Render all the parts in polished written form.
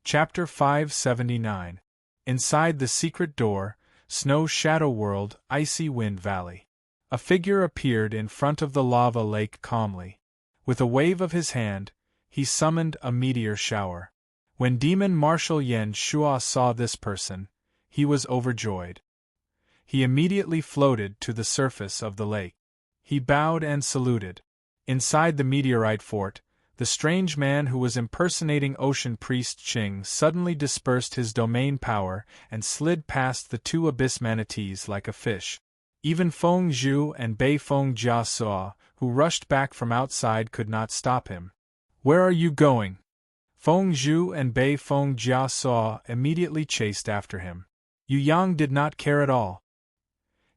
Chapter 579. Inside the secret door, Snow Shadow World, Icy Wind Valley. A figure appeared in front of the lava lake calmly. With a wave of his hand, he summoned a meteor shower. When Demon Marshal Yan Shuo saw this person, he was overjoyed. He immediately floated to the surface of the lake. He bowed and saluted. Inside the meteorite fort, the strange man who was impersonating Ocean Priest Qing suddenly dispersed his domain power and slid past the two abyss manatees like a fish. Even Feng Zhu and Bei Feng Jia saw, who rushed back from outside, could not stop him. "Where are you going?" Feng Zhu and Bei Feng Jia saw immediately chased after him. Yu Yang did not care at all.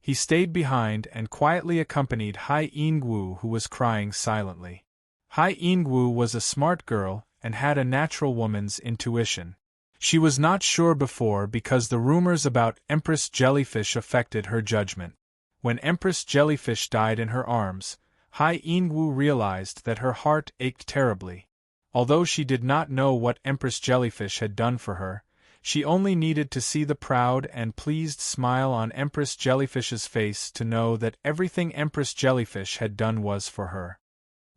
He stayed behind and quietly accompanied Hai Yingwu, who was crying silently. Hai Yingwu was a smart girl and had a natural woman's intuition. She was not sure before because the rumors about Empress Jellyfish affected her judgment. When Empress Jellyfish died in her arms, Hai Yingwu realized that her heart ached terribly. Although she did not know what Empress Jellyfish had done for her, she only needed to see the proud and pleased smile on Empress Jellyfish's face to know that everything Empress Jellyfish had done was for her.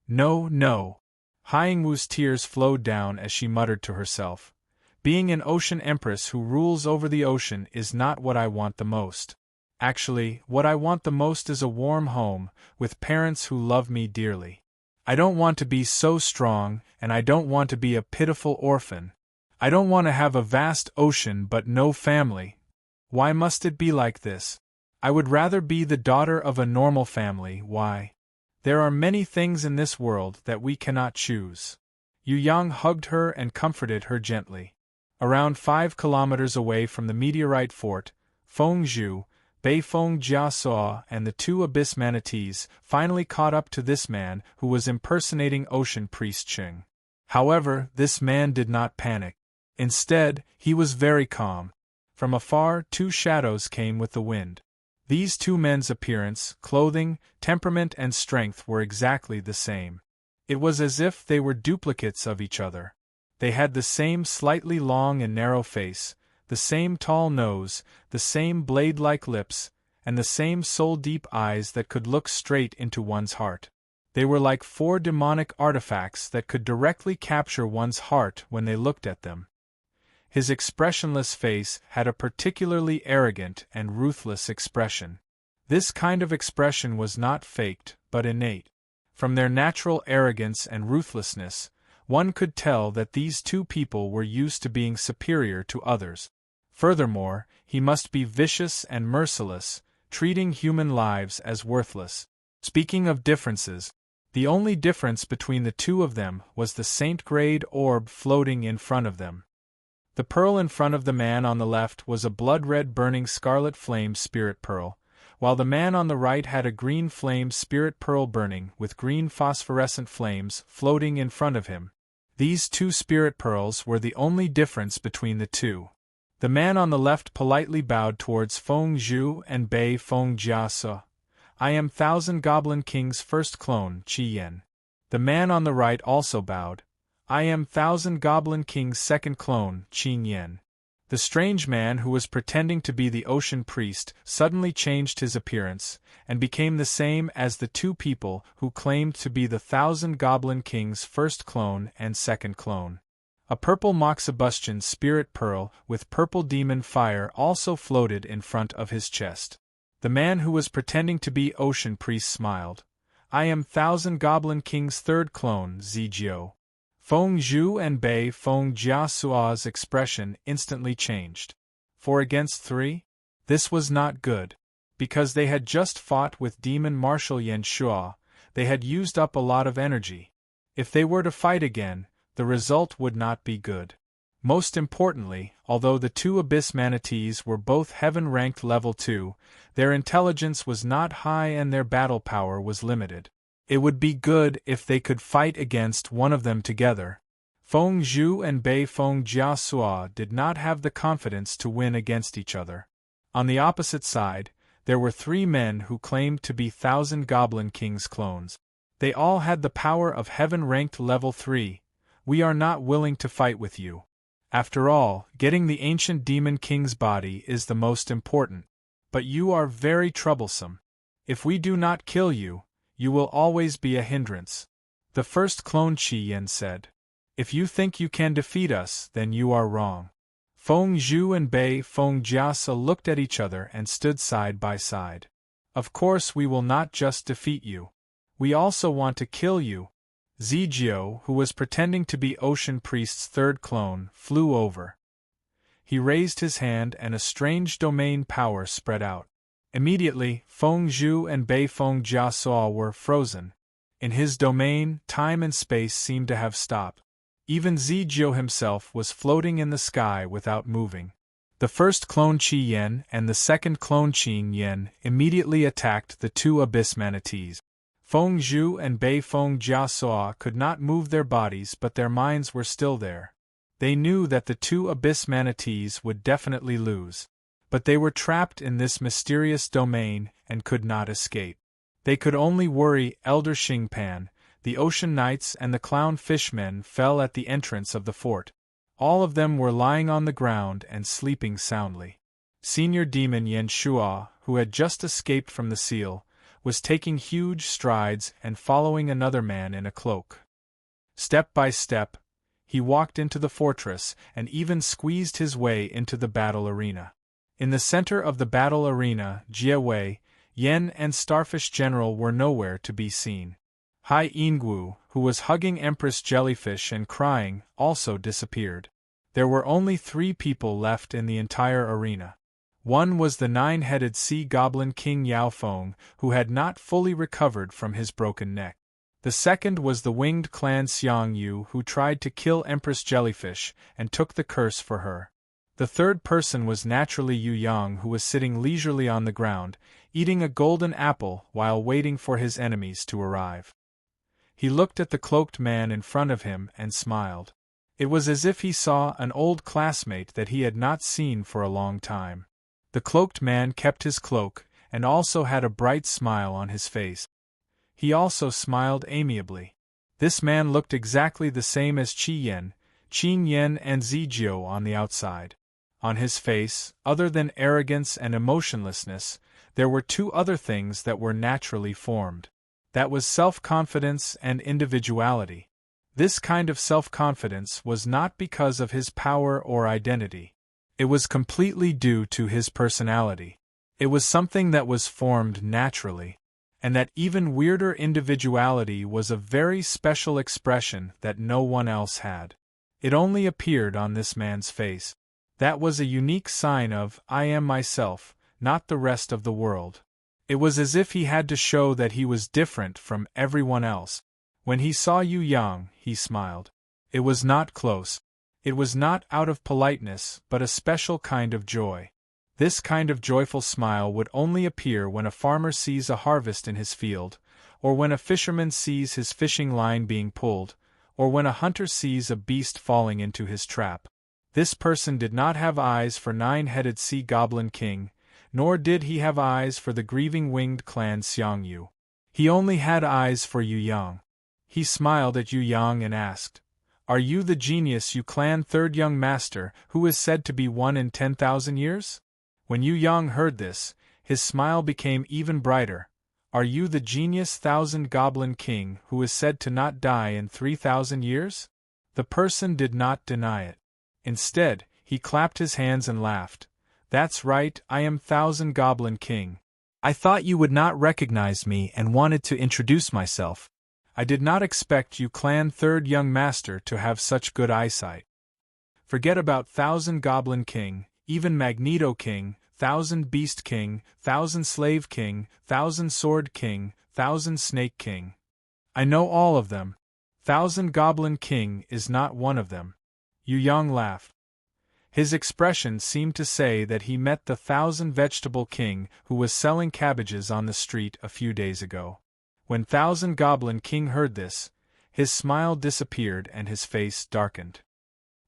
No, no. Hai Yingwu's tears flowed down as she muttered to herself. Being an ocean empress who rules over the ocean is not what I want the most. Actually, what I want the most is a warm home, with parents who love me dearly. I don't want to be so strong, and I don't want to be a pitiful orphan. I don't want to have a vast ocean but no family. Why must it be like this? I would rather be the daughter of a normal family. Why? There are many things in this world that we cannot choose. Yu Yang hugged her and comforted her gently. Around 5 kilometers away from the meteorite fort, Feng Zhu, Bei Feng Jia saw, and the two abyss manatees finally caught up to this man who was impersonating Ocean Priest Qing. However, this man did not panic. Instead, he was very calm. From afar, two shadows came with the wind. These two men's appearance, clothing, temperament and strength were exactly the same. It was as if they were duplicates of each other. They had the same slightly long and narrow face, the same tall nose, the same blade-like lips, and the same soul-deep eyes that could look straight into one's heart. They were like 4 demonic artifacts that could directly capture one's heart when they looked at them. His expressionless face had a particularly arrogant and ruthless expression. This kind of expression was not faked, but innate. From their natural arrogance and ruthlessness, one could tell that these two people were used to being superior to others. Furthermore, he must be vicious and merciless, treating human lives as worthless. Speaking of differences, the only difference between the two of them was the saint-grade orb floating in front of them. The pearl in front of the man on the left was a blood-red burning scarlet flame spirit pearl, while the man on the right had a green flame spirit pearl burning with green phosphorescent flames floating in front of him. These two spirit pearls were the only difference between the two. The man on the left politely bowed towards Feng Zhu and Bei Feng Jia. "I am Thousand Goblin King's first clone, Qi Yan." The man on the right also bowed. "I am Thousand Goblin King's second clone, Qing Yan." The strange man who was pretending to be the Ocean Priest suddenly changed his appearance, and became the same as the two people who claimed to be the Thousand Goblin King's first clone and second clone. A purple Moxibustion spirit pearl with purple demon fire also floated in front of his chest. The man who was pretending to be Ocean Priest smiled. "I am Thousand Goblin King's third clone, Zijiu." Feng Zhu and Bei Feng Jiasua's expression instantly changed. 4 against 3? This was not good. Because they had just fought with Demon Marshal Yan Shuo, they had used up a lot of energy. If they were to fight again, the result would not be good. Most importantly, although the two abyss manatees were both heaven-ranked level 2, their intelligence was not high and their battle power was limited. It would be good if they could fight against one of them together. Feng Zhu and Bei Feng Jia did not have the confidence to win against each other. On the opposite side, there were 3 men who claimed to be Thousand Goblin King's clones. They all had the power of heaven-ranked level 3. "We are not willing to fight with you." After all, getting the ancient demon king's body is the most important. But you are very troublesome. If we do not kill you, you will always be a hindrance. The first clone Qi Yan said. If you think you can defeat us, then you are wrong. Feng Zhu and Bei Feng Jiasa looked at each other and stood side by side. Of course we will not just defeat you. We also want to kill you. Zijiu, who was pretending to be Ocean Priest's third clone, flew over. He raised his hand and a strange domain power spread out. Immediately, Feng Zhu and Bei Feng Jiasa were frozen. In his domain, time and space seemed to have stopped. Even Zijiu himself was floating in the sky without moving. The first clone Qi Yan and the second clone Qing Yan immediately attacked the two abyss manatees. Feng Zhu and Bei Feng Jiasa could not move their bodies, but their minds were still there. They knew that the two abyss manatees would definitely lose. But they were trapped in this mysterious domain and could not escape. They could only worry. Elder Xingpan, the Ocean Knights and the Clown Fishmen fell at the entrance of the fort. All of them were lying on the ground and sleeping soundly. Senior Demon Yan Shua, who had just escaped from the seal, was taking huge strides and following another man in a cloak. Step by step, he walked into the fortress and even squeezed his way into the battle arena. In the center of the battle arena, Jie Wei, Yen and Starfish General were nowhere to be seen. Hai Yingwu, who was hugging Empress Jellyfish and crying, also disappeared. There were only 3 people left in the entire arena. One was the 9-headed sea goblin King Yao Feng, who had not fully recovered from his broken neck. The second was the winged clan Xiang Yu, who tried to kill Empress Jellyfish and took the curse for her. The third person was naturally Yu Yang, who was sitting leisurely on the ground, eating a golden apple while waiting for his enemies to arrive. He looked at the cloaked man in front of him and smiled. It was as if he saw an old classmate that he had not seen for a long time. The cloaked man kept his cloak, and also had a bright smile on his face. He also smiled amiably. This man looked exactly the same as Qi Yan, Qing Yan and Zijiu on the outside. On his face, other than arrogance and emotionlessness, there were 2 other things that were naturally formed. That was self-confidence and individuality. This kind of self-confidence was not because of his power or identity. It was completely due to his personality. It was something that was formed naturally. And that even weirder individuality was a very special expression that no one else had. It only appeared on this man's face. That was a unique sign of, I am myself, not the rest of the world. It was as if he had to show that he was different from everyone else. When he saw Yu Yang, he smiled. It was not close. It was not out of politeness, but a special kind of joy. This kind of joyful smile would only appear when a farmer sees a harvest in his field, or when a fisherman sees his fishing line being pulled, or when a hunter sees a beast falling into his trap. This person did not have eyes for 9-headed sea goblin king, nor did he have eyes for the grieving winged clan Xiang Yu. He only had eyes for Yu Yang. He smiled at Yu Yang and asked, "Are you the genius Yu clan third young master, who is said to be 1 in 10,000 years?" When Yu Yang heard this, his smile became even brighter. "Are you the genius 1,000 goblin king, who is said to not die in 3,000 years?" The person did not deny it. Instead, he clapped his hands and laughed. "That's right, I am 1,000 Goblin King. I thought you would not recognize me and wanted to introduce myself. I did not expect you clan third young master to have such good eyesight. Forget about 1,000 Goblin King, even Magneto King, 1,000 Beast King, 1,000 Slave King, 1,000 Sword King, 1,000 Snake King. I know all of them. 1,000 Goblin King is not one of them." Yu Yang laughed. His expression seemed to say that he met the 1,000 Vegetable King who was selling cabbages on the street a few days ago. When 1,000 Goblin King heard this, his smile disappeared and his face darkened.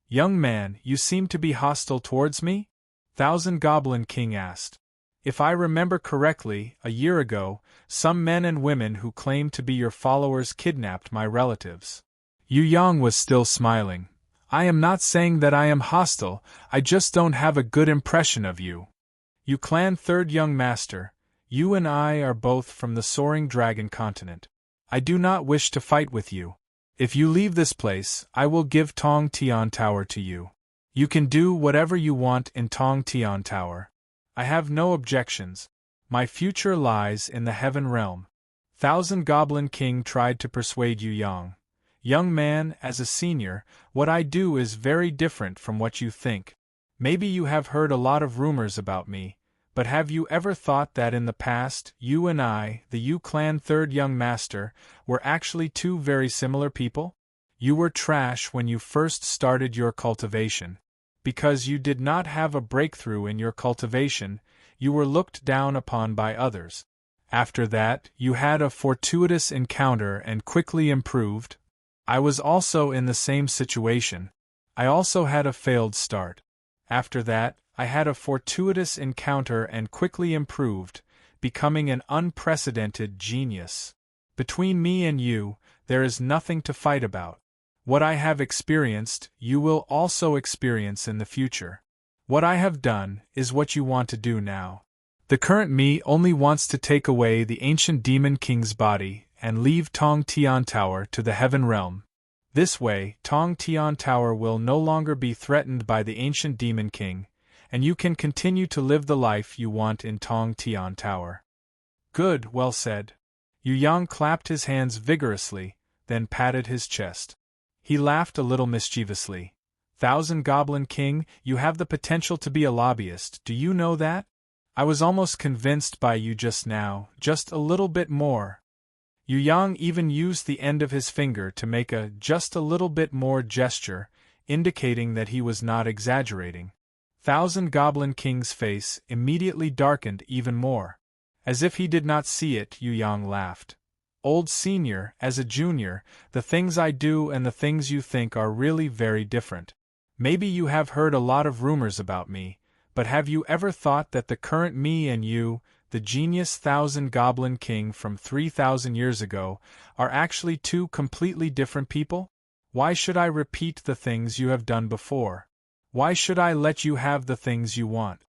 "Young man, you seem to be hostile towards me?" 1,000 Goblin King asked. "If I remember correctly, a year ago, some men and women who claimed to be your followers kidnapped my relatives." Yu Yang was still smiling. I am not saying that I am hostile, I just don't have a good impression of you. You clan third young master, you and I are both from the soaring dragon continent. I do not wish to fight with you. If you leave this place, I will give Tong Tian Tower to you. You can do whatever you want in Tong Tian Tower. I have no objections. My future lies in the heaven realm. Thousand Goblin King tried to persuade Yu Yang. Young man, as a senior, what I do is very different from what you think. Maybe you have heard a lot of rumors about me, but have you ever thought that in the past, you and I, the Yu clan third young master, were actually two very similar people? You were trash when you first started your cultivation. Because you did not have a breakthrough in your cultivation, you were looked down upon by others. After that, you had a fortuitous encounter and quickly improved. I was also in the same situation. I also had a failed start. After that, I had a fortuitous encounter and quickly improved, becoming an unprecedented genius. Between me and you, there is nothing to fight about. What I have experienced, you will also experience in the future. What I have done is what you want to do now. The current me only wants to take away the ancient demon king's body and leave Tong Tian Tower to the heaven realm. This way, Tong Tian Tower will no longer be threatened by the ancient demon king, and you can continue to live the life you want in Tong Tian Tower. Good, well said. Yu Yang clapped his hands vigorously, then patted his chest. He laughed a little mischievously. Thousand Goblin King, you have the potential to be a lobbyist, do you know that? I was almost convinced by you just now, just a little bit more. Yu Yang even used the end of his finger to make a just a little bit more gesture, indicating that he was not exaggerating. Thousand Goblin King's face immediately darkened even more. As if he did not see it, Yu Yang laughed. Old senior, as a junior, the things I do and the things you think are really very different. Maybe you have heard a lot of rumors about me, but have you ever thought that the current me and you, the genius Thousand Goblin King from 3,000 years ago, are actually two completely different people? Why should I repeat the things you have done before? Why should I let you have the things you want?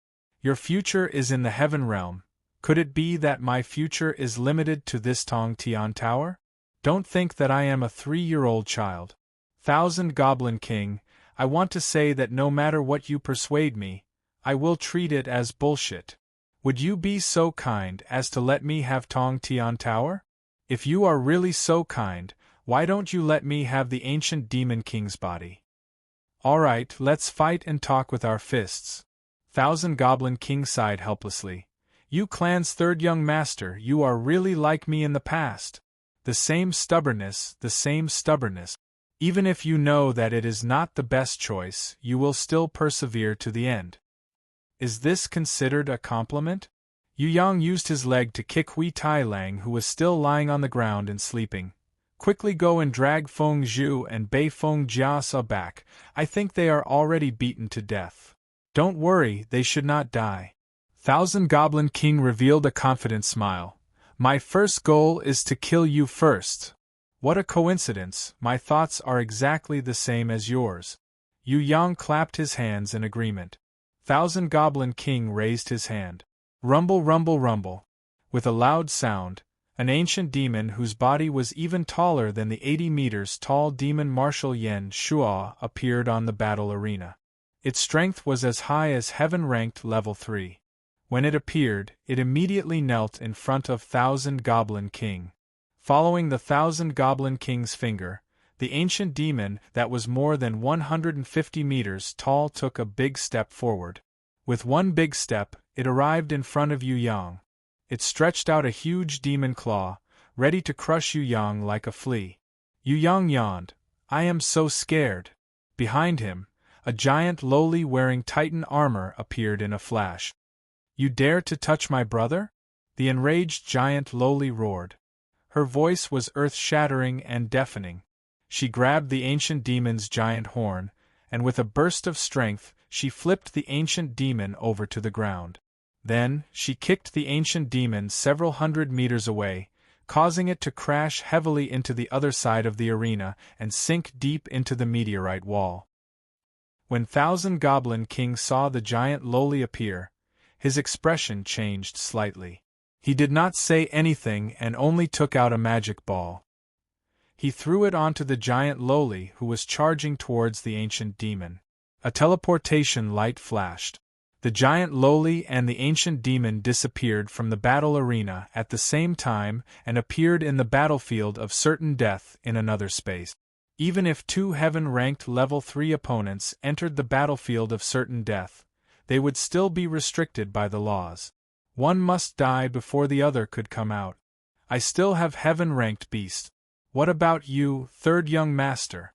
Your future is in the heaven realm. Could it be that my future is limited to this Tong Tian Tower? Don't think that I am a 3-year-old child. Thousand Goblin King, I want to say that no matter what you persuade me, I will treat it as bullshit. Would you be so kind as to let me have Tong Tian Tower? If you are really so kind, why don't you let me have the ancient demon king's body? Alright, let's fight and talk with our fists. Thousand Goblin King sighed helplessly. You clan's third young master, you are really like me in the past. The same stubbornness, the same stubbornness. Even if you know that it is not the best choice, you will still persevere to the end. Is this considered a compliment? Yu Yang used his leg to kick Hui Tai Lang, who was still lying on the ground and sleeping. Quickly go and drag Feng Zhu and Bei Feng Jiasa back, I think they are already beaten to death. Don't worry, they should not die. Thousand Goblin King revealed a confident smile. My first goal is to kill you first. What a coincidence, my thoughts are exactly the same as yours. Yu Yang clapped his hands in agreement. Thousand Goblin King raised his hand. Rumble, rumble, rumble. With a loud sound, an ancient demon whose body was even taller than the 80 meters tall demon Marshal Yan Shuo appeared on the battle arena. Its strength was as high as heaven-ranked level 3. When it appeared, it immediately knelt in front of Thousand Goblin King. Following the Thousand Goblin King's finger, the ancient demon that was more than 150 meters tall took a big step forward. With one big step, it arrived in front of Yu Yang. It stretched out a huge demon claw, ready to crush Yu Yang like a flea. Yu Yang yawned. I am so scared. Behind him, a giant lowly wearing Titan armor appeared in a flash. You dare to touch my brother? The enraged giant lowly roared. Her voice was earth-shattering and deafening. She grabbed the ancient demon's giant horn, and with a burst of strength, she flipped the ancient demon over to the ground. Then, she kicked the ancient demon several hundred meters away, causing it to crash heavily into the other side of the arena and sink deep into the meteorite wall. When Thousand Goblin King saw the giant lowly appear, his expression changed slightly. He did not say anything and only took out a magic ball. He threw it onto the giant lowly who was charging towards the ancient demon. A teleportation light flashed. The giant lowly and the ancient demon disappeared from the battle arena at the same time and appeared in the battlefield of certain death in another space. Even if two heaven-ranked level 3 opponents entered the battlefield of certain death, they would still be restricted by the laws. One must die before the other could come out. I still have heaven-ranked beasts. What about you, third young master?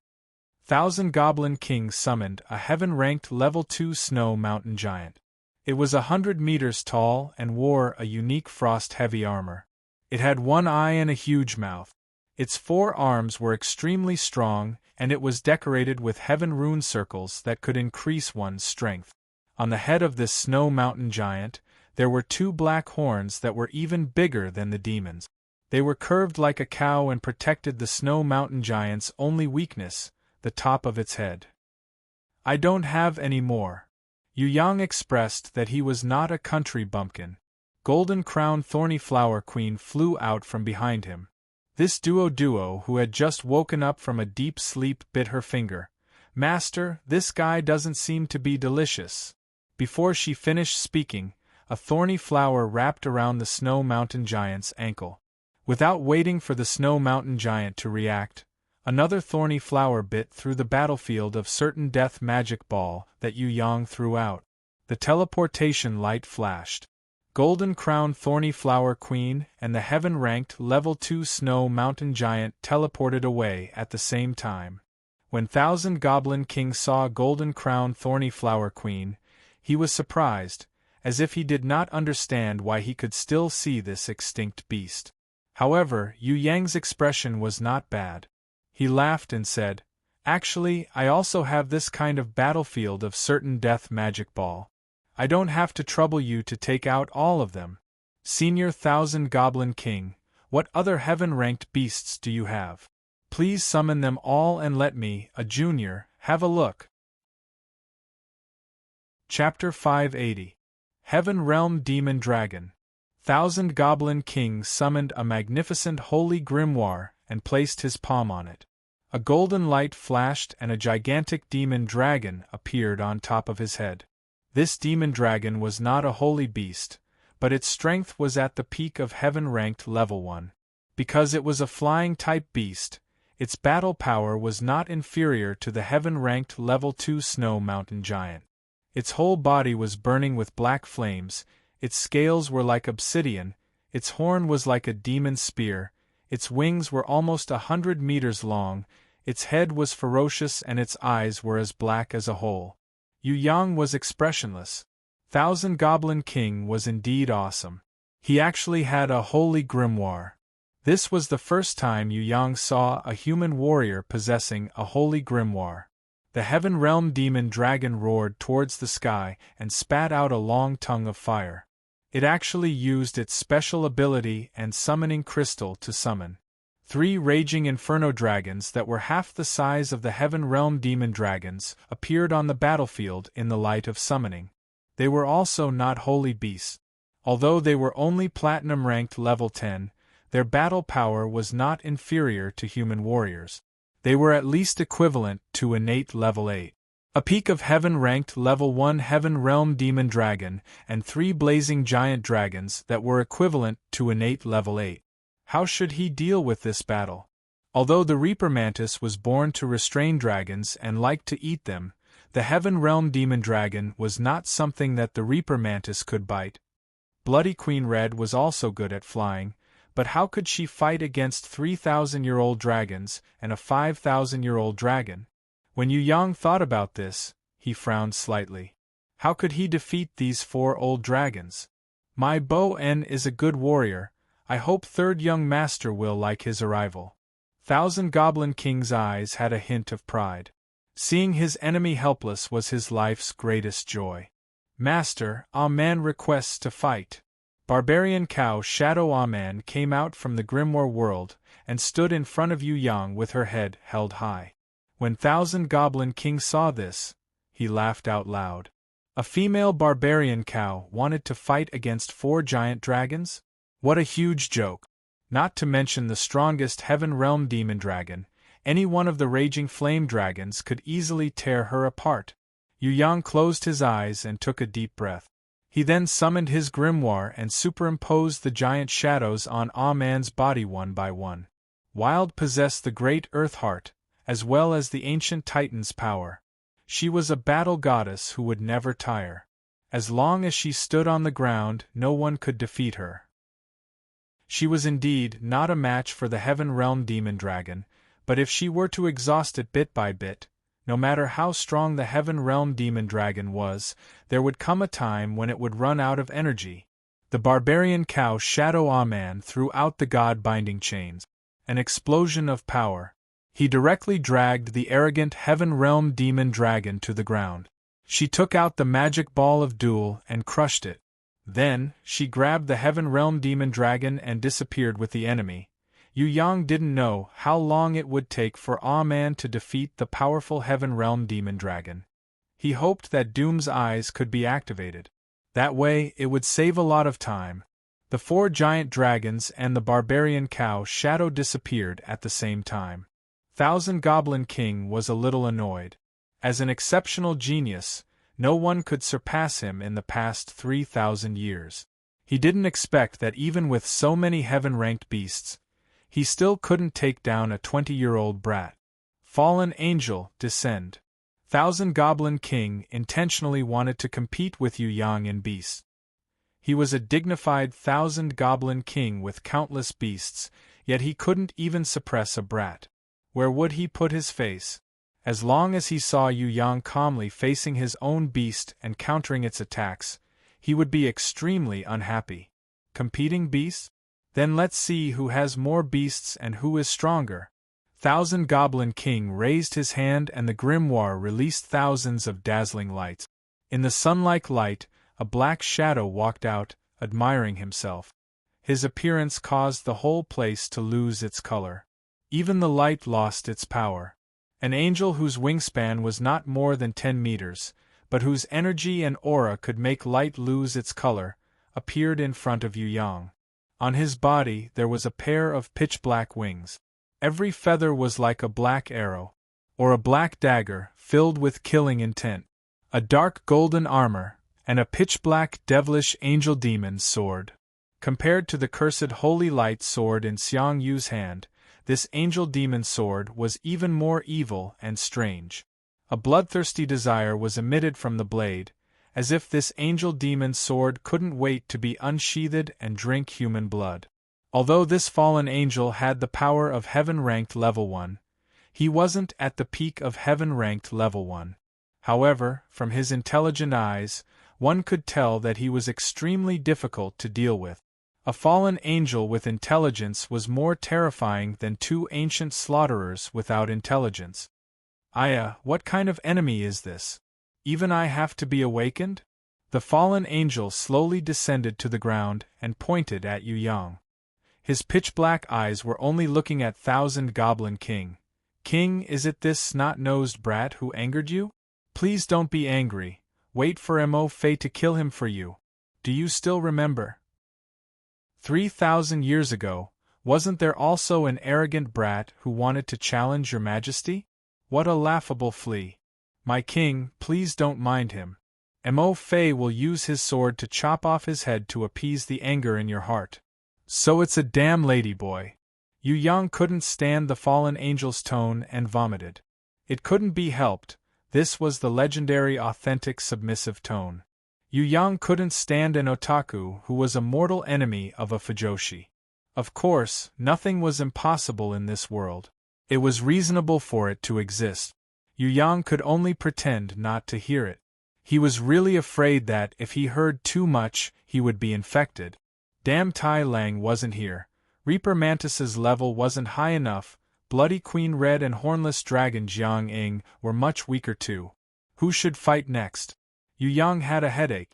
Thousand Goblin King summoned a heaven-ranked level 2 snow mountain giant. It was 100 meters tall and wore a unique frost-heavy armor. It had one eye and a huge mouth. Its 4 arms were extremely strong, and it was decorated with heaven rune circles that could increase one's strength. On the head of this snow mountain giant, there were 2 black horns that were even bigger than the demon's. They were curved like a cow and protected the snow mountain giant's only weakness, the top of its head. I don't have any more. Yu Yang expressed that he was not a country bumpkin. Golden Crown Thorny Flower Queen flew out from behind him. This duo who had just woken up from a deep sleep bit her finger. Master, this guy doesn't seem to be delicious. Before she finished speaking, a thorny flower wrapped around the snow mountain giant's ankle. Without waiting for the snow mountain giant to react, another thorny flower bit through the battlefield of certain death magic ball that Yu Yang threw out. The teleportation light flashed. Golden Crown Thorny Flower Queen and the heaven-ranked level 2 snow mountain giant teleported away at the same time. When Thousand Goblin King saw Golden Crown Thorny Flower Queen, he was surprised, as if he did not understand why he could still see this extinct beast. However, Yu Yang's expression was not bad. He laughed and said, "Actually, I also have this kind of battlefield of certain death magic ball. I don't have to trouble you to take out all of them. Senior Thousand Goblin King, what other heaven-ranked beasts do you have? Please summon them all and let me, a junior, have a look." Chapter 580. Heaven Realm Demon Dragon. Thousand Goblin King summoned a magnificent holy grimoire and placed his palm on it. A golden light flashed and a gigantic demon dragon appeared on top of his head. This demon dragon was not a holy beast, but its strength was at the peak of heaven-ranked level 1. Because it was a flying-type beast, its battle power was not inferior to the heaven-ranked level 2 snow mountain giant. Its whole body was burning with black flames, its scales were like obsidian, its horn was like a demon's spear, its wings were almost 100 meters long, its head was ferocious and its eyes were as black as a hole. Yu Yang was expressionless. Thousand Goblin King was indeed awesome. He actually had a holy grimoire. This was the first time Yu Yang saw a human warrior possessing a holy grimoire. The Heaven Realm Demon Dragon roared towards the sky and spat out a long tongue of fire. It actually used its special ability and summoning crystal to summon 3 raging inferno dragons that were half the size of the Heaven Realm Demon Dragons appeared on the battlefield in the light of summoning. They were also not holy beasts. Although they were only platinum-ranked level 10, their battle power was not inferior to human warriors. They were at least equivalent to innate level 8. A peak of heaven-ranked level 1 Heaven Realm Demon Dragon and 3 blazing giant dragons that were equivalent to innate level 8. How should he deal with this battle? Although the Reaper Mantis was born to restrain dragons and liked to eat them, the Heaven Realm Demon Dragon was not something that the Reaper Mantis could bite. Bloody Queen Red was also good at flying, but how could she fight against 3,000-year-old dragons and a 5,000-year-old dragon? When Yu Yang thought about this, he frowned slightly. How could he defeat these 4 old dragons? My Bo-En is a good warrior. I hope third young master will like his arrival. Thousand Goblin King's eyes had a hint of pride. Seeing his enemy helpless was his life's greatest joy. Master, Ah-Man requests to fight. Barbarian Cow Shadow Ah-Man came out from the Grimoire world and stood in front of Yu Yang with her head held high. When Thousand Goblin King saw this, he laughed out loud. A female barbarian cow wanted to fight against 4 giant dragons? What a huge joke! Not to mention the strongest Heaven Realm demon dragon, any one of the raging flame dragons could easily tear her apart. Yu Yang closed his eyes and took a deep breath. He then summoned his grimoire and superimposed the giant shadows on Ah Man's body one by one. Wild possessed the great Earth Heart, as well as the ancient Titan's power. She was a battle goddess who would never tire. As long as she stood on the ground, no one could defeat her. She was indeed not a match for the Heaven Realm demon dragon, but if she were to exhaust it bit by bit, no matter how strong the Heaven Realm demon dragon was, there would come a time when it would run out of energy. The barbarian cow Shadow Ah Man threw out the god-binding chains. An explosion of power. He directly dragged the arrogant Heaven Realm demon dragon to the ground. She took out the magic ball of duel and crushed it. Then, she grabbed the Heaven Realm demon dragon and disappeared with the enemy. Yu Yang didn't know how long it would take for Ah Man to defeat the powerful Heaven Realm demon dragon. He hoped that Doom's eyes could be activated. That way, it would save a lot of time. The 4 giant dragons and the barbarian cow Shadow disappeared at the same time. Thousand Goblin King was a little annoyed. As an exceptional genius, no one could surpass him in the past 3,000 years. He didn't expect that even with so many heaven-ranked beasts, he still couldn't take down a 20-year-old brat. Fallen Angel, descend. Thousand Goblin King intentionally wanted to compete with Yu Yang in beasts. He was a dignified Thousand Goblin King with countless beasts, yet he couldn't even suppress a brat. Where would he put his face? As long as he saw Yu Yang calmly facing his own beast and countering its attacks, he would be extremely unhappy. Competing beasts? Then let's see who has more beasts and who is stronger. Thousand Goblin King raised his hand and the grimoire released thousands of dazzling lights. In the sun-like light, a black shadow walked out, admiring himself. His appearance caused the whole place to lose its color. Even the light lost its power. An angel whose wingspan was not more than 10 meters, but whose energy and aura could make light lose its color, appeared in front of Yu Yang. On his body there was a pair of pitch-black wings. Every feather was like a black arrow, or a black dagger filled with killing intent. A dark golden armor, and a pitch-black devilish angel demon's sword. Compared to the cursed holy light sword in Xiang Yu's hand, this angel demon sword was even more evil and strange. A bloodthirsty desire was emitted from the blade, as if this angel demon sword couldn't wait to be unsheathed and drink human blood. Although this fallen angel had the power of heaven-ranked level 1, he wasn't at the peak of heaven-ranked level 1. However, from his intelligent eyes, one could tell that he was extremely difficult to deal with. A fallen angel with intelligence was more terrifying than 2 ancient slaughterers without intelligence. Aya, what kind of enemy is this? Even I have to be awakened? The fallen angel slowly descended to the ground and pointed at Yu Yang. His pitch-black eyes were only looking at Thousand Goblin King. King, is it this snot-nosed brat who angered you? Please don't be angry. Wait for Mo Fei to kill him for you. Do you still remember? 3,000 years ago, wasn't there also an arrogant brat who wanted to challenge your majesty? What a laughable flea. My king, please don't mind him. Mo Fei will use his sword to chop off his head to appease the anger in your heart. So it's a damn ladyboy. Yu Yang couldn't stand the fallen angel's tone and vomited. It couldn't be helped, this was the legendary authentic submissive tone. Yu Yang couldn't stand an otaku who was a mortal enemy of a fujoshi. Of course, nothing was impossible in this world. It was reasonable for it to exist. Yu Yang could only pretend not to hear it. He was really afraid that, if he heard too much, he would be infected. Damn Tai Lang wasn't here. Reaper Mantis's level wasn't high enough. Bloody Queen Red and Hornless Dragon Jiang Ying were much weaker too. Who should fight next? Yu Yang had a headache.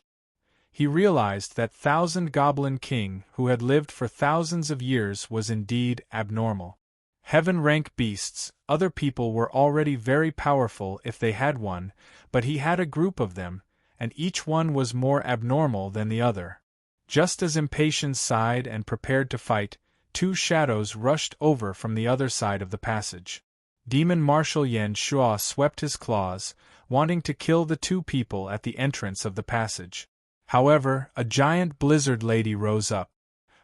He realized that Thousand Goblin King, who had lived for thousands of years, was indeed abnormal. Heaven-rank beasts, other people were already very powerful if they had one, but he had a group of them, and each one was more abnormal than the other. Just as Impatience sighed and prepared to fight, two shadows rushed over from the other side of the passage. Demon Marshal Yan Shuo swept his claws, wanting to kill the two people at the entrance of the passage. However, a giant blizzard lady rose up.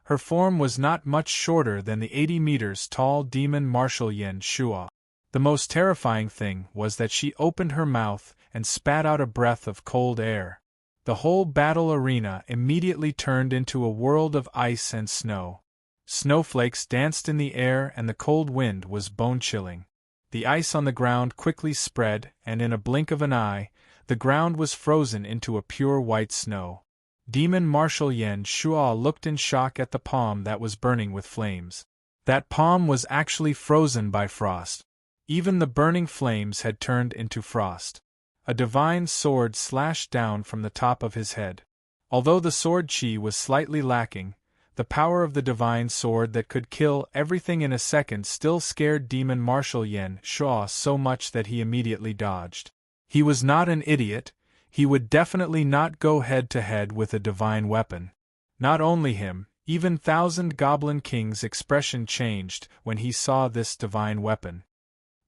Her form was not much shorter than the 80 meters tall Demon Marshal Yan Shuo. The most terrifying thing was that she opened her mouth and spat out a breath of cold air. The whole battle arena immediately turned into a world of ice and snow. Snowflakes danced in the air and the cold wind was bone-chilling. The ice on the ground quickly spread, and in a blink of an eye, the ground was frozen into a pure white snow. Demon Marshal Yan Shuo looked in shock at the palm that was burning with flames. That palm was actually frozen by frost. Even the burning flames had turned into frost. A divine sword slashed down from the top of his head. Although the sword chi was slightly lacking, the power of the divine sword that could kill everything in a second still scared Demon Marshal Yan Shuo so much that he immediately dodged. He was not an idiot. He would definitely not go head-to-head with a divine weapon. Not only him, even Thousand Goblin King's expression changed when he saw this divine weapon.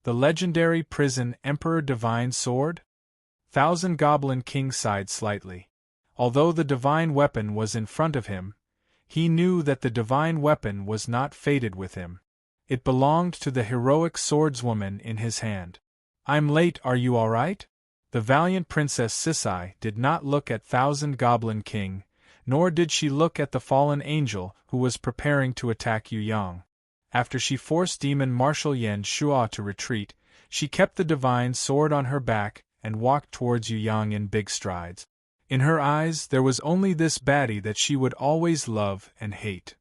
The legendary prison Emperor Divine Sword? Thousand Goblin King sighed slightly. Although the divine weapon was in front of him, he knew that the divine weapon was not fated with him. It belonged to the heroic swordswoman in his hand. "I'm late, are you all right?" The valiant Princess Sisai did not look at Thousand Goblin King, nor did she look at the fallen angel who was preparing to attack Yu Yang. After she forced Demon Marshal Yan Shuo to retreat, she kept the divine sword on her back and walked towards Yu Yang in big strides. In her eyes there was only this baddie that she would always love and hate.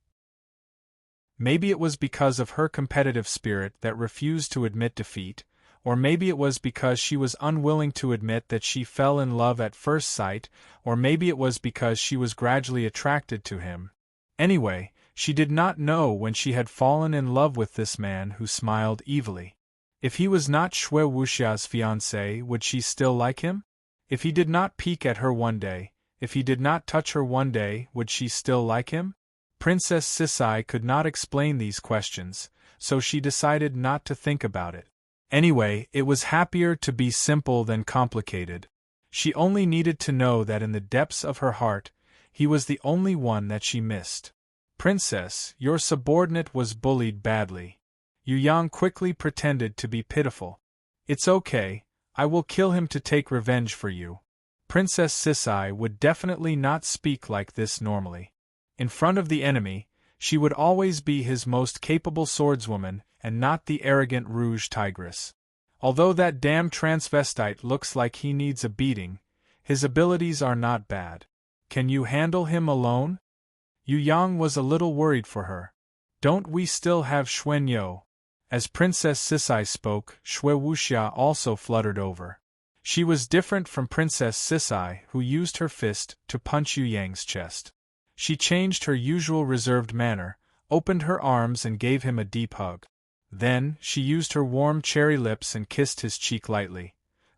Maybe it was because of her competitive spirit that refused to admit defeat, or maybe it was because she was unwilling to admit that she fell in love at first sight, or maybe it was because she was gradually attracted to him. Anyway, she did not know when she had fallen in love with this man who smiled evilly. If he was not Shui Wuxia's fiancé, would she still like him? If he did not peek at her one day, if he did not touch her one day, would she still like him? Princess Sisai could not explain these questions, so she decided not to think about it. Anyway, it was happier to be simple than complicated. She only needed to know that in the depths of her heart, he was the only one that she missed. "Princess, your subordinate was bullied badly." Yu Yang quickly pretended to be pitiful. "It's okay, I will kill him to take revenge for you." Princess Sisai would definitely not speak like this normally. In front of the enemy, she would always be his most capable swordswoman and not the arrogant Rouge Tigress. Although that damn transvestite looks like he needs a beating, his abilities are not bad. Can you handle him alone? Yu Yang was a little worried for her. Don't we still have Xuanyo? As Princess Sisai spoke, Shui Wuxia also fluttered over. She was different from Princess Sisai, who used her fist to punch Yu Yang's chest. She changed her usual reserved manner, opened her arms and gave him a deep hug. Then, she used her warm cherry lips and kissed his cheek lightly.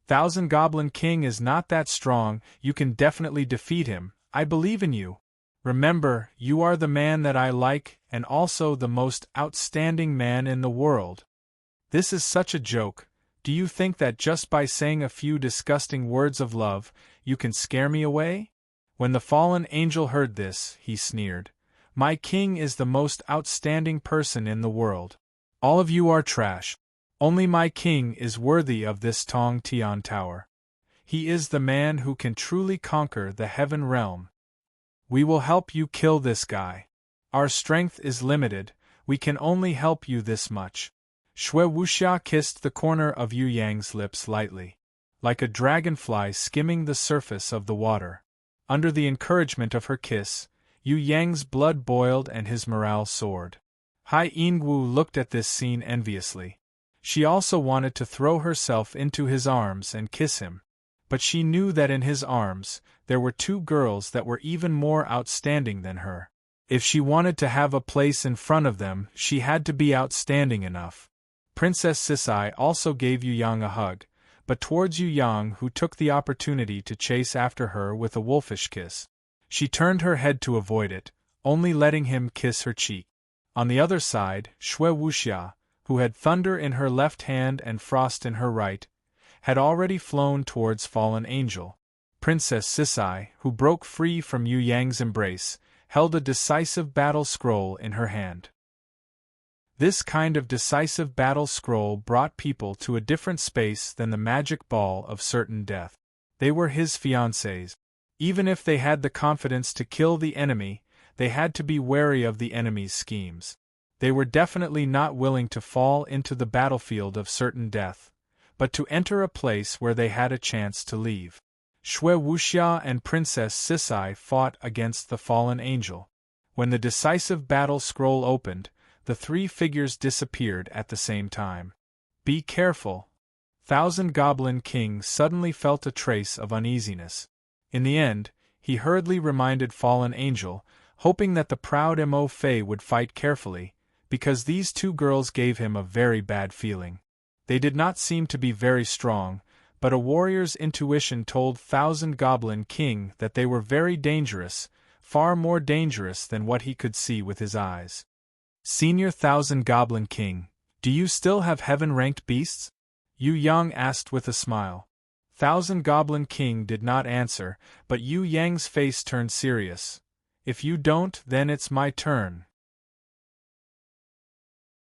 "Thousand Goblin King is not that strong, you can definitely defeat him, I believe in you. Remember, you are the man that I like, and also the most outstanding man in the world." This is such a joke. Do you think that just by saying a few disgusting words of love, you can scare me away? When the fallen angel heard this, he sneered. "My king is the most outstanding person in the world. All of you are trash. Only my king is worthy of this Tong Tian Tower. He is the man who can truly conquer the heaven realm. We will help you kill this guy. Our strength is limited, we can only help you this much." Shui Wuxia kissed the corner of Yu Yang's lips lightly, like a dragonfly skimming the surface of the water. Under the encouragement of her kiss, Yu Yang's blood boiled and his morale soared. Hai Yingwu looked at this scene enviously. She also wanted to throw herself into his arms and kiss him. But she knew that in his arms, there were two girls that were even more outstanding than her. If she wanted to have a place in front of them, she had to be outstanding enough. Princess Sisai also gave Yu Yang a hug, but towards Yu Yang, who took the opportunity to chase after her with a wolfish kiss. She turned her head to avoid it, only letting him kiss her cheek. On the other side, Shui Wuxia, who had thunder in her left hand and frost in her right, had already flown towards Fallen Angel. Princess Sisai, who broke free from Yu Yang's embrace, held a decisive battle scroll in her hand. This kind of decisive battle scroll brought people to a different space than the magic ball of certain death. They were his fiancés. Even if they had the confidence to kill the enemy, they had to be wary of the enemy's schemes. They were definitely not willing to fall into the battlefield of certain death, but to enter a place where they had a chance to leave. Shui Wuxia and Princess Sisai fought against the fallen angel. When the decisive battle scroll opened, the three figures disappeared at the same time. Be careful. Thousand Goblin King suddenly felt a trace of uneasiness. In the end, he hurriedly reminded Fallen Angel, hoping that the proud Mo Fei would fight carefully, because these two girls gave him a very bad feeling. They did not seem to be very strong, but a warrior's intuition told Thousand Goblin King that they were very dangerous, far more dangerous than what he could see with his eyes. Senior Thousand Goblin King, do you still have heaven-ranked beasts? Yu Yang asked with a smile. Thousand Goblin King did not answer, but Yu Yang's face turned serious. If you don't, then it's my turn.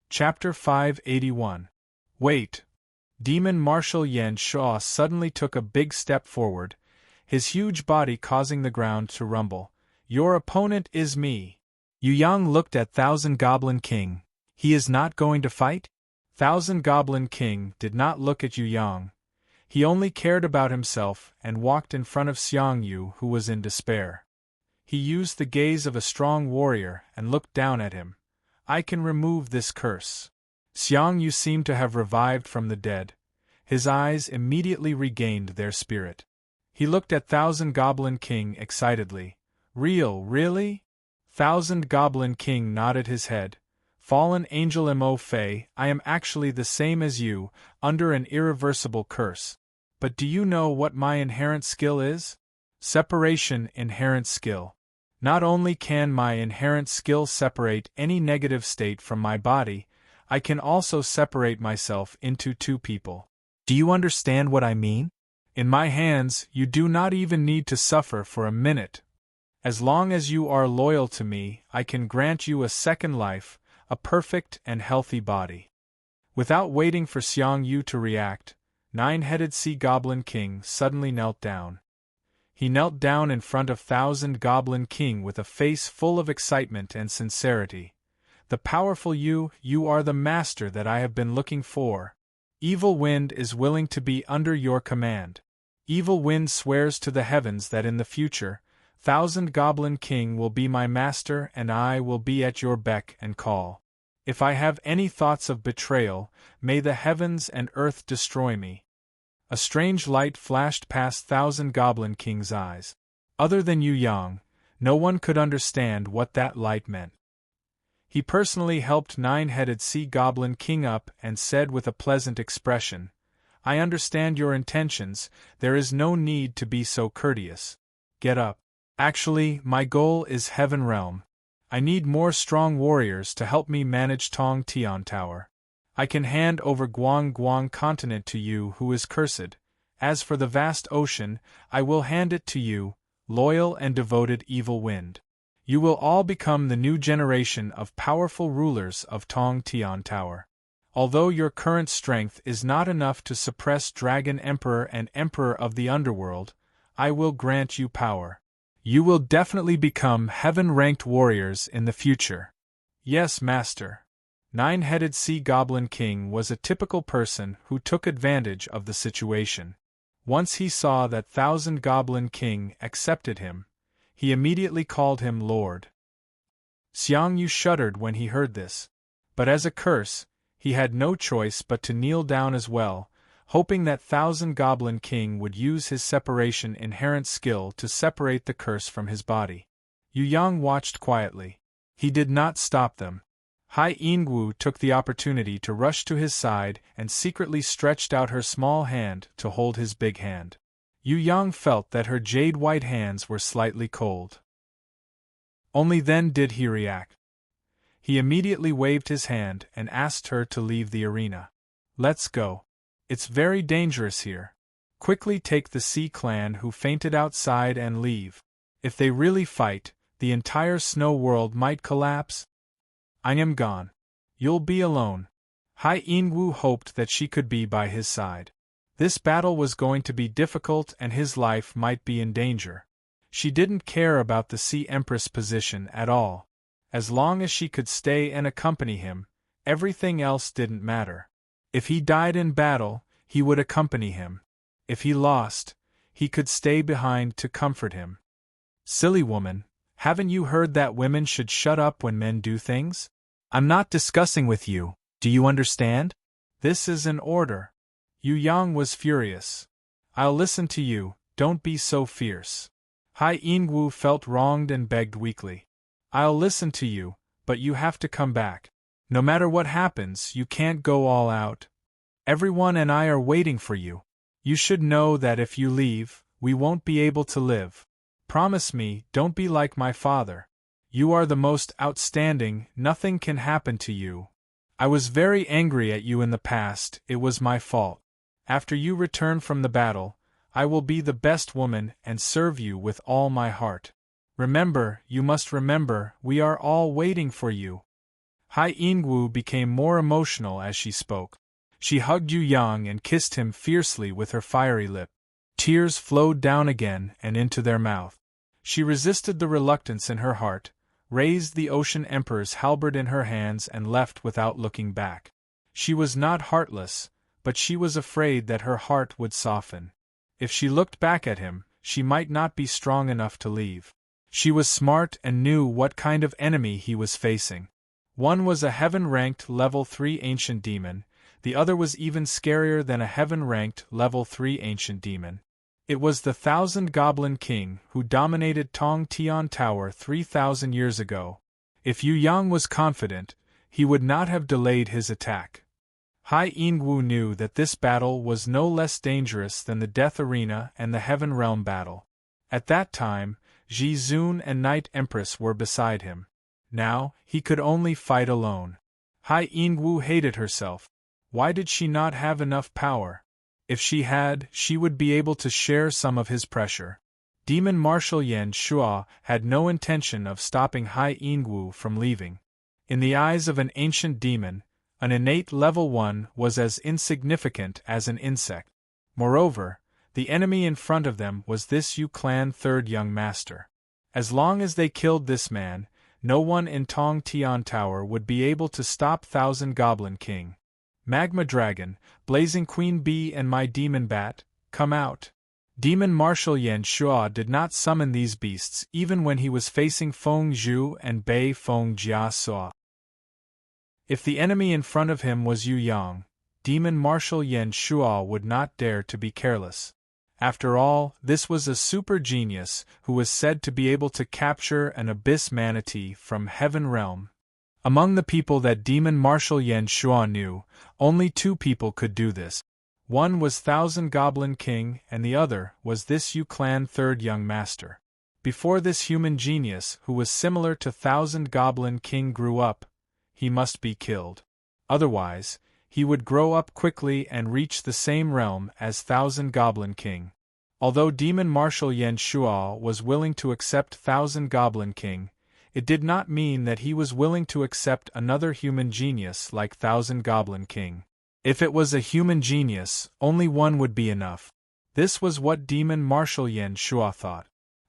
Chapter 581. Wait. Demon Marshal Yan Shuo suddenly took a big step forward, his huge body causing the ground to rumble. Your opponent is me. Yu Yang looked at Thousand Goblin King. He is not going to fight? Thousand Goblin King did not look at Yu Yang. He only cared about himself and walked in front of Xiang Yu, who was in despair. He used the gaze of a strong warrior and looked down at him. I can remove this curse. Xiang Yu seemed to have revived from the dead. His eyes immediately regained their spirit. He looked at Thousand Goblin King excitedly. Really? Thousand Goblin King nodded his head. Fallen Angel Mo Fei, I am actually the same as you, under an irreversible curse. But do you know what my inherent skill is? Separation inherent skill. Not only can my inherent skill separate any negative state from my body, I can also separate myself into two people. Do you understand what I mean? In my hands, you do not even need to suffer for a minute. As long as you are loyal to me, I can grant you a second life, a perfect and healthy body. Without waiting for Xiang Yu to react, Nine-Headed Sea Goblin King suddenly knelt down. He knelt down in front of Thousand Goblin King with a face full of excitement and sincerity. The powerful you are the master that I have been looking for. Evil Wind is willing to be under your command. Evil Wind swears to the heavens that in the future, Thousand Goblin King will be my master and I will be at your beck and call. If I have any thoughts of betrayal, may the heavens and earth destroy me. A strange light flashed past Thousand Goblin King's eyes. Other than Yu Yang, no one could understand what that light meant. He personally helped Nine-Headed Sea Goblin King up and said with a pleasant expression, I understand your intentions, there is no need to be so courteous. Get up. Actually, my goal is Heaven Realm. I need more strong warriors to help me manage Tong Tian Tower. I can hand over Guang continent to you who is cursed. As for the vast ocean, I will hand it to you, loyal and devoted Evil Wind. You will all become the new generation of powerful rulers of Tong Tian Tower. Although your current strength is not enough to suppress Dragon Emperor and Emperor of the Underworld, I will grant you power. You will definitely become heaven-ranked warriors in the future. Yes, Master. Nine-Headed Sea Goblin King was a typical person who took advantage of the situation. Once he saw that Thousand Goblin King accepted him, he immediately called him Lord. Xiang Yu shuddered when he heard this, but as a curse, he had no choice but to kneel down as well, hoping that Thousand Goblin King would use his separation inherent skill to separate the curse from his body. Yu Yang watched quietly. He did not stop them. Hai Ingwu took the opportunity to rush to his side and secretly stretched out her small hand to hold his big hand. Yu Yang felt that her jade-white hands were slightly cold. Only then did he react. He immediately waved his hand and asked her to leave the arena. Let's go. It's very dangerous here. Quickly take the Sea Clan who fainted outside and leave. If they really fight, the entire snow world might collapse. I am gone. You'll be alone. Hai Ingwu hoped that she could be by his side. This battle was going to be difficult and his life might be in danger. She didn't care about the Sea Empress position at all. As long as she could stay and accompany him, everything else didn't matter. If he died in battle, he would accompany him. If he lost, he could stay behind to comfort him. Silly woman, haven't you heard that women should shut up when men do things? I'm not discussing with you, do you understand? This is an order. Yu Yang was furious. I'll listen to you, don't be so fierce. Hai Ingwu felt wronged and begged weakly. I'll listen to you, but you have to come back. No matter what happens, you can't go all out. Everyone and I are waiting for you. You should know that if you leave, we won't be able to live. Promise me, don't be like my father. You are the most outstanding, nothing can happen to you. I was very angry at you in the past, it was my fault. After you return from the battle, I will be the best woman and serve you with all my heart. Remember, you must remember, we are all waiting for you. Hai Ingwu became more emotional as she spoke. She hugged Yu Yang and kissed him fiercely with her fiery lip. Tears flowed down again and into their mouth. She resisted the reluctance in her heart, raised the Ocean Emperor's halberd in her hands and left without looking back. She was not heartless, but she was afraid that her heart would soften. If she looked back at him, she might not be strong enough to leave. She was smart and knew what kind of enemy he was facing. One was a heaven-ranked level 3 ancient demon, the other was even scarier than a heaven-ranked level 3 ancient demon. It was the 1,000 Goblin King who dominated Tong Tian Tower 3,000 years ago. If Yu Yang was confident, he would not have delayed his attack. Hai Ingwu knew that this battle was no less dangerous than the Death Arena and the Heaven Realm battle. At that time, Ji Zun and Night Empress were beside him. Now, he could only fight alone. Hai Ingwu hated herself. Why did she not have enough power? If she had, she would be able to share some of his pressure. Demon Marshal Yan Shuo had no intention of stopping Hai Ingwu from leaving. In the eyes of an ancient demon, an innate level 1 was as insignificant as an insect. Moreover, the enemy in front of them was this Yu Clan third young master. As long as they killed this man, no one in Tong Tian Tower would be able to stop 1,000 Goblin King. Magma Dragon, Blazing Queen Bee and my Demon Bat, come out. Demon Marshal Yan Shuo did not summon these beasts even when he was facing Feng Zhu and Bei Feng Jia Suo. If the enemy in front of him was Yu Yang, Demon Marshal Yan Shuo would not dare to be careless. After all, this was a super genius who was said to be able to capture an abyss manatee from Heaven Realm. Among the people that Demon Marshal Yan Shuo knew, only 2 people could do this. One was 1,000 Goblin King and the other was this Yu Clan third young master. Before this human genius who was similar to 1,000 Goblin King grew up, he must be killed. Otherwise, he would grow up quickly and reach the same realm as 1,000 Goblin King. Although Demon Marshal Yan Shuo was willing to accept 1,000 Goblin King, it did not mean that he was willing to accept another human genius like 1,000 Goblin King. If it was a human genius, only one would be enough. This was what Demon Marshal Yan Shuo thought.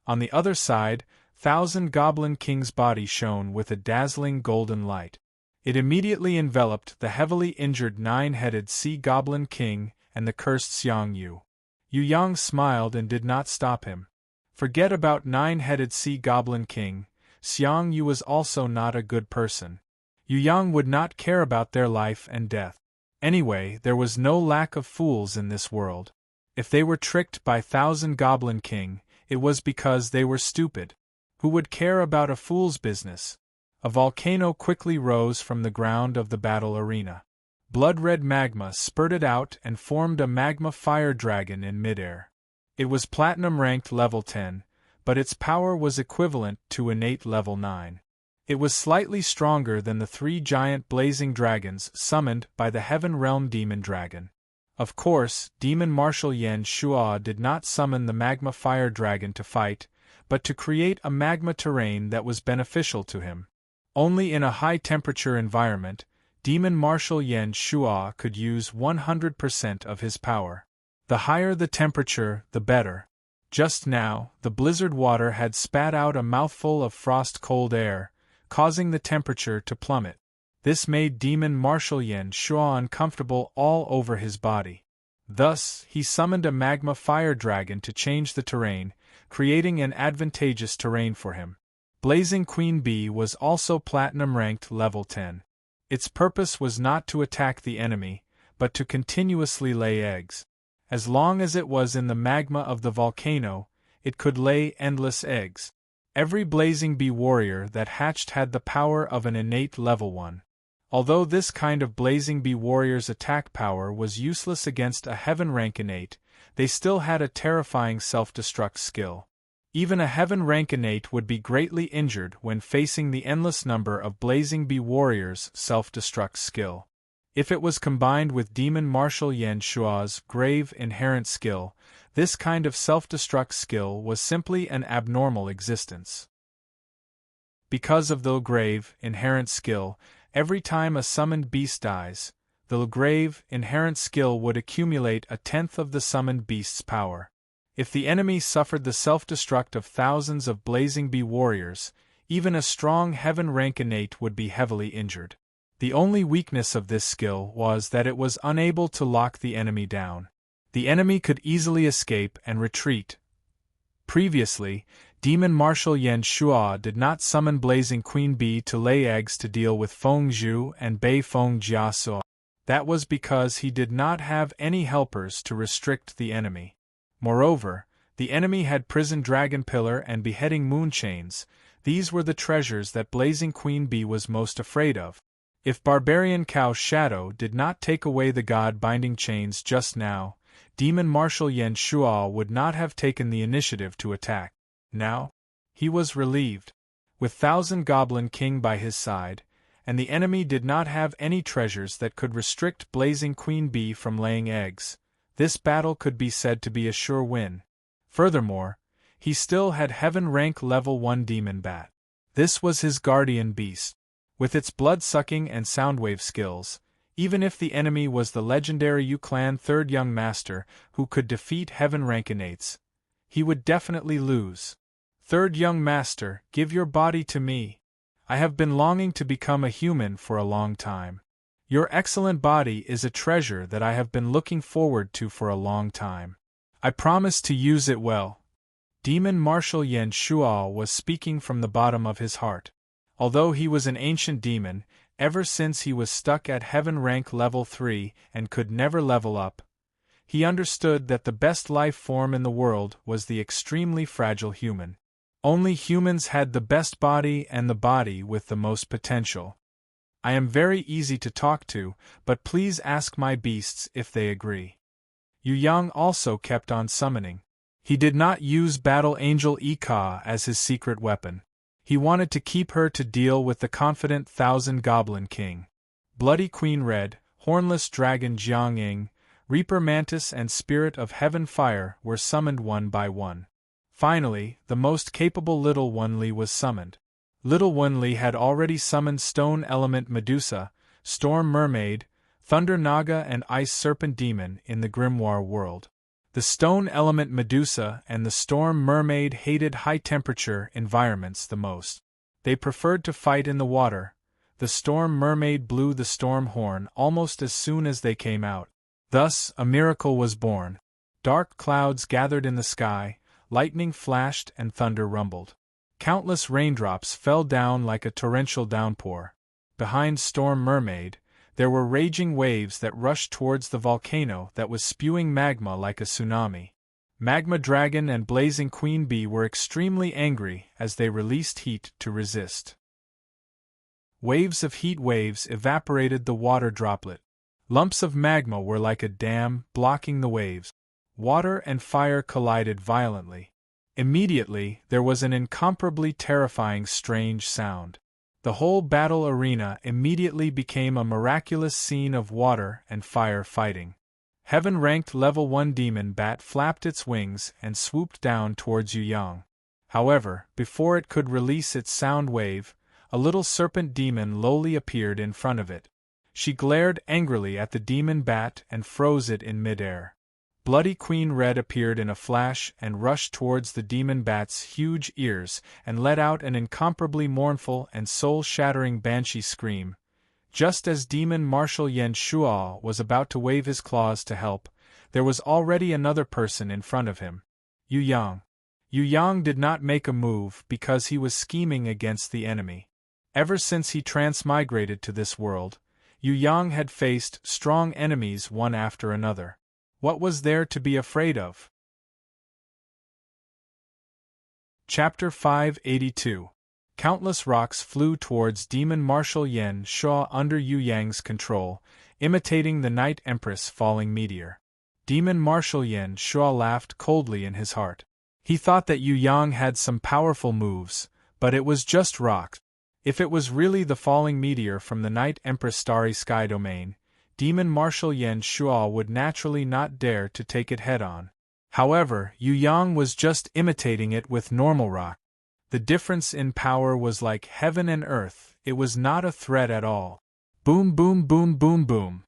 On the other side, 1,000 Goblin King's body shone with a dazzling golden light. It immediately enveloped the heavily injured 9-headed Sea Goblin King and the cursed Xiang Yu. Yu Yang smiled and did not stop him. Forget about 9-headed Sea Goblin King, Xiang Yu was also not a good person. Yu Yang would not care about their life and death. Anyway, there was no lack of fools in this world. If they were tricked by 1,000 Goblin King, it was because they were stupid. Who would care about a fool's business? A volcano quickly rose from the ground of the battle arena. Blood-red magma spurted out and formed a magma fire dragon in midair. It was platinum-ranked level 10, but its power was equivalent to innate level 9. It was slightly stronger than the 3 giant blazing dragons summoned by the Heaven Realm Demon Dragon. Of course, Demon Marshal Yan Shuo did not summon the magma fire dragon to fight, but to create a magma terrain that was beneficial to him. Only in a high-temperature environment, Demon Marshal Yan Shuo could use 100% of his power. The higher the temperature, the better. Just now, the blizzard water had spat out a mouthful of frost-cold air, causing the temperature to plummet. This made Demon Marshal Yan Shuo uncomfortable all over his body. Thus, he summoned a magma fire dragon to change the terrain, creating an advantageous terrain for him. Blazing Queen Bee was also platinum-ranked level 10. Its purpose was not to attack the enemy, but to continuously lay eggs. As long as it was in the magma of the volcano, it could lay endless eggs. Every Blazing Bee warrior that hatched had the power of an innate level 1. Although this kind of Blazing Bee warrior's attack power was useless against a Heaven rank innate, they still had a terrifying self-destruct skill. Even a Heaven rank innate would be greatly injured when facing the endless number of Blazing Bee warriors' self-destruct skill. If it was combined with Demon Marshal Yan Shuo's grave inherent skill, this kind of self-destruct skill was simply an abnormal existence. Because of the grave inherent skill, every time a summoned beast dies, the grave inherent skill would accumulate a tenth of the summoned beast's power. If the enemy suffered the self-destruct of thousands of Blazing Bee warriors, even a strong Heaven rank innate would be heavily injured. The only weakness of this skill was that it was unable to lock the enemy down. The enemy could easily escape and retreat. Previously, Demon Marshal Yan Shuo did not summon Blazing Queen Bee to lay eggs to deal with Feng Zhu and Bei Feng Jiasuo. That was because he did not have any helpers to restrict the enemy. Moreover, the enemy had Prison Dragon Pillar and Beheading Moon Chains. These were the treasures that Blazing Queen Bee was most afraid of. If Barbarian Cow Shadow did not take away the God-binding chains just now, Demon Marshal Yan Shuo would not have taken the initiative to attack. Now, he was relieved. With Thousand Goblin King by his side, and the enemy did not have any treasures that could restrict Blazing Queen Bee from laying eggs, this battle could be said to be a sure win. Furthermore, he still had Heaven rank level 1 Demon Bat. This was his guardian beast. With its blood-sucking and soundwave skills, even if the enemy was the legendary Yu Clan 3rd Young Master who could defeat Heaven rank innates, he would definitely lose. 3rd Young Master, give your body to me. I have been longing to become a human for a long time. Your excellent body is a treasure that I have been looking forward to for a long time. I promise to use it well. Demon Marshal Yan Shuo was speaking from the bottom of his heart. Although he was an ancient demon, ever since he was stuck at Heaven rank level 3 and could never level up, he understood that the best life form in the world was the extremely fragile human. Only humans had the best body and the body with the most potential. I am very easy to talk to, but please ask my beasts if they agree. Yu Yang also kept on summoning. He did not use Battle Angel Ika as his secret weapon. He wanted to keep her to deal with the confident Thousand Goblin King. Bloody Queen Red, Hornless Dragon Jiangying, Reaper Mantis and Spirit of Heaven Fire were summoned one by one. Finally, the most capable Little Wenli was summoned. Little Wenli had already summoned Stone Element Medusa, Storm Mermaid, Thunder Naga and Ice Serpent Demon in the Grimoire world. The Stone Element Medusa and the Storm Mermaid hated high-temperature environments the most. They preferred to fight in the water. The Storm Mermaid blew the storm horn almost as soon as they came out. Thus, a miracle was born. Dark clouds gathered in the sky, lightning flashed and thunder rumbled. Countless raindrops fell down like a torrential downpour. Behind Storm Mermaid, there were raging waves that rushed towards the volcano that was spewing magma like a tsunami. Magma Dragon and Blazing Queen Bee were extremely angry as they released heat to resist. Waves of heat waves evaporated the water droplet. Lumps of magma were like a dam, blocking the waves. Water and fire collided violently. Immediately, there was an incomparably terrifying strange sound. The whole battle arena immediately became a miraculous scene of water and fire fighting. Heaven-ranked level 1 demon bat flapped its wings and swooped down towards Yu Yang. However, before it could release its sound wave, a little serpent demon lowly appeared in front of it. She glared angrily at the demon bat and froze it in midair. Bloody Queen Red appeared in a flash and rushed towards the demon bat's huge ears and let out an incomparably mournful and soul-shattering banshee scream. Just as Demon Marshal Yen Shuo was about to wave his claws to help, there was already another person in front of him. Yu Yang. Yu Yang did not make a move because he was scheming against the enemy. Ever since he transmigrated to this world, Yu Yang had faced strong enemies one after another. What was there to be afraid of? Chapter 582. Countless rocks flew towards Demon Marshal Yen Shuo under Yu Yang's control, imitating the Night Empress falling meteor. Demon Marshal Yen Shuo laughed coldly in his heart. He thought that Yu Yang had some powerful moves, but it was just rocks. If it was really the falling meteor from the Night Empress Starry Sky domain, Demon Marshal Yen Shuo would naturally not dare to take it head-on. However, Yu Yang was just imitating it with normal rock. The difference in power was like heaven and earth, it was not a threat at all. Boom boom boom boom boom.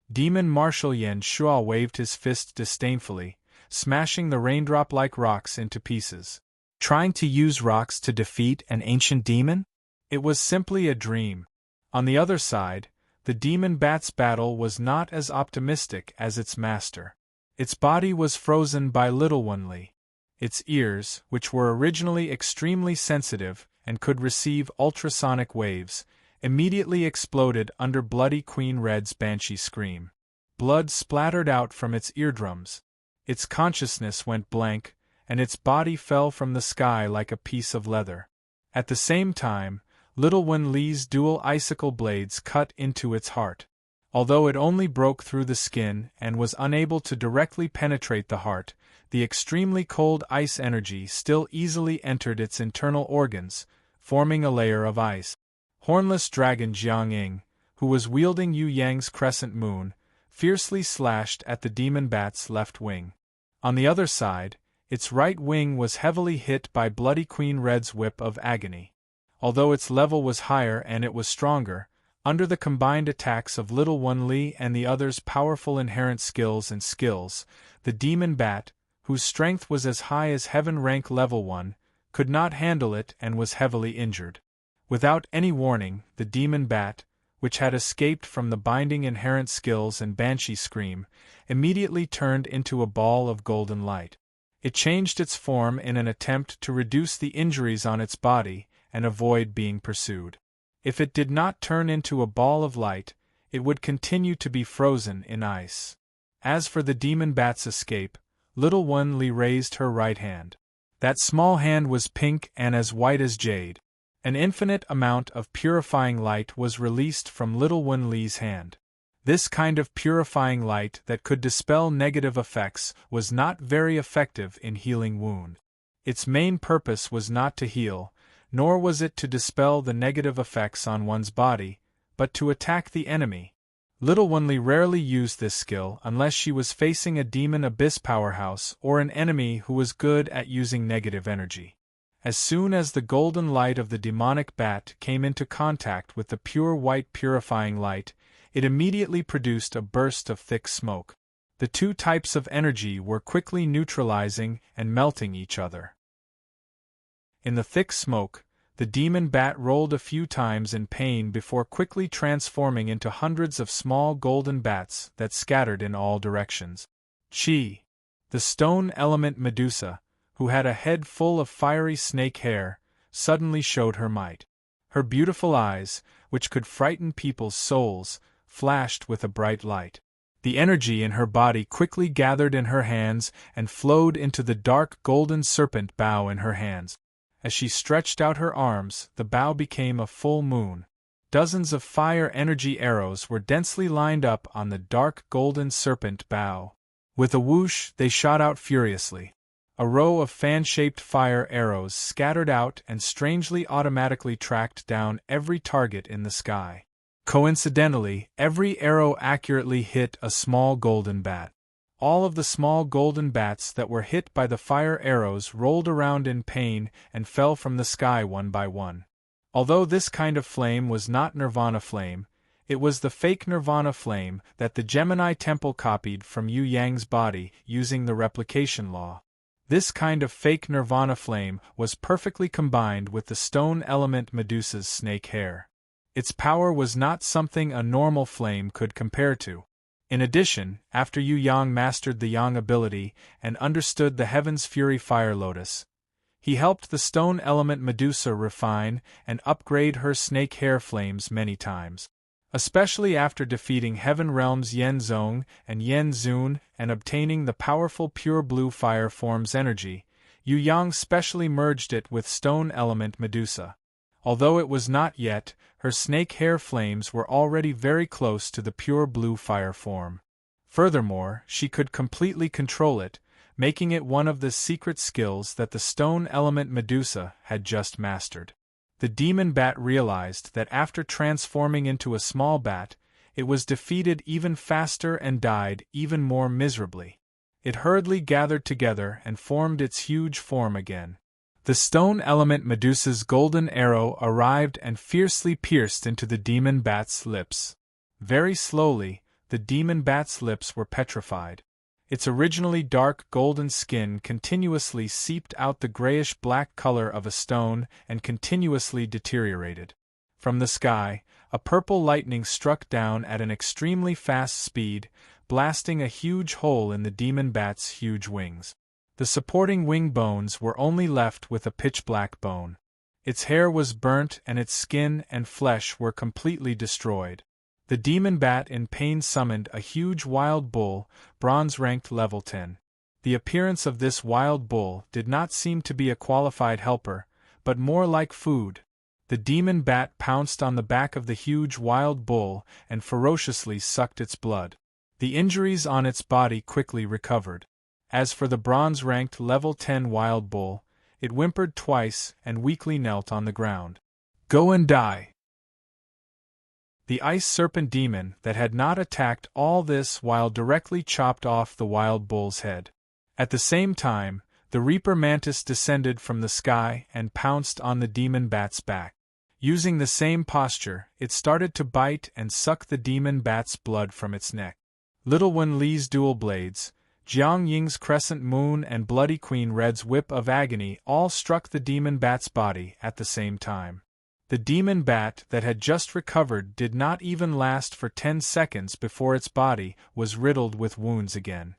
Demon Marshal Yen Shuo waved his fist disdainfully, smashing the raindrop-like rocks into pieces. Trying to use rocks to defeat an ancient demon? It was simply a dream. On the other side, the demon bat's battle was not as optimistic as its master. Its body was frozen by Little One Li. Its ears, which were originally extremely sensitive and could receive ultrasonic waves, immediately exploded under Bloody Queen Red's banshee scream. Blood splattered out from its eardrums. Its consciousness went blank, and its body fell from the sky like a piece of leather. At the same time, Little One Li's dual icicle blades cut into its heart. Although it only broke through the skin and was unable to directly penetrate the heart, the extremely cold ice energy still easily entered its internal organs, forming a layer of ice. Hornless dragon Jiang, who was wielding Yu Yang's crescent moon, fiercely slashed at the demon bat's left wing. On the other side, its right wing was heavily hit by Bloody Queen Red's whip of agony. Although its level was higher and it was stronger, under the combined attacks of Little One Li and the other's powerful inherent skills, the demon bat, whose strength was as high as Heaven rank level 1, could not handle it and was heavily injured. Without any warning, the demon bat, which had escaped from the binding inherent skills and banshee scream, immediately turned into a ball of golden light. It changed its form in an attempt to reduce the injuries on its body and avoid being pursued. If it did not turn into a ball of light, it would continue to be frozen in ice. As for the demon bat's escape, Little One Li raised her right hand. That small hand was pink and as white as jade. An infinite amount of purifying light was released from Little One Li's hand. This kind of purifying light that could dispel negative effects was not very effective in healing wounds. Its main purpose was not to heal, nor was it to dispel the negative effects on one's body, but to attack the enemy. Little One Li rarely used this skill unless she was facing a demon abyss powerhouse or an enemy who was good at using negative energy. As soon as the golden light of the demonic bat came into contact with the pure white purifying light, it immediately produced a burst of thick smoke. The two types of energy were quickly neutralizing and melting each other. In the thick smoke, the demon bat rolled a few times in pain before quickly transforming into hundreds of small golden bats that scattered in all directions. Chi, the stone element Medusa, who had a head full of fiery snake hair, suddenly showed her might. Her beautiful eyes, which could frighten people's souls, flashed with a bright light. The energy in her body quickly gathered in her hands and flowed into the dark golden serpent bow in her hands. As she stretched out her arms, the bow became a full moon. Dozens of fire energy arrows were densely lined up on the dark golden serpent bow. With a whoosh, they shot out furiously. A row of fan-shaped fire arrows scattered out and strangely automatically tracked down every target in the sky. Coincidentally, every arrow accurately hit a small golden bat. All of the small golden bats that were hit by the fire arrows rolled around in pain and fell from the sky one by one. Although this kind of flame was not Nirvana flame, it was the fake Nirvana flame that the Gemini Temple copied from Yu Yang's body using the replication law. This kind of fake Nirvana flame was perfectly combined with the stone element Medusa's snake hair. Its power was not something a normal flame could compare to. In addition, after Yu Yang mastered the Yang ability and understood the Heaven's Fury Fire Lotus, he helped the stone element Medusa refine and upgrade her snake hair flames many times. Especially after defeating Heaven Realm's Yen Zong and Yen Zun and obtaining the powerful pure blue fire form's energy, Yu Yang specially merged it with stone element Medusa. Although it was not yet, her snake hair flames were already very close to the pure blue fire form. Furthermore, she could completely control it, making it one of the secret skills that the stone element Medusa had just mastered. The demon bat realized that after transforming into a small bat, it was defeated even faster and died even more miserably. It hurriedly gathered together and formed its huge form again. The stone element Medusa's golden arrow arrived and fiercely pierced into the demon bat's lips. Very slowly, the demon bat's lips were petrified. Its originally dark golden skin continuously seeped out the grayish-black color of a stone and continuously deteriorated. From the sky, a purple lightning struck down at an extremely fast speed, blasting a huge hole in the demon bat's huge wings. The supporting wing bones were only left with a pitch-black bone. Its hair was burnt and its skin and flesh were completely destroyed. The demon bat in pain summoned a huge wild bull, bronze-ranked level 10. The appearance of this wild bull did not seem to be a qualified helper, but more like food. The demon bat pounced on the back of the huge wild bull and ferociously sucked its blood. The injuries on its body quickly recovered. As for the bronze-ranked level 10 wild bull, it whimpered twice and weakly knelt on the ground. "Go and die!" The ice serpent demon that had not attacked all this while directly chopped off the wild bull's head. At the same time, the reaper mantis descended from the sky and pounced on the demon bat's back. Using the same posture, it started to bite and suck the demon bat's blood from its neck. Little Wen Li's dual blades, Jiang Ying's crescent moon and Bloody Queen Red's whip of agony all struck the demon bat's body at the same time. The demon bat that had just recovered did not even last for 10 seconds before its body was riddled with wounds again.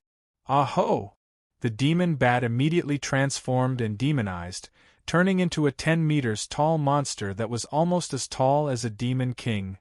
Ah-ho! The demon bat immediately transformed and demonized, turning into a 10 meters tall monster that was almost as tall as a demon king.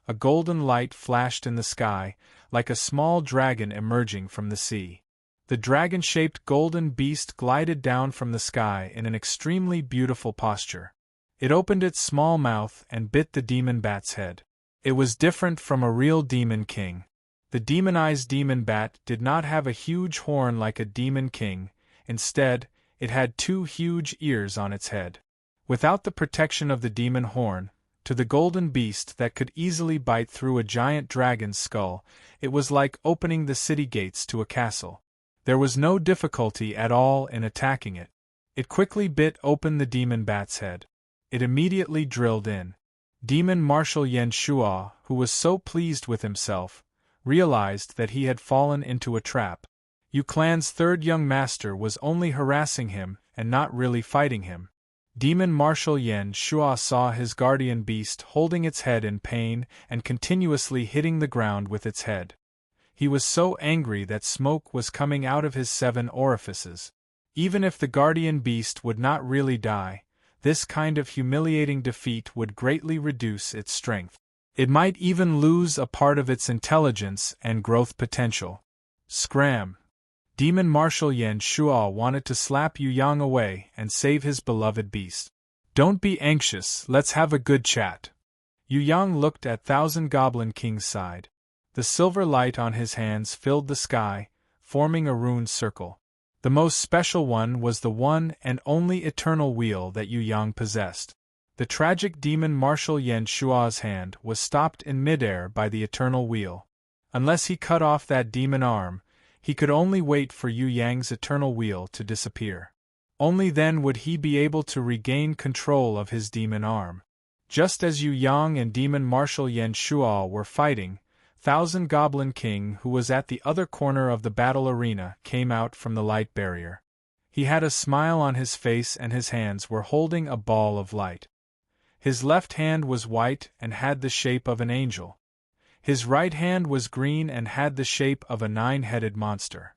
A golden light flashed in the sky, like a small dragon emerging from the sea. The dragon-shaped golden beast glided down from the sky in an extremely beautiful posture. It opened its small mouth and bit the demon bat's head. It was different from a real demon king. The demonized demon bat did not have a huge horn like a demon king, instead, it had 2 huge ears on its head. Without the protection of the demon horn, to the golden beast that could easily bite through a giant dragon's skull, it was like opening the city gates to a castle. There was no difficulty at all in attacking it. It quickly bit open the demon bat's head. It immediately drilled in. Demon Marshal Yan Shuo, who was so pleased with himself, realized that he had fallen into a trap. Yu Clan's third young master was only harassing him and not really fighting him. Demon Marshal Yan Shuo saw his guardian beast holding its head in pain and continuously hitting the ground with its head. He was so angry that smoke was coming out of his 7 orifices. Even if the guardian beast would not really die, this kind of humiliating defeat would greatly reduce its strength. It might even lose a part of its intelligence and growth potential. Scram! Demon Marshal Yan Shuo wanted to slap Yu Yang away and save his beloved beast. "Don't be anxious, let's have a good chat." Yu Yang looked at Thousand Goblin King's side. The silver light on his hands filled the sky, forming a runed circle. The most special one was the one and only eternal wheel that Yu Yang possessed. The tragic demon Marshal Yan Shua's hand was stopped in midair by the eternal wheel. Unless he cut off that demon arm, he could only wait for Yu Yang's eternal wheel to disappear. Only then would he be able to regain control of his demon arm. Just as Yu Yang and demon Marshal Yan Shua were fighting, Thousand Goblin King, who was at the other corner of the battle arena, came out from the light barrier. He had a smile on his face and his hands were holding a ball of light. His left hand was white and had the shape of an angel. His right hand was green and had the shape of a nine-headed monster.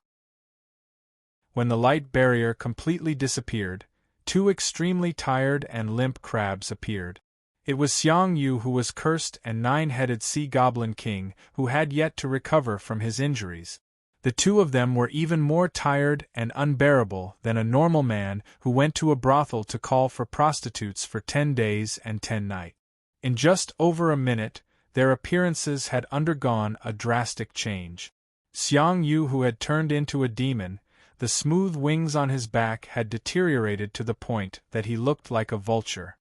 When the light barrier completely disappeared, two extremely tired and limp crabs appeared. It was Xiang Yu who was cursed and nine-headed Sea Goblin King who had yet to recover from his injuries. The two of them were even more tired and unbearable than a normal man who went to a brothel to call for prostitutes for 10 days and 10 nights. In just over a minute, their appearances had undergone a drastic change. Xiang Yu, who had turned into a demon, the smooth wings on his back had deteriorated to the point that he looked like a vulture.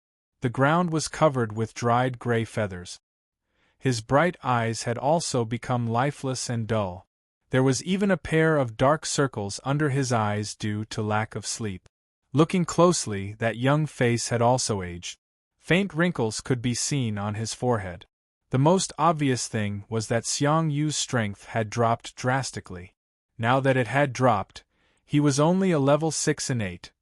The ground was covered with dried gray feathers. His bright eyes had also become lifeless and dull. There was even a pair of dark circles under his eyes due to lack of sleep. Looking closely, that young face had also aged. Faint wrinkles could be seen on his forehead. The most obvious thing was that Xiang Yu's strength had dropped drastically. Now that it had dropped, he was only a level 6 and 8.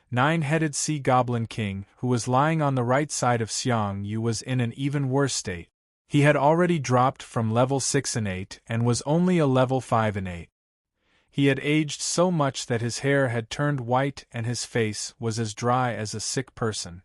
Nine-headed Sea Goblin King, who was lying on the right side of Xiang Yu, was in an even worse state. He had already dropped from level 6 and 8 and was only a level 5 and 8. He had aged so much that his hair had turned white and his face was as dry as a sick person.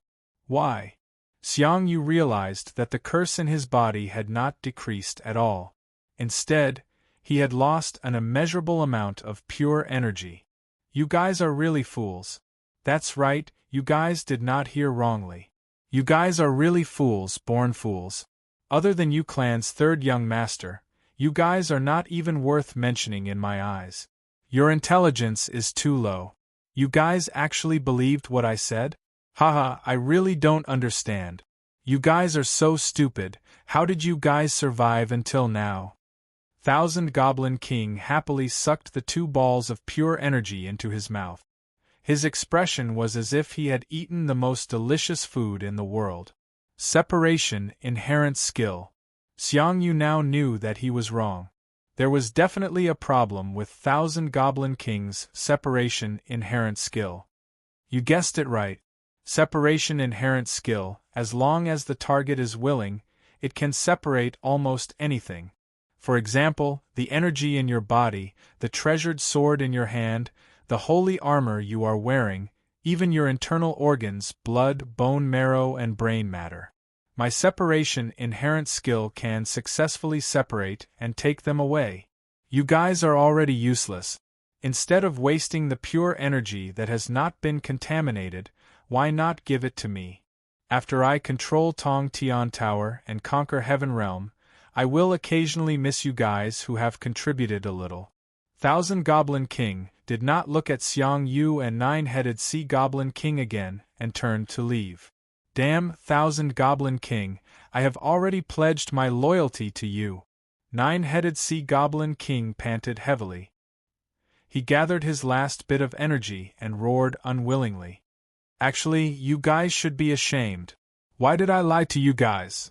Why? Xiang Yu realized that the curse in his body had not decreased at all. Instead, he had lost an immeasurable amount of pure energy. You guys are really fools. That's right, you guys did not hear wrongly. You guys are really fools, born fools. Other than Yu Clan's third young master, you guys are not even worth mentioning in my eyes. Your intelligence is too low. You guys actually believed what I said? Haha, I really don't understand. You guys are so stupid, how did you guys survive until now? Thousand Goblin King happily sucked the 2 balls of pure energy into his mouth. His expression was as if he had eaten the most delicious food in the world. Separation, inherent skill. Xiang Yu now knew that he was wrong. There was definitely a problem with Thousand Goblin King's separation, inherent skill. You guessed it right. Separation, inherent skill. As long as the target is willing, it can separate almost anything. For example, the energy in your body, the treasured sword in your hand, the holy armor you are wearing, even your internal organs, blood, bone marrow, and brain matter. My separation inherent skill can successfully separate and take them away. You guys are already useless. Instead of wasting the pure energy that has not been contaminated, why not give it to me? After I control Tong Tian Tower and conquer Heaven Realm, I will occasionally miss you guys who have contributed a little. Thousand Goblin King did not look at Xiang Yu and Nine-Headed Sea Goblin King again and turned to leave. Damn, Thousand Goblin King, I have already pledged my loyalty to you. Nine-Headed Sea Goblin King panted heavily. He gathered his last bit of energy and roared unwillingly. Actually, you guys should be ashamed. Why did I lie to you guys?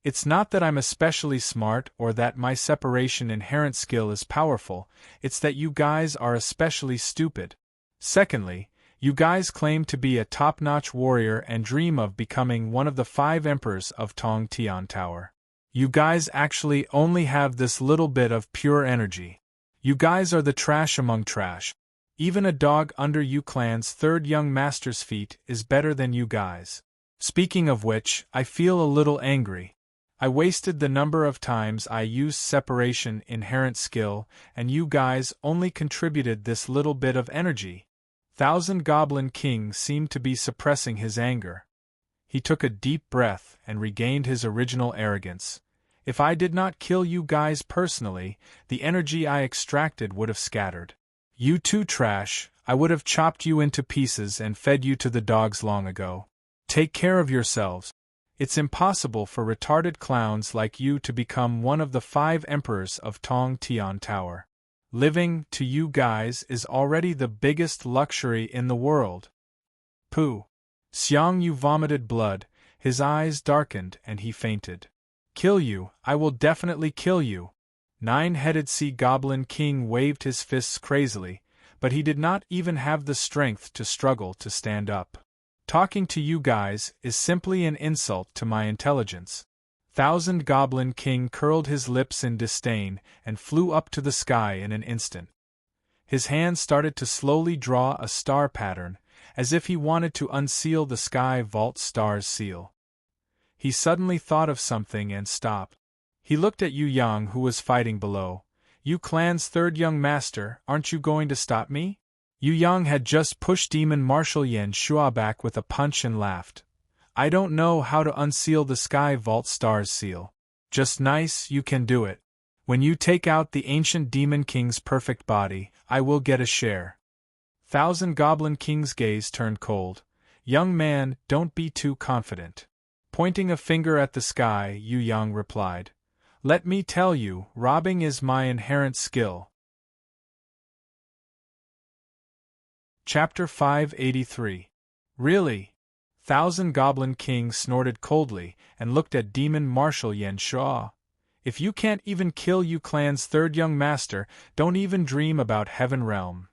It's not that I'm especially smart or that my separation inherent skill is powerful, it's that you guys are especially stupid. Secondly, you guys claim to be a top-notch warrior and dream of becoming one of the 5 emperors of Tong Tian Tower. You guys actually only have this little bit of pure energy. You guys are the trash among trash. Even a dog under Yu Clan's 3rd young master's feet is better than you guys. Speaking of which, I feel a little angry. I wasted the number of times I used separation inherent skill, and you guys only contributed this little bit of energy. Thousand Goblin King seemed to be suppressing his anger. He took a deep breath and regained his original arrogance. If I did not kill you guys personally, the energy I extracted would have scattered. You too, trash, I would have chopped you into pieces and fed you to the dogs long ago. Take care of yourselves. It's impossible for retarded clowns like you to become one of the 5 emperors of Tong Tian Tower. Living, to you guys, is already the biggest luxury in the world. Pooh! Xiang Yu vomited blood, his eyes darkened and he fainted. Kill you, I will definitely kill you. 9-headed Sea Goblin King waved his fists crazily, but he did not even have the strength to struggle to stand up. Talking to you guys is simply an insult to my intelligence. 1,000 Goblin King curled his lips in disdain and flew up to the sky in an instant. His hand started to slowly draw a star pattern, as if he wanted to unseal the sky vault star's seal. He suddenly thought of something and stopped. He looked at Yu Yang, who was fighting below. You clan's 3rd young master, aren't you going to stop me? Yu Yang had just pushed Demon Marshal Yan Shua back with a punch and laughed. I don't know how to unseal the Sky Vault Star's seal. Just nice, you can do it. When you take out the ancient Demon King's perfect body, I will get a share. 1,000 Goblin King's gaze turned cold. Young man, don't be too confident. Pointing a finger at the sky, Yu Yang replied. Let me tell you, robbing is my inherent skill. Chapter 583. Really? 1,000 Goblin King snorted coldly and looked at Demon Marshal Yan Shua. If you can't even kill Yu Clan's 3rd young master, don't even dream about Heaven Realm.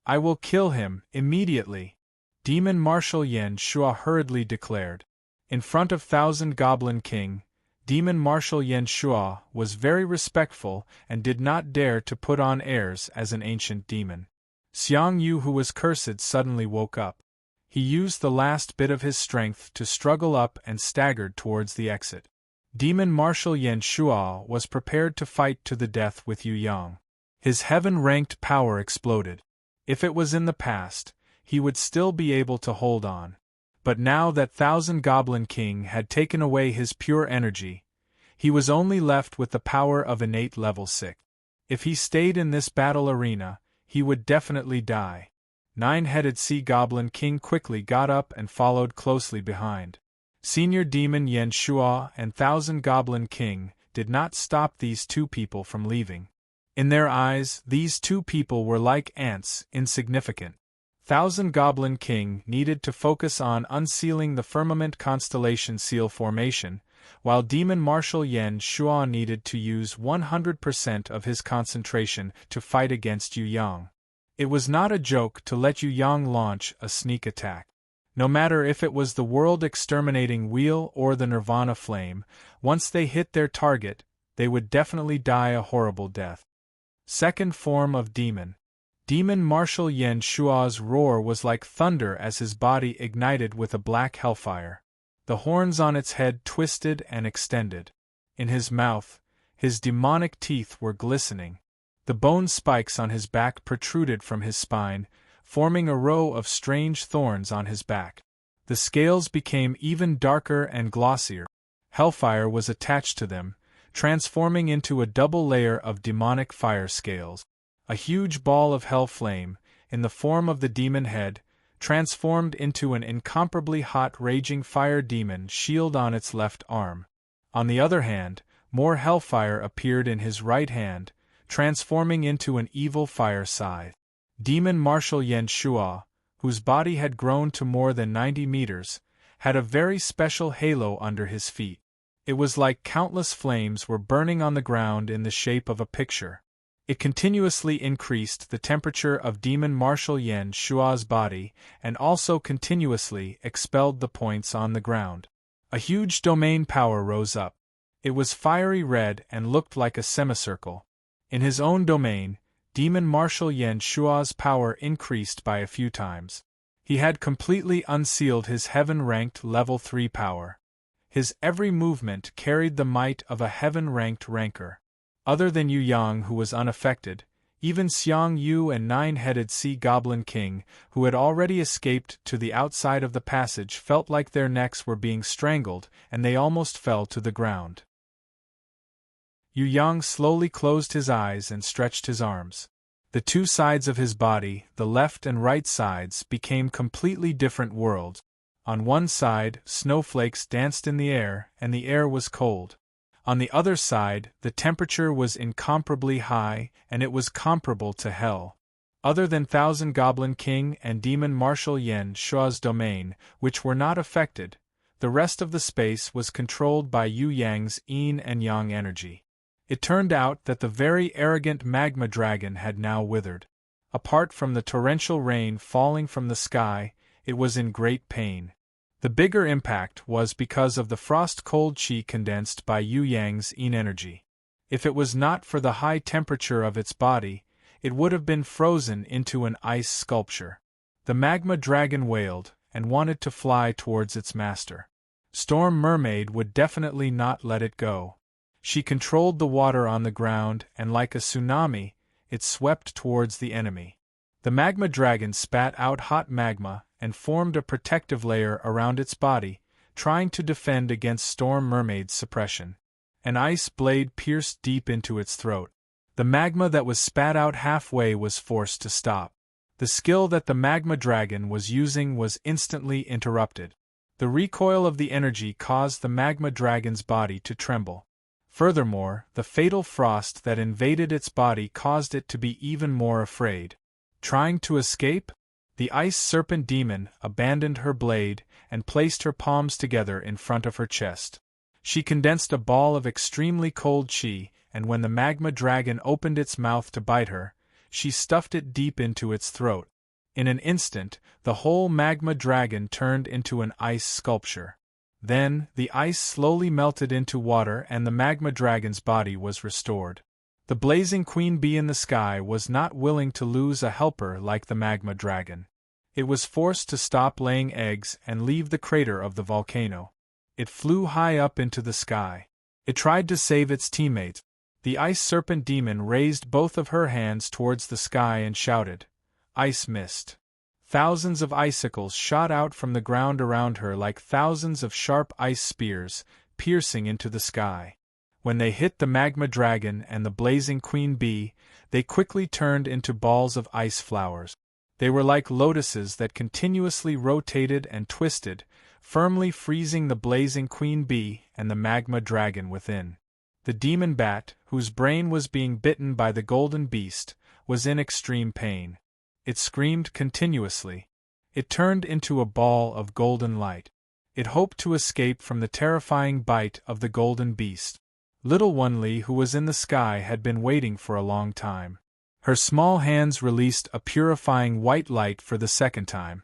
I will kill him, immediately. Demon Marshal Yan Shua hurriedly declared. In front of 1,000 Goblin King, Demon Marshal Yan Shua was very respectful and did not dare to put on airs as an ancient demon. Xiang Yu, who was cursed, suddenly woke up. He used the last bit of his strength to struggle up and staggered towards the exit. Demon Marshal Yan Shua was prepared to fight to the death with Yu Yang. His heaven-ranked power exploded. If it was in the past, he would still be able to hold on. But now that 1,000 Goblin King had taken away his pure energy, he was only left with the power of innate level 6. If he stayed in this battle arena, he would definitely die. 9-headed Sea Goblin King quickly got up and followed closely behind. Senior Demon Yan Shua and 1,000 Goblin King did not stop these 2 people from leaving. In their eyes, these 2 people were like ants, insignificant. 1,000 Goblin King needed to focus on unsealing the firmament constellation seal formation, while Demon Marshal Yan Shua needed to use 100% of his concentration to fight against Yu Yang. It was not a joke to let Yu Yang launch a sneak attack. No matter if it was the world-exterminating wheel or the Nirvana flame, once they hit their target, they would definitely die a horrible death. Second form of demon. Demon Marshal Yan Shua's roar was like thunder as his body ignited with a black hellfire. The horns on its head twisted and extended. In his mouth, his demonic teeth were glistening. The bone spikes on his back protruded from his spine, forming a row of strange thorns on his back. The scales became even darker and glossier. Hellfire was attached to them, transforming into a double layer of demonic fire scales. A huge ball of hell flame, in the form of the demon head, transformed into an incomparably hot raging fire demon shield on its left arm. On the other hand, more hellfire appeared in his right hand, transforming into an evil fire scythe. Demon Marshal Yan Shua, whose body had grown to more than 90 meters, had a very special halo under his feet. It was like countless flames were burning on the ground in the shape of a picture. It continuously increased the temperature of Demon Marshal Yan Shua's body and also continuously expelled the points on the ground. A huge domain power rose up. It was fiery red and looked like a semicircle. In his own domain, Demon Marshal Yan Shua's power increased by a few times. He had completely unsealed his heaven-ranked level 3 power. His every movement carried the might of a heaven-ranked ranker. Other than Yu Yang, who was unaffected, Even Xiang Yu and Nine-Headed Sea Goblin King, who had already escaped to the outside of the passage, felt like their necks were being strangled, and they almost fell to the ground. Yu Yang slowly closed his eyes and stretched his arms. The two sides of his body, the left and right sides, became completely different worlds. On one side, snowflakes danced in the air, and the air was cold. On the other side, the temperature was incomparably high, and it was comparable to hell. Other than Thousand Goblin King and Demon Marshal Yen Shua's domain, which were not affected, the rest of the space was controlled by Yu Yang's yin and yang energy. It turned out that the very arrogant magma dragon had now withered. Apart from the torrential rain falling from the sky, it was in great pain. The bigger impact was because of the frost-cold qi condensed by Yu Yang's yin energy. If it was not for the high temperature of its body, it would have been frozen into an ice sculpture. The magma dragon wailed, and wanted to fly towards its master. Storm Mermaid would definitely not let it go. She controlled the water on the ground, and like a tsunami, it swept towards the enemy. The magma dragon spat out hot magma, and formed a protective layer around its body, trying to defend against Storm Mermaid's suppression. An ice blade pierced deep into its throat. The magma that was spat out halfway was forced to stop. The skill that the magma dragon was using was instantly interrupted. The recoil of the energy caused the magma dragon's body to tremble. Furthermore, the fatal frost that invaded its body caused it to be even more afraid. Trying to escape? The ice serpent demon abandoned her blade and placed her palms together in front of her chest. She condensed a ball of extremely cold qi, and when the magma dragon opened its mouth to bite her, she stuffed it deep into its throat. In an instant, the whole magma dragon turned into an ice sculpture. Then, the ice slowly melted into water and the magma dragon's body was restored. The blazing queen bee in the sky was not willing to lose a helper like the magma dragon. It was forced to stop laying eggs and leave the crater of the volcano. It flew high up into the sky. It tried to save its teammates. The ice serpent demon raised both of her hands towards the sky and shouted, "Ice mist." Thousands of icicles shot out from the ground around her like thousands of sharp ice spears, piercing into the sky. When they hit the magma dragon and the blazing queen bee, they quickly turned into balls of ice flowers. They were like lotuses that continuously rotated and twisted, firmly freezing the blazing queen bee and the magma dragon within. The demon bat, whose brain was being bitten by the golden beast, was in extreme pain. It screamed continuously. It turned into a ball of golden light. It hoped to escape from the terrifying bite of the golden beast. Little Wanli, who was in the sky, had been waiting for a long time. Her small hands released a purifying white light for the second time.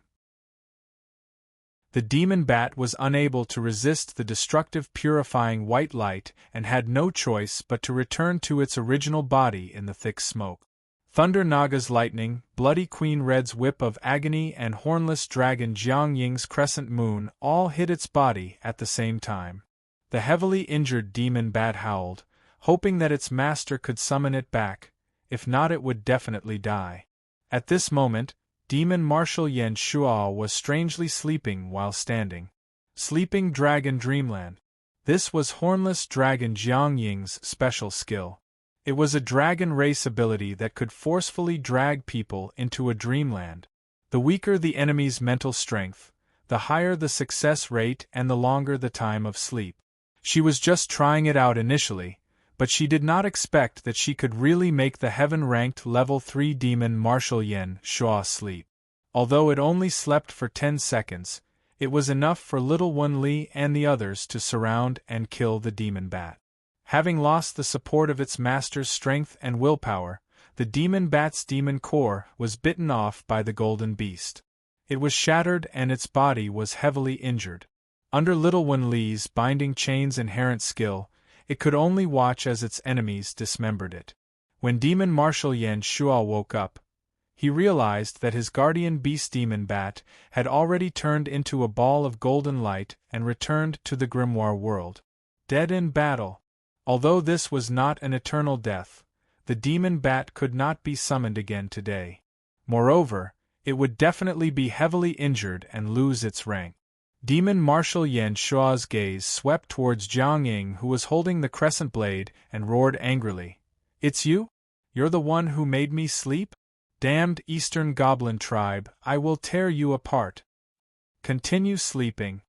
The demon bat was unable to resist the destructive purifying white light and had no choice but to return to its original body in the thick smoke. Thunder Naga's lightning, Bloody Queen Red's whip of agony and hornless dragon Jiang Ying's crescent moon all hit its body at the same time. The heavily injured demon bat howled, hoping that its master could summon it back, if not it would definitely die. At this moment, Demon Marshal Yen Shua was strangely sleeping while standing. Sleeping Dragon Dreamland. This was hornless dragon Jiang Ying's special skill. It was a dragon race ability that could forcefully drag people into a dreamland. The weaker the enemy's mental strength, the higher the success rate and the longer the time of sleep. She was just trying it out initially, but she did not expect that she could really make the heaven-ranked level 3 demon Marshal Yen Shua sleep. Although it only slept for 10 seconds, it was enough for little Wanli and the others to surround and kill the demon bat. Having lost the support of its master's strength and willpower, the demon bat's demon core was bitten off by the golden beast. It was shattered and its body was heavily injured. Under little Wanli's binding chains inherent skill, it could only watch as its enemies dismembered it. When Demon Marshal Yen Shua woke up, he realized that his guardian beast demon bat had already turned into a ball of golden light and returned to the grimoire world. Dead in battle. Although this was not an eternal death, the demon bat could not be summoned again today. Moreover, it would definitely be heavily injured and lose its rank. Demon Marshal Yan Shua's gaze swept towards Jiang Ying, who was holding the crescent blade, and roared angrily. "It's you? You're the one who made me sleep? Damned Eastern Goblin tribe, I will tear you apart." "Continue sleeping,"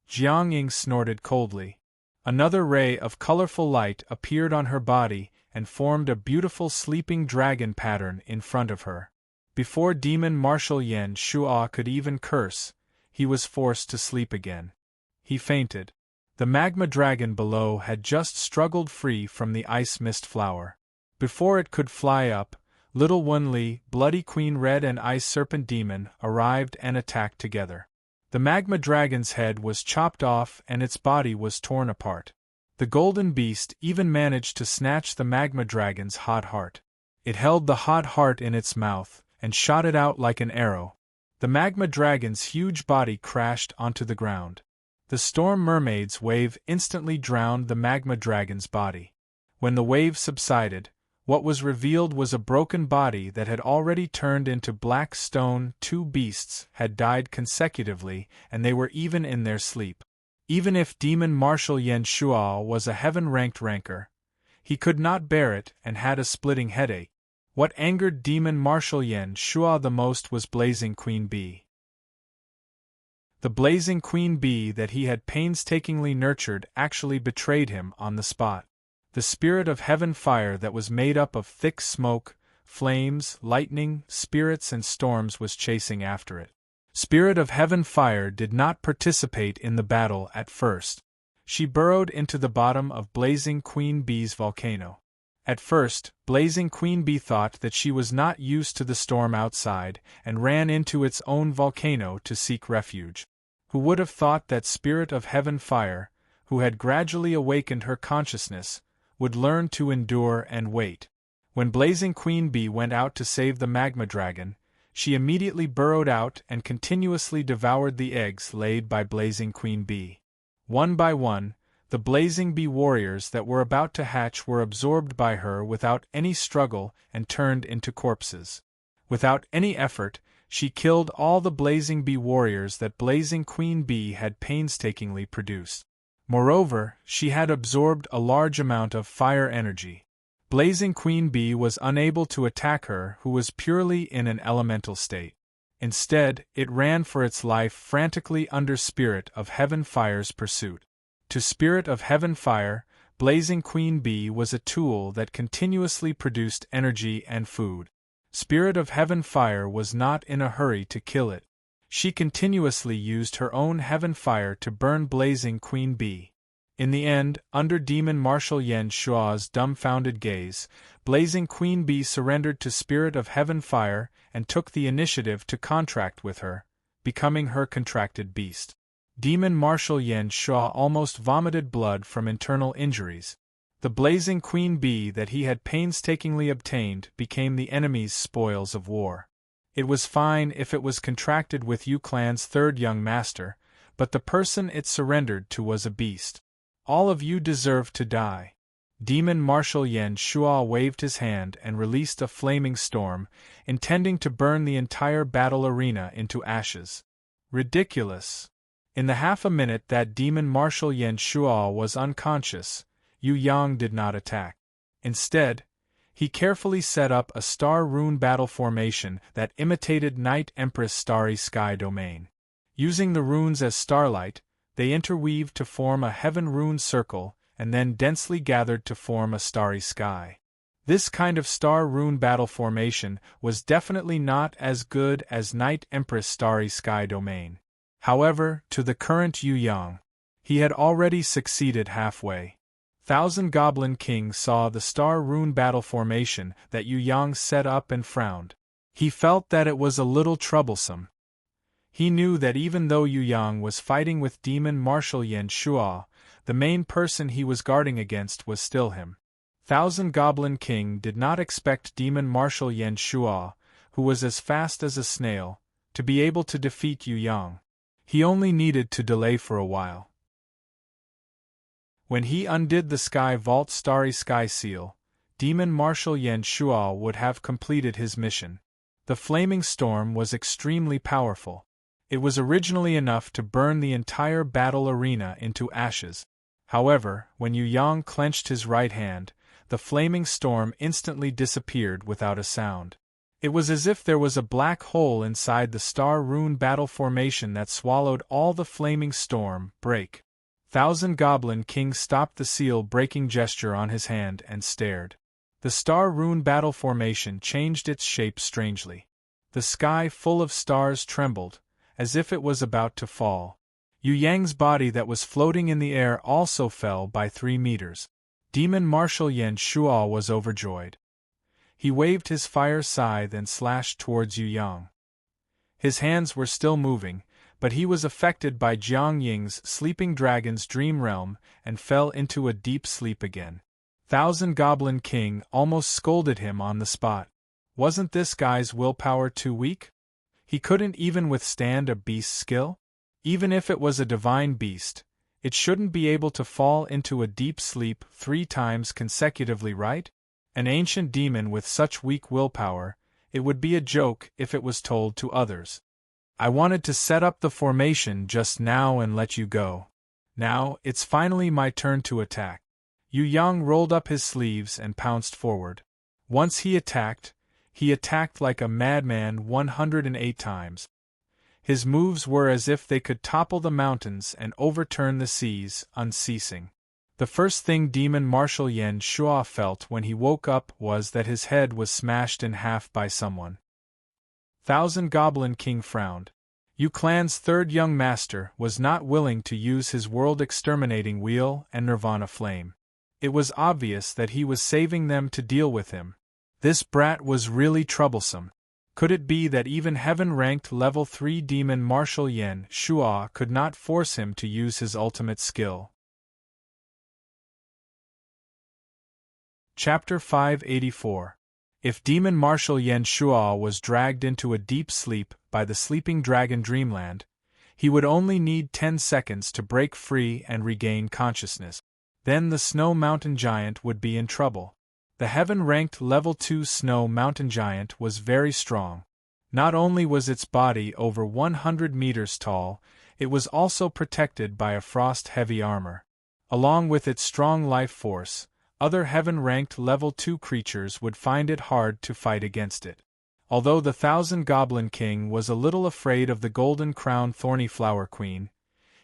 Jiang Ying snorted coldly. Another ray of colorful light appeared on her body and formed a beautiful sleeping dragon pattern in front of her. Before Demon Marshal Yan Shua could even curse, he was forced to sleep again. He fainted. The magma dragon below had just struggled free from the ice mist flower. Before it could fly up, Little Wenli, Bloody Queen Red and Ice Serpent Demon arrived and attacked together. The magma dragon's head was chopped off and its body was torn apart. The golden beast even managed to snatch the magma dragon's hot heart. It held the hot heart in its mouth and shot it out like an arrow. The magma dragon's huge body crashed onto the ground. The storm mermaid's wave instantly drowned the magma dragon's body. When the wave subsided, what was revealed was a broken body that had already turned into black stone. Two beasts had died consecutively, and they were even in their sleep. Even if Demon Marshal Yan Shua was a heaven-ranked ranker, he could not bear it and had a splitting headache. What angered Demon Marshal Yan Shua the most was Blazing Queen Bee. The Blazing Queen Bee that he had painstakingly nurtured actually betrayed him on the spot. The spirit of heaven fire that was made up of thick smoke, flames, lightning, spirits and storms was chasing after it. Spirit of heaven fire did not participate in the battle at first. She burrowed into the bottom of Blazing Queen Bee's volcano. At first, Blazing Queen Bee thought that she was not used to the storm outside and ran into its own volcano to seek refuge. Who would have thought that Spirit of Heaven Fire, who had gradually awakened her consciousness, would learn to endure and wait. When Blazing Queen Bee went out to save the magma dragon, she immediately burrowed out and continuously devoured the eggs laid by Blazing Queen Bee. One by one, the Blazing Bee warriors that were about to hatch were absorbed by her without any struggle and turned into corpses. Without any effort, she killed all the Blazing Bee warriors that Blazing Queen Bee had painstakingly produced. Moreover, she had absorbed a large amount of fire energy. Blazing Queen Bee was unable to attack her, who was purely in an elemental state. Instead, it ran for its life frantically under Spirit of Heaven Fire's pursuit. To Spirit of Heaven Fire, Blazing Queen Bee was a tool that continuously produced energy and food. Spirit of Heaven Fire was not in a hurry to kill it. She continuously used her own heaven fire to burn Blazing Queen Bee. In the end, under Demon Marshal Yan Shua's dumbfounded gaze, Blazing Queen Bee surrendered to Spirit of Heaven Fire and took the initiative to contract with her, becoming her contracted beast. Demon Marshal Yan Shua almost vomited blood from internal injuries. The Blazing Queen Bee that he had painstakingly obtained became the enemy's spoils of war. It was fine if it was contracted with Yu Clan's third young master, but the person it surrendered to was a beast. All of you deserve to die. Demon Marshal Yan Shua waved his hand and released a flaming storm, intending to burn the entire battle arena into ashes. Ridiculous. In the half a minute that Demon Marshal Yan Shua was unconscious, Yu Yang did not attack. Instead, he carefully set up a star rune battle formation that imitated Night Empress' starry sky domain. Using the runes as starlight, they interweaved to form a heaven rune circle and then densely gathered to form a starry sky. This kind of star rune battle formation was definitely not as good as Night Empress' starry sky domain. However, to the current Yu Yang, he had already succeeded halfway. Thousand Goblin King saw the star rune battle formation that Yu Yang set up and frowned. He felt that it was a little troublesome. He knew that even though Yu Yang was fighting with Demon Marshal Yan Shua, the main person he was guarding against was still him. Thousand Goblin King did not expect Demon Marshal Yan Shua, who was as fast as a snail, to be able to defeat Yu Yang. He only needed to delay for a while. When he undid the Sky Vault Starry Sky Seal, Demon Marshal Yan Shuo would have completed his mission. The flaming storm was extremely powerful. It was originally enough to burn the entire battle arena into ashes. However, when Yu Yang clenched his right hand, the flaming storm instantly disappeared without a sound. It was as if there was a black hole inside the Star Rune battle formation that swallowed all the flaming storm. Break. Thousand Goblin King stopped the seal-breaking gesture on his hand and stared. The Star Rune battle formation changed its shape strangely. The sky full of stars trembled, as if it was about to fall. Yu Yang's body that was floating in the air also fell by 3 meters. Demon Marshal Yan Shuo was overjoyed. He waved his fire scythe and slashed towards Yu Yang. His hands were still moving, but he was affected by Jiang Ying's sleeping dragon's dream realm and fell into a deep sleep again. Thousand Goblin King almost scolded him on the spot. Wasn't this guy's willpower too weak? He couldn't even withstand a beast's skill? Even if it was a divine beast, it shouldn't be able to fall into a deep sleep 3 times consecutively, right? An ancient demon with such weak willpower, it would be a joke if it was told to others. I wanted to set up the formation just now and let you go. Now, it's finally my turn to attack. Yu Yang rolled up his sleeves and pounced forward. Once he attacked like a madman 108 times. His moves were as if they could topple the mountains and overturn the seas, unceasing. The first thing Demon Marshal Yan Shuo felt when he woke up was that his head was smashed in half by someone. Thousand Goblin King frowned. Yu Clan's third young master was not willing to use his world-exterminating wheel and Nirvana flame. It was obvious that he was saving them to deal with him. This brat was really troublesome. Could it be that even heaven-ranked level 3 Demon Marshal Yan Shuo could not force him to use his ultimate skill? Chapter 584. If Demon Marshal Yan Shuo was dragged into a deep sleep by the sleeping dragon Dreamland, he would only need 10 seconds to break free and regain consciousness. Then the Snow Mountain Giant would be in trouble. The heaven-ranked level 2 Snow Mountain Giant was very strong. Not only was its body over 100 meters tall, it was also protected by a frost-heavy armor. Along with its strong life force, other heaven-ranked level 2 creatures would find it hard to fight against it. Although the Thousand Goblin King was a little afraid of the Golden Crown Thorny Flower Queen,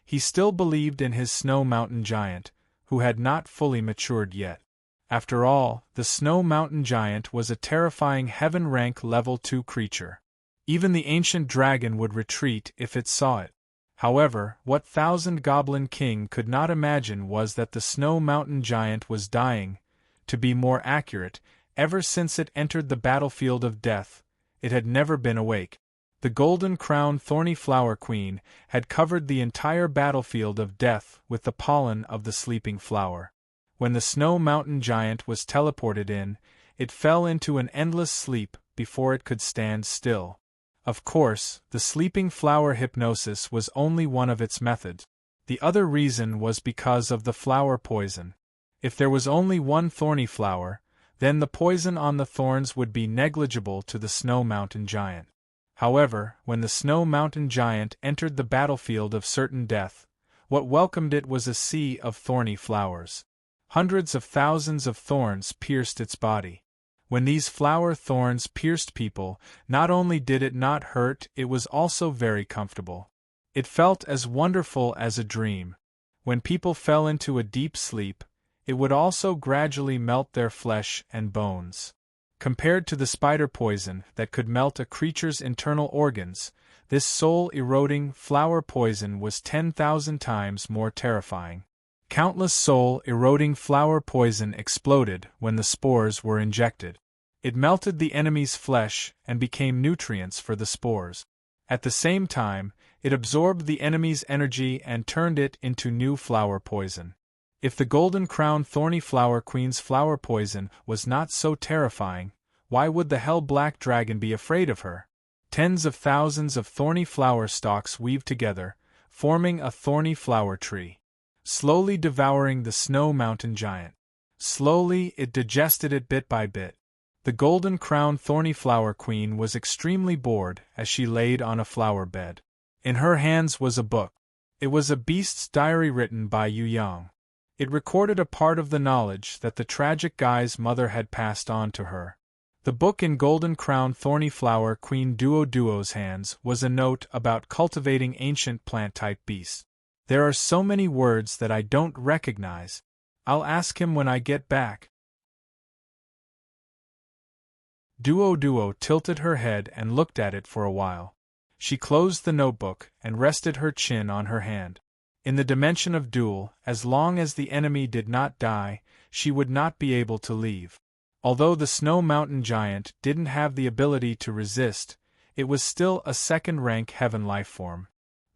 he still believed in his Snow Mountain Giant, who had not fully matured yet. After all, the Snow Mountain Giant was a terrifying heaven-rank level 2 creature. Even the ancient dragon would retreat if it saw it. However, what Thousand Goblin King could not imagine was that the Snow Mountain Giant was dying. To be more accurate, ever since it entered the battlefield of death, it had never been awake. The Golden Crown Thorny Flower Queen had covered the entire battlefield of death with the pollen of the sleeping flower. When the Snow Mountain Giant was teleported in, it fell into an endless sleep before it could stand still. Of course, the sleeping flower hypnosis was only one of its methods. The other reason was because of the flower poison. If there was only one thorny flower, then the poison on the thorns would be negligible to the Snow Mountain Giant. However, when the Snow Mountain Giant entered the battlefield of certain death, what welcomed it was a sea of thorny flowers. Hundreds of thousands of thorns pierced its body. When these flower thorns pierced people, not only did it not hurt, it was also very comfortable. It felt as wonderful as a dream. When people fell into a deep sleep, it would also gradually melt their flesh and bones. Compared to the spider poison that could melt a creature's internal organs, this soul-eroding flower poison was 10,000 times more terrifying. Countless soul-eroding flower poison exploded when the spores were injected. It melted the enemy's flesh and became nutrients for the spores. At the same time, it absorbed the enemy's energy and turned it into new flower poison. If the Golden Crown Thorny Flower Queen's flower poison was not so terrifying, why would the Hell Black Dragon be afraid of her? Tens of thousands of thorny flower stalks weaved together, forming a thorny flower tree, slowly devouring the Snow Mountain Giant. Slowly, it digested it bit by bit. The golden-crowned thorny flower queen was extremely bored as she laid on a flower bed. In her hands was a book. It was a beast's diary written by Yu Yang. It recorded a part of the knowledge that the tragic guy's mother had passed on to her. The book in golden-crowned thorny flower queen Duo's hands was a note about cultivating ancient plant-type beasts. There are so many words that I don't recognize. I'll ask him when I get back. Duo tilted her head and looked at it for a while. She closed the notebook and rested her chin on her hand. In the dimension of duel, as long as the enemy did not die, she would not be able to leave. Although the Snow Mountain Giant didn't have the ability to resist, it was still a second-rank heaven life form.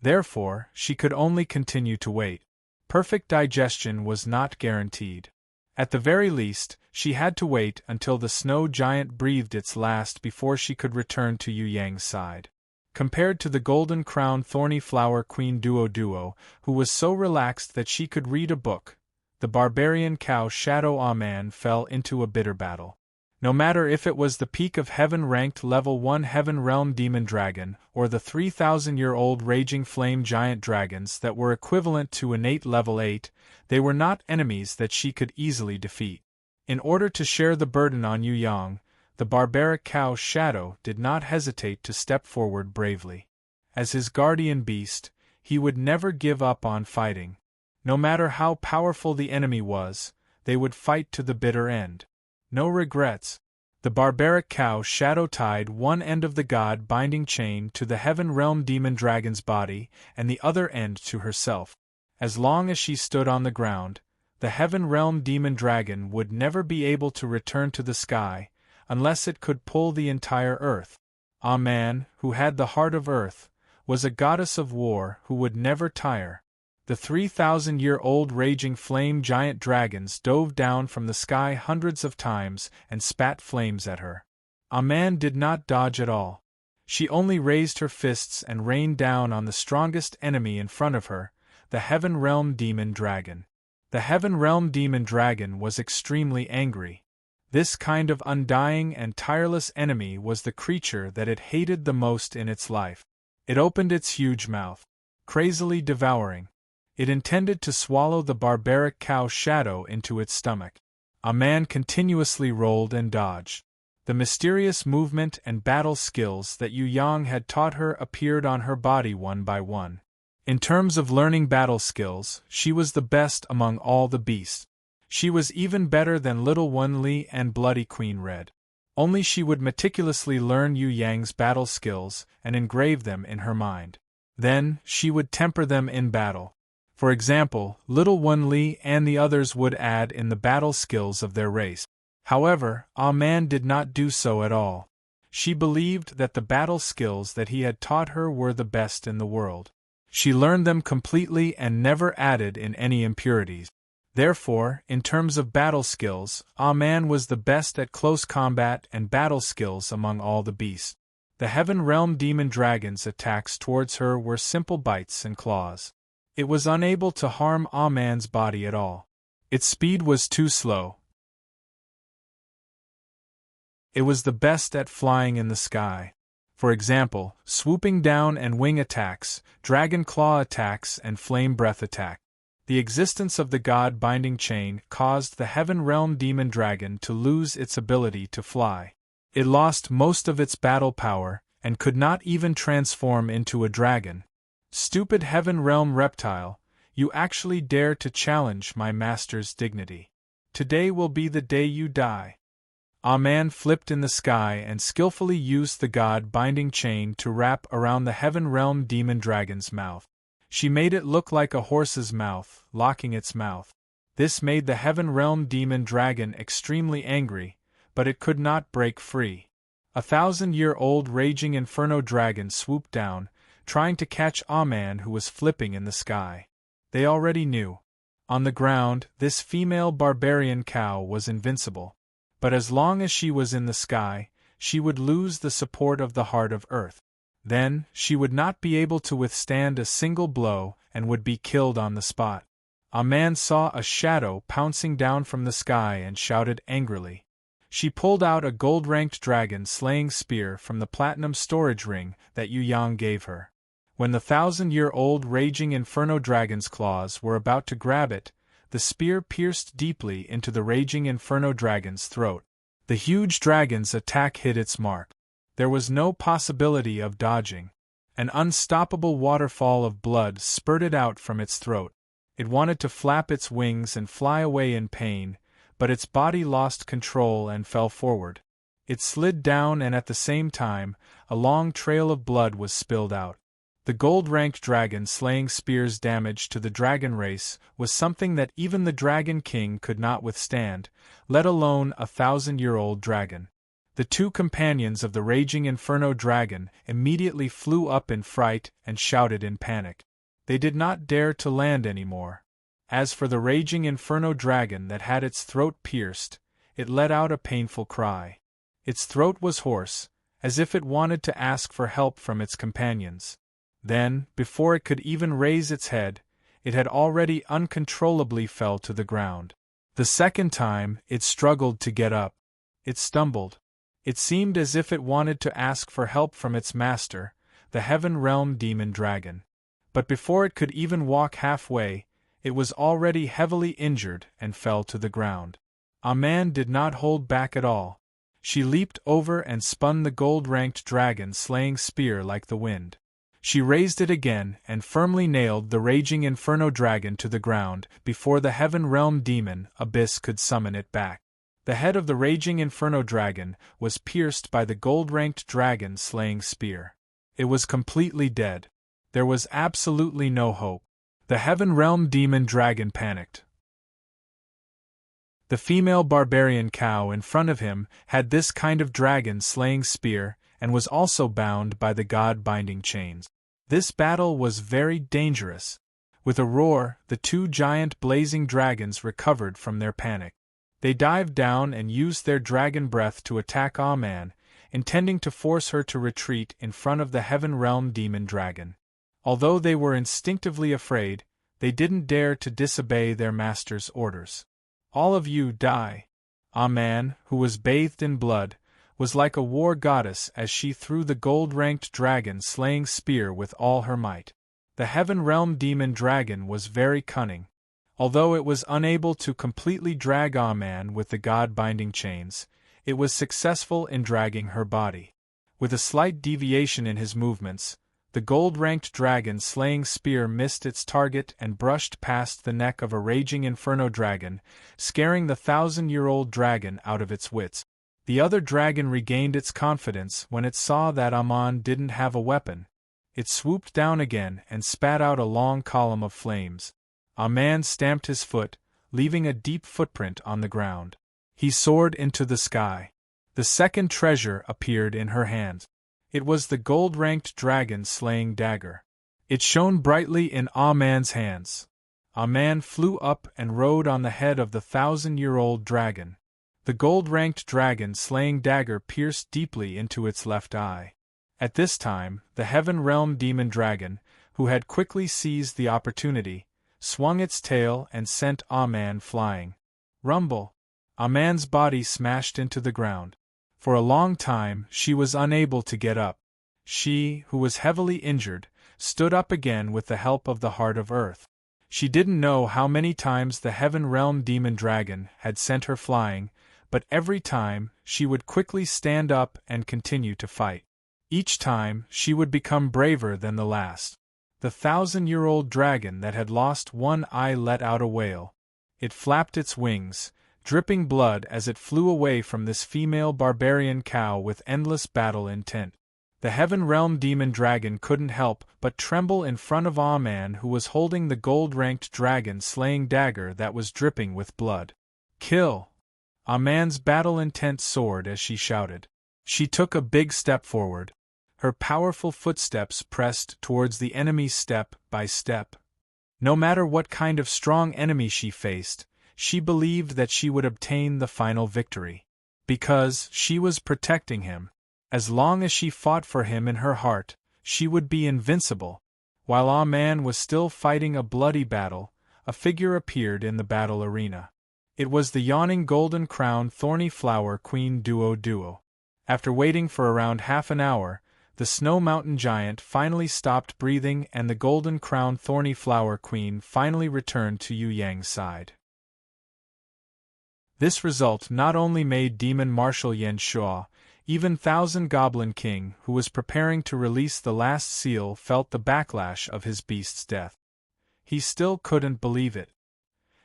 Therefore, she could only continue to wait. Perfect digestion was not guaranteed. At the very least, she had to wait until the snow giant breathed its last before she could return to Yu Yang's side. Compared to the golden-crowned thorny flower queen Duo, who was so relaxed that she could read a book, the barbarian cow Shadow Man fell into a bitter battle. No matter if it was the peak of heaven-ranked level 1 Heaven Realm Demon Dragon, or the 3,000-year-old Raging Flame Giant Dragons that were equivalent to innate level 8, they were not enemies that she could easily defeat. In order to share the burden on Yu Yang, the barbaric cow Shadow did not hesitate to step forward bravely. As his guardian beast, he would never give up on fighting. No matter how powerful the enemy was, they would fight to the bitter end. No regrets. The barbaric cow Shadow tied one end of the god-binding chain to the Heaven Realm Demon Dragon's body and the other end to herself. As long as she stood on the ground, the Heaven Realm Demon Dragon would never be able to return to the sky, unless it could pull the entire earth. Man, who had the heart of earth, was a goddess of war who would never tire. The 3,000-year-old Raging Flame Giant Dragons dove down from the sky hundreds of times and spat flames at her. Man did not dodge at all. She only raised her fists and rained down on the strongest enemy in front of her, the Heaven Realm Demon Dragon. The Heaven Realm Demon Dragon was extremely angry. This kind of undying and tireless enemy was the creature that it hated the most in its life. It opened its huge mouth, crazily devouring. It intended to swallow the barbaric cow Shadow into its stomach. Man continuously rolled and dodged. The mysterious movement and battle skills that Yu Yang had taught her appeared on her body one by one. In terms of learning battle skills, she was the best among all the beasts. She was even better than Little One Li and Bloody Queen Red. Only she would meticulously learn Yu Yang's battle skills and engrave them in her mind. Then, she would temper them in battle. For example, Little One Li and the others would add in the battle skills of their race. However, Man did not do so at all. She believed that the battle skills that he had taught her were the best in the world. She learned them completely and never added in any impurities. Therefore, in terms of battle skills, Man was the best at close combat and battle skills among all the beasts. The Heaven Realm Demon Dragon's attacks towards her were simple bites and claws. It was unable to harm Man's body at all. Its speed was too slow. It was the best at flying in the sky. For example, swooping down and wing attacks, dragon claw attacks and flame breath attack. The existence of the god-binding chain caused the Heaven Realm Demon Dragon to lose its ability to fly. It lost most of its battle power, and could not even transform into a dragon. Stupid Heaven Realm reptile, you actually dare to challenge my master's dignity. Today will be the day you die. Man flipped in the sky and skillfully used the god-binding chain to wrap around the Heaven Realm Demon Dragon's mouth. She made it look like a horse's mouth, locking its mouth. This made the Heaven Realm Demon Dragon extremely angry, but it could not break free. 1,000-year-old Raging Inferno Dragon swooped down, trying to catch Man who was flipping in the sky. They already knew. On the ground, this female barbarian cow was invincible. But as long as she was in the sky, she would lose the support of the heart of Earth. Then, she would not be able to withstand a single blow and would be killed on the spot. Aman saw a shadow pouncing down from the sky and shouted angrily. She pulled out a gold-ranked dragon-slaying spear from the platinum storage ring that Yu Yang gave her. When the 1,000-year-old raging inferno dragon's claws were about to grab it, the spear pierced deeply into the raging inferno dragon's throat. The huge dragon's attack hit its mark. There was no possibility of dodging. An unstoppable waterfall of blood spurted out from its throat. It wanted to flap its wings and fly away in pain, but its body lost control and fell forward. It slid down, and at the same time, a long trail of blood was spilled out. The gold-ranked dragon-slaying spear's damage to the dragon race was something that even the Dragon King could not withstand, let alone a 1,000-year-old dragon. The two companions of the raging inferno dragon immediately flew up in fright and shouted in panic. They did not dare to land anymore. As for the raging inferno dragon that had its throat pierced, it let out a painful cry. Its throat was hoarse, as if it wanted to ask for help from its companions. Then, before it could even raise its head, it had already uncontrollably fell to the ground. The second time, it struggled to get up. It stumbled. It seemed as if it wanted to ask for help from its master, the Heaven Realm Demon Dragon. But before it could even walk halfway, it was already heavily injured and fell to the ground. Aman did not hold back at all. She leaped over and spun the gold-ranked dragon-slaying spear like the wind. She raised it again and firmly nailed the raging inferno dragon to the ground before the Heaven Realm Demon Abyss could summon it back. The head of the raging inferno dragon was pierced by the gold-ranked dragon-slaying spear. It was completely dead. There was absolutely no hope. The Heaven Realm Demon Dragon panicked. The female barbarian cow in front of him had this kind of dragon-slaying spear and was also bound by the god-binding chains. This battle was very dangerous. With a roar, the two giant blazing dragons recovered from their panic. They dived down and used their dragon breath to attack Aman, intending to force her to retreat in front of the Heaven Realm Demon Dragon. Although they were instinctively afraid, they didn't dare to disobey their master's orders. "All of you die." Aman, who was bathed in blood, was like a war goddess as she threw the gold-ranked dragon-slaying spear with all her might. The Heaven Realm Demon Dragon was very cunning. Although it was unable to completely drag Aman with the god-binding chains, it was successful in dragging her body. With a slight deviation in his movements, the gold-ranked dragon-slaying spear missed its target and brushed past the neck of a raging inferno dragon, scaring the 1,000-year-old dragon out of its wits. The other dragon regained its confidence when it saw that Aman didn't have a weapon. It swooped down again and spat out a long column of flames. Aman stamped his foot, leaving a deep footprint on the ground. He soared into the sky. The second treasure appeared in her hand. It was the gold-ranked dragon-slaying dagger. It shone brightly in Aman's hands. Aman flew up and rode on the head of the 1,000-year-old dragon. The gold-ranked dragon-slaying dagger pierced deeply into its left eye. At this time, the Heaven Realm Demon Dragon, who had quickly seized the opportunity, swung its tail and sent Aman flying. Rumble! Aman's body smashed into the ground. For a long time, she was unable to get up. She, who was heavily injured, stood up again with the help of the Heart of Earth. She didn't know how many times the Heaven Realm Demon Dragon had sent her flying, but every time, she would quickly stand up and continue to fight. Each time, she would become braver than the last. The 1,000-year-old dragon that had lost one eye let out a wail. It flapped its wings, dripping blood as it flew away from this female barbarian cow with endless battle intent. The Heaven Realm Demon Dragon couldn't help but tremble in front of Aman, who was holding the gold-ranked dragon-slaying dagger that was dripping with blood. "Kill!" Aman's battle intent soared as she shouted. She took a big step forward. Her powerful footsteps pressed towards the enemy step by step. No matter what kind of strong enemy she faced, she believed that she would obtain the final victory. Because she was protecting him. As long as she fought for him in her heart, she would be invincible. While Aman was still fighting a bloody battle, a figure appeared in the battle arena. It was the yawning golden-crowned thorny flower queen Duo. After waiting for around half an hour, the snow mountain giant finally stopped breathing and the golden-crowned thorny flower queen finally returned to Yu Yang's side. This result not only made Demon Marshal Yan Shuo, even Thousand Goblin King, who was preparing to release the last seal, felt the backlash of his beast's death. He still couldn't believe it.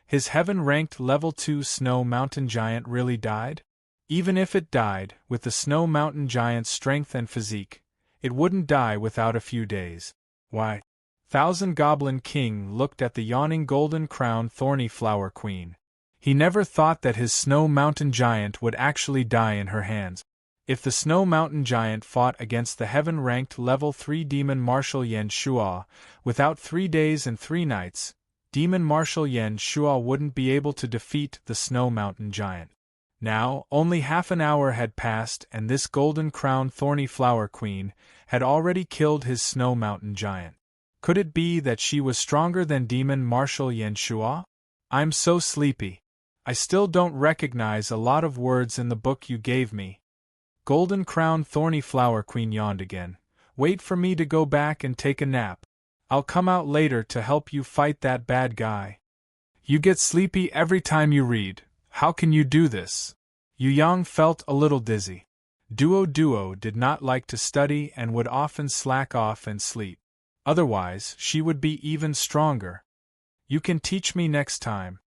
His heaven-ranked level 2 snow mountain giant really died? Even if it died, with the snow mountain giant's strength and physique, it wouldn't die without a few days. Why? Thousand Goblin King looked at the yawning golden-crowned thorny flower queen. He never thought that his snow mountain giant would actually die in her hands. If the snow mountain giant fought against the heaven-ranked level 3 Demon Marshal Yan Shuo, without 3 days and 3 nights, Demon Marshal Yan Shuo wouldn't be able to defeat the snow mountain giant. Now, only half an hour had passed and this golden-crowned thorny flower queen had already killed his snow mountain giant. Could it be that she was stronger than Demon Marshal Yan Shuo? I'm so sleepy. I still don't recognize a lot of words in the book you gave me. Golden-crowned thorny flower queen yawned again. Wait for me to go back and take a nap. I'll come out later to help you fight that bad guy. You get sleepy every time you read. How can you do this? Yu Yang felt a little dizzy. Duo did not like to study and would often slack off and sleep. Otherwise, she would be even stronger. You can teach me next time.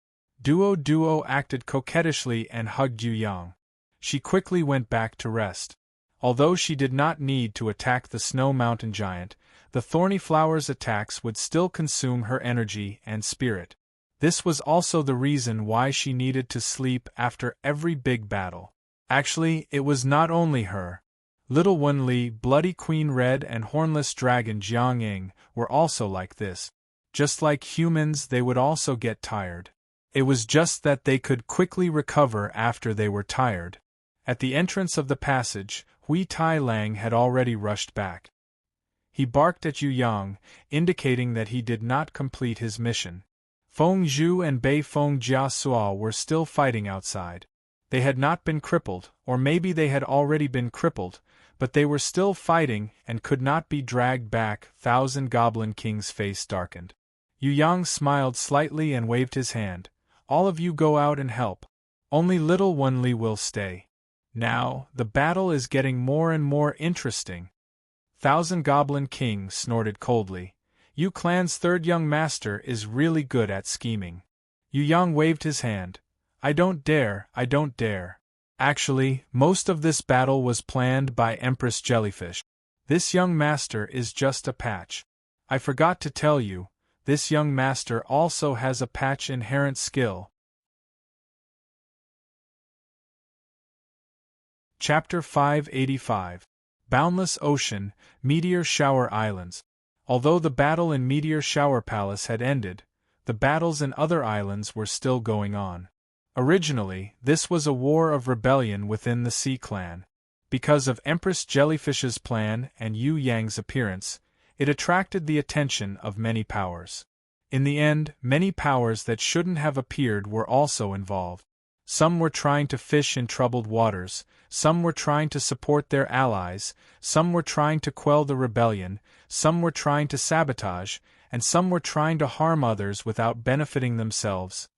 Duo acted coquettishly and hugged Yu Yang. She quickly went back to rest. Although she did not need to attack the snow mountain giant, the thorny flower's attacks would still consume her energy and spirit. This was also the reason why she needed to sleep after every big battle. Actually, it was not only her. Little Wen Li, Bloody Queen Red and Hornless Dragon Jiang Ying were also like this. Just like humans, they would also get tired. It was just that they could quickly recover after they were tired. At the entrance of the passage, Hui Tai Lang had already rushed back. He barked at Yu Yang, indicating that he did not complete his mission. Feng Zhu and Bei Feng Jiasuo were still fighting outside. They had not been crippled, or maybe they had already been crippled, but they were still fighting and could not be dragged back. Thousand Goblin King's face darkened. Yu Yang smiled slightly and waved his hand. All of you go out and help. Only little Wen Li will stay. Now, the battle is getting more and more interesting. Thousand Goblin King snorted coldly. Yu Clan's third young master is really good at scheming. Yu Yang waved his hand. I don't dare. Actually, most of this battle was planned by Empress Jellyfish. This young master is just a patch. I forgot to tell you, this young master also has a patch inherent skill. Chapter 585. Boundless Ocean, Meteor Shower Islands. Although the battle in Meteor Shower Palace had ended, the battles in other islands were still going on. Originally, this was a war of rebellion within the Sea Clan. Because of Empress Jellyfish's plan and Yu Yang's appearance, it attracted the attention of many powers. In the end, many powers that shouldn't have appeared were also involved. Some were trying to fish in troubled waters, some were trying to support their allies, some were trying to quell the rebellion, some were trying to sabotage, and some were trying to harm others without benefiting themselves.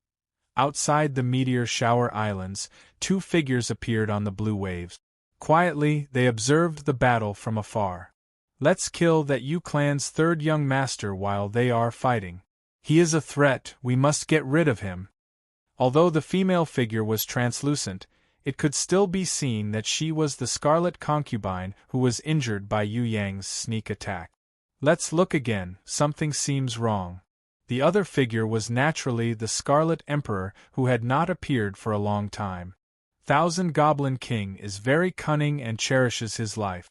Outside the Meteor Shower Islands, 2 figures appeared on the blue waves. Quietly, they observed the battle from afar. Let's kill that Yu Clan's third young master while they are fighting. He is a threat, we must get rid of him. Although the female figure was translucent, it could still be seen that she was the Scarlet Concubine who was injured by Yu Yang's sneak attack. Let's look again, something seems wrong. The other figure was naturally the Scarlet Emperor who had not appeared for a long time. Thousand Goblin King is very cunning and cherishes his life.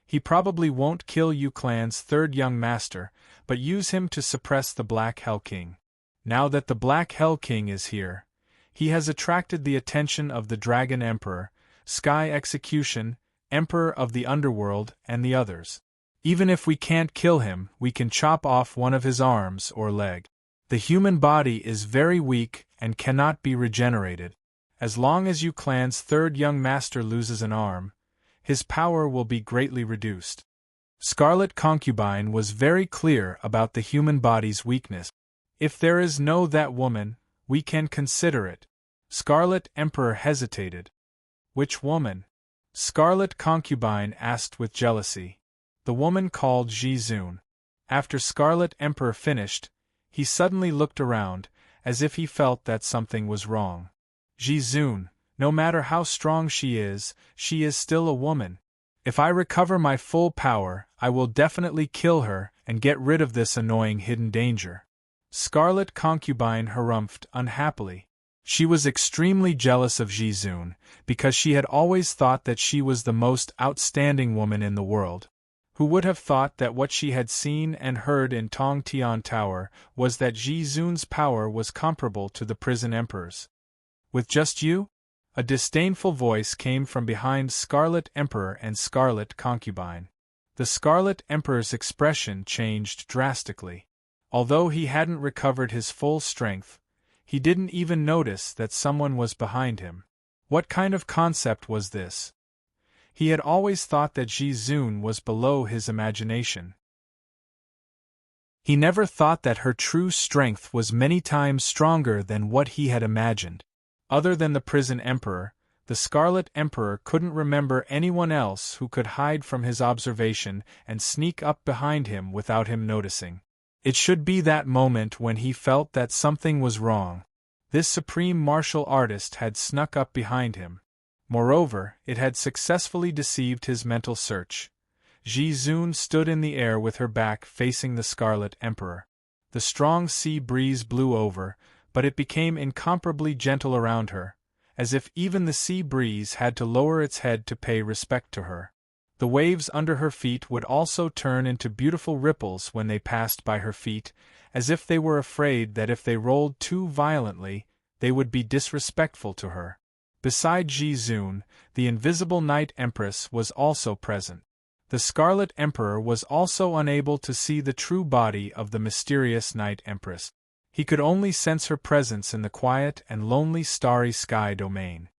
He probably won't kill Yu Clan's third young master, but use him to suppress the Black Hell King. Now that the Black Hell King is here, he has attracted the attention of the Dragon Emperor, Sky Execution, Emperor of the Underworld, and the others. Even if we can't kill him, we can chop off one of his arms or leg. The human body is very weak and cannot be regenerated. As long as Yu Clan's third young master loses an arm, his power will be greatly reduced. Scarlet Concubine was very clear about the human body's weakness. If there is no that woman, we can consider it. Scarlet Emperor hesitated. Which woman? Scarlet Concubine asked with jealousy. The woman called Ji-Zun. After Scarlet Emperor finished, he suddenly looked around, as if he felt that something was wrong. Ji-Zun, no matter how strong she is still a woman. If I recover my full power, I will definitely kill her and get rid of this annoying hidden danger. Scarlet Concubine harumphed unhappily. She was extremely jealous of Ji-Zun, because she had always thought that she was the most outstanding woman in the world. Who would have thought that what she had seen and heard in Tong Tian Tower was that Ji-Zun's power was comparable to the prison emperor's? With just you? A disdainful voice came from behind Scarlet Emperor and Scarlet Concubine. The Scarlet Emperor's expression changed drastically. Although he hadn't recovered his full strength, he didn't even notice that someone was behind him. What kind of concept was this? He had always thought that Ji-Zun was below his imagination. He never thought that her true strength was many times stronger than what he had imagined. Other than the prison emperor, the Scarlet Emperor couldn't remember anyone else who could hide from his observation and sneak up behind him without him noticing. It should be that moment when he felt that something was wrong. This supreme martial artist had snuck up behind him. Moreover, it had successfully deceived his mental search. Ji-Zun stood in the air with her back facing the Scarlet Emperor. The strong sea breeze blew over, but it became incomparably gentle around her, as if even the sea breeze had to lower its head to pay respect to her. The waves under her feet would also turn into beautiful ripples when they passed by her feet, as if they were afraid that if they rolled too violently, they would be disrespectful to her. Beside Ji-Zun, the invisible Night Empress was also present. The Scarlet Emperor was also unable to see the true body of the mysterious Night Empress. He could only sense her presence in the quiet and lonely starry sky domain.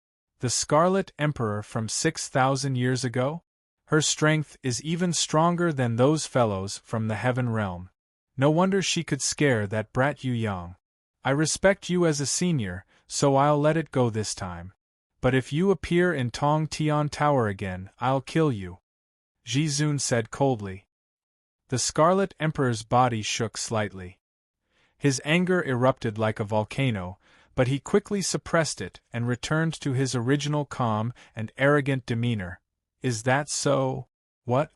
The Scarlet Emperor from 6,000 years ago? Her strength is even stronger than those fellows from the Heaven Realm. No wonder she could scare that brat Yu Yang. I respect you as a senior, so I'll let it go this time. But if you appear in Tong Tian Tower again, I'll kill you. Ji-Zun said coldly. The Scarlet Emperor's body shook slightly. His anger erupted like a volcano, but he quickly suppressed it and returned to his original calm and arrogant demeanor. Is that so? What?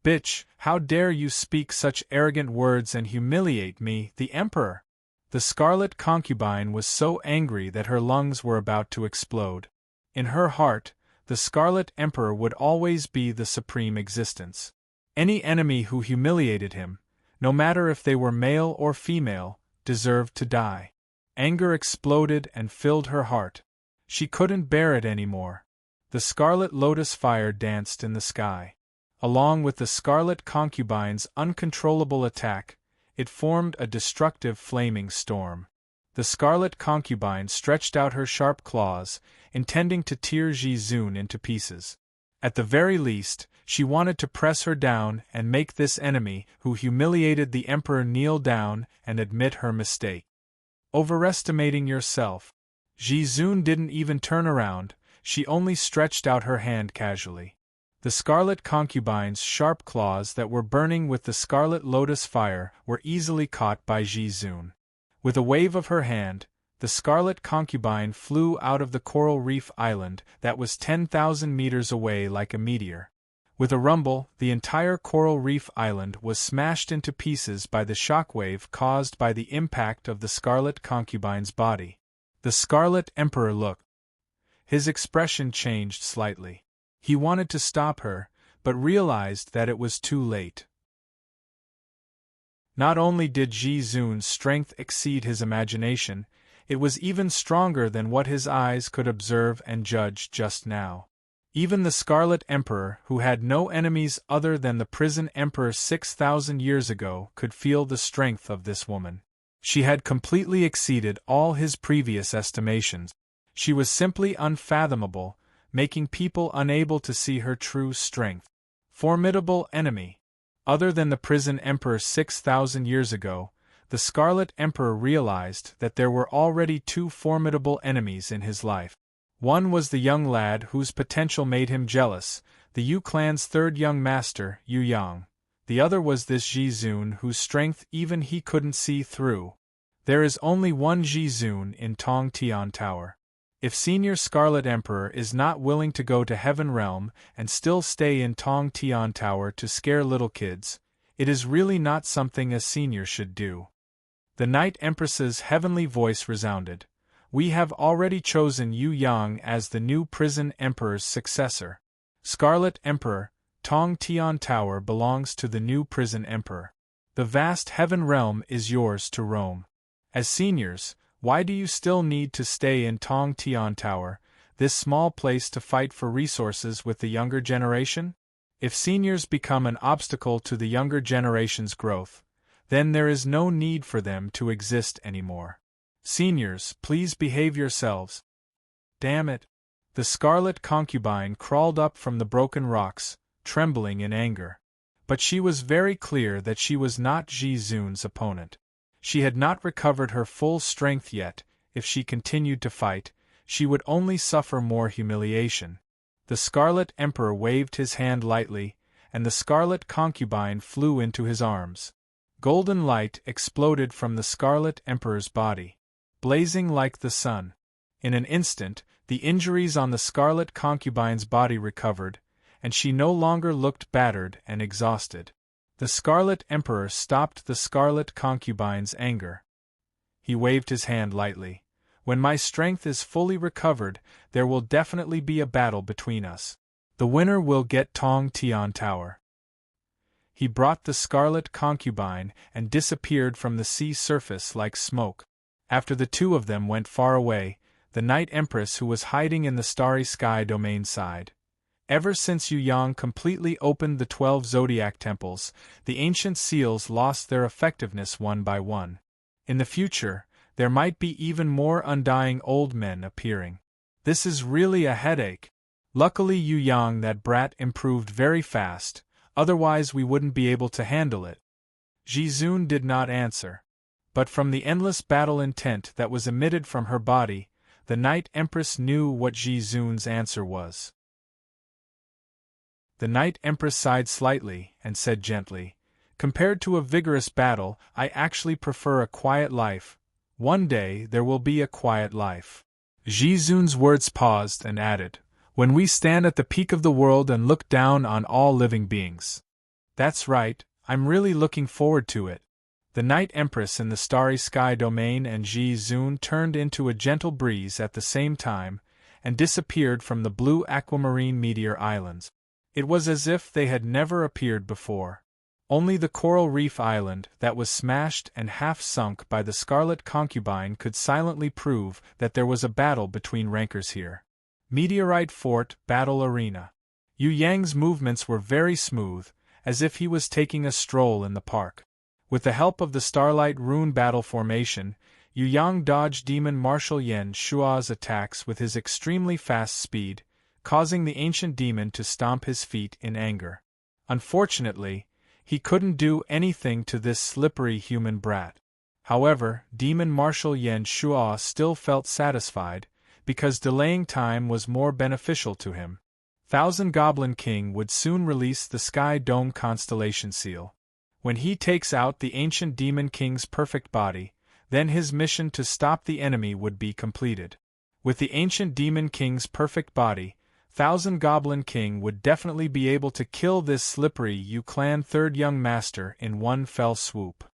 Bitch, how dare you speak such arrogant words and humiliate me, the Emperor? The Scarlet Concubine was so angry that her lungs were about to explode. In her heart, the Scarlet Emperor would always be the supreme existence. Any enemy who humiliated him, no matter if they were male or female, deserved to die. Anger exploded and filled her heart. She couldn't bear it anymore. The Scarlet Lotus fire danced in the sky. Along with the Scarlet Concubine's uncontrollable attack, it formed a destructive flaming storm. The Scarlet Concubine stretched out her sharp claws, intending to tear Ji-Zun into pieces. At the very least, she wanted to press her down and make this enemy who humiliated the Emperor kneel down and admit her mistake. Overestimating yourself. Ji-Zun didn't even turn around, she only stretched out her hand casually. The Scarlet Concubine's sharp claws that were burning with the Scarlet Lotus fire were easily caught by Ji-Zun. With a wave of her hand, the Scarlet Concubine flew out of the coral reef island that was 10,000 meters away like a meteor. With a rumble, the entire coral reef island was smashed into pieces by the shockwave caused by the impact of the Scarlet Concubine's body. The Scarlet Emperor looked. His expression changed slightly. He wanted to stop her, but realized that it was too late. Not only did Ji-Zun's strength exceed his imagination, it was even stronger than what his eyes could observe and judge just now. Even the Scarlet Emperor, who had no enemies other than the prison emperor 6,000 years ago, could feel the strength of this woman. She had completely exceeded all his previous estimations. She was simply unfathomable, making people unable to see her true strength. Formidable enemy. Other than the prison emperor 6,000 years ago, the Scarlet Emperor realized that there were already two formidable enemies in his life. One was the young lad whose potential made him jealous, the Yu clan's third young master, Yu Yang. The other was this Ji Zun whose strength even he couldn't see through. There is only one Ji Zun in Tong Tian Tower. If Senior Scarlet Emperor is not willing to go to Heaven Realm and still stay in Tong Tian Tower to scare little kids, it is really not something a senior should do. The Night Empress's heavenly voice resounded. We have already chosen Yu Yang as the new Prison Emperor's successor. Scarlet Emperor, Tong Tian Tower belongs to the new Prison Emperor. The vast Heaven Realm is yours to roam. As seniors, why do you still need to stay in Tong Tian Tower, this small place to fight for resources with the younger generation? If seniors become an obstacle to the younger generation's growth, then there is no need for them to exist anymore. Seniors, please behave yourselves. Damn it! The Scarlet Concubine crawled up from the broken rocks, trembling in anger. But she was very clear that she was not Ji Zun's opponent. She had not recovered her full strength yet. If she continued to fight, she would only suffer more humiliation. The Scarlet Emperor waved his hand lightly, and the Scarlet Concubine flew into his arms. Golden light exploded from the Scarlet Emperor's body, blazing like the sun. In an instant, the injuries on the Scarlet Concubine's body recovered, and she no longer looked battered and exhausted. The Scarlet Emperor stopped the Scarlet Concubine's anger. He waved his hand lightly. When my strength is fully recovered, there will definitely be a battle between us. The winner will get Tong Tian Tower. He brought the Scarlet Concubine and disappeared from the sea surface like smoke. After the two of them went far away, the Night Empress, who was hiding in the Starry Sky domain, sighed. Ever since Yu Yang completely opened the 12 zodiac temples, the ancient seals lost their effectiveness one by one. In the future, there might be even more undying old men appearing. This is really a headache. Luckily Yu Yang, that brat, improved very fast, otherwise we wouldn't be able to handle it. Ji Zun did not answer. But from the endless battle intent that was emitted from her body, the Night Empress knew what Ji Zun's answer was. The Night Empress sighed slightly and said gently, "Compared to a vigorous battle, I actually prefer a quiet life. One day there will be a quiet life." Ji Zun's words paused and added, "When we stand at the peak of the world and look down on all living beings." That's right, I'm really looking forward to it. The Night Empress in the Starry Sky domain and Ji Zun turned into a gentle breeze at the same time, and disappeared from the blue aquamarine meteor islands. It was as if they had never appeared before. Only the coral reef island that was smashed and half sunk by the Scarlet Concubine could silently prove that there was a battle between rankers here. Meteorite Fort Battle Arena. Yu Yang's movements were very smooth, as if he was taking a stroll in the park. With the help of the Starlight Rune Battle Formation, Yu Yang dodged Demon Marshal Yan Shua's attacks with his extremely fast speed, causing the ancient demon to stomp his feet in anger. Unfortunately, he couldn't do anything to this slippery human brat. However, Demon Marshal Yan Shua still felt satisfied, because delaying time was more beneficial to him. Thousand Goblin King would soon release the Sky Dome Constellation Seal. When he takes out the ancient Demon King's perfect body, then his mission to stop the enemy would be completed. With the ancient Demon King's perfect body, Thousand Goblin King would definitely be able to kill this slippery Yu Clan third young master in one fell swoop.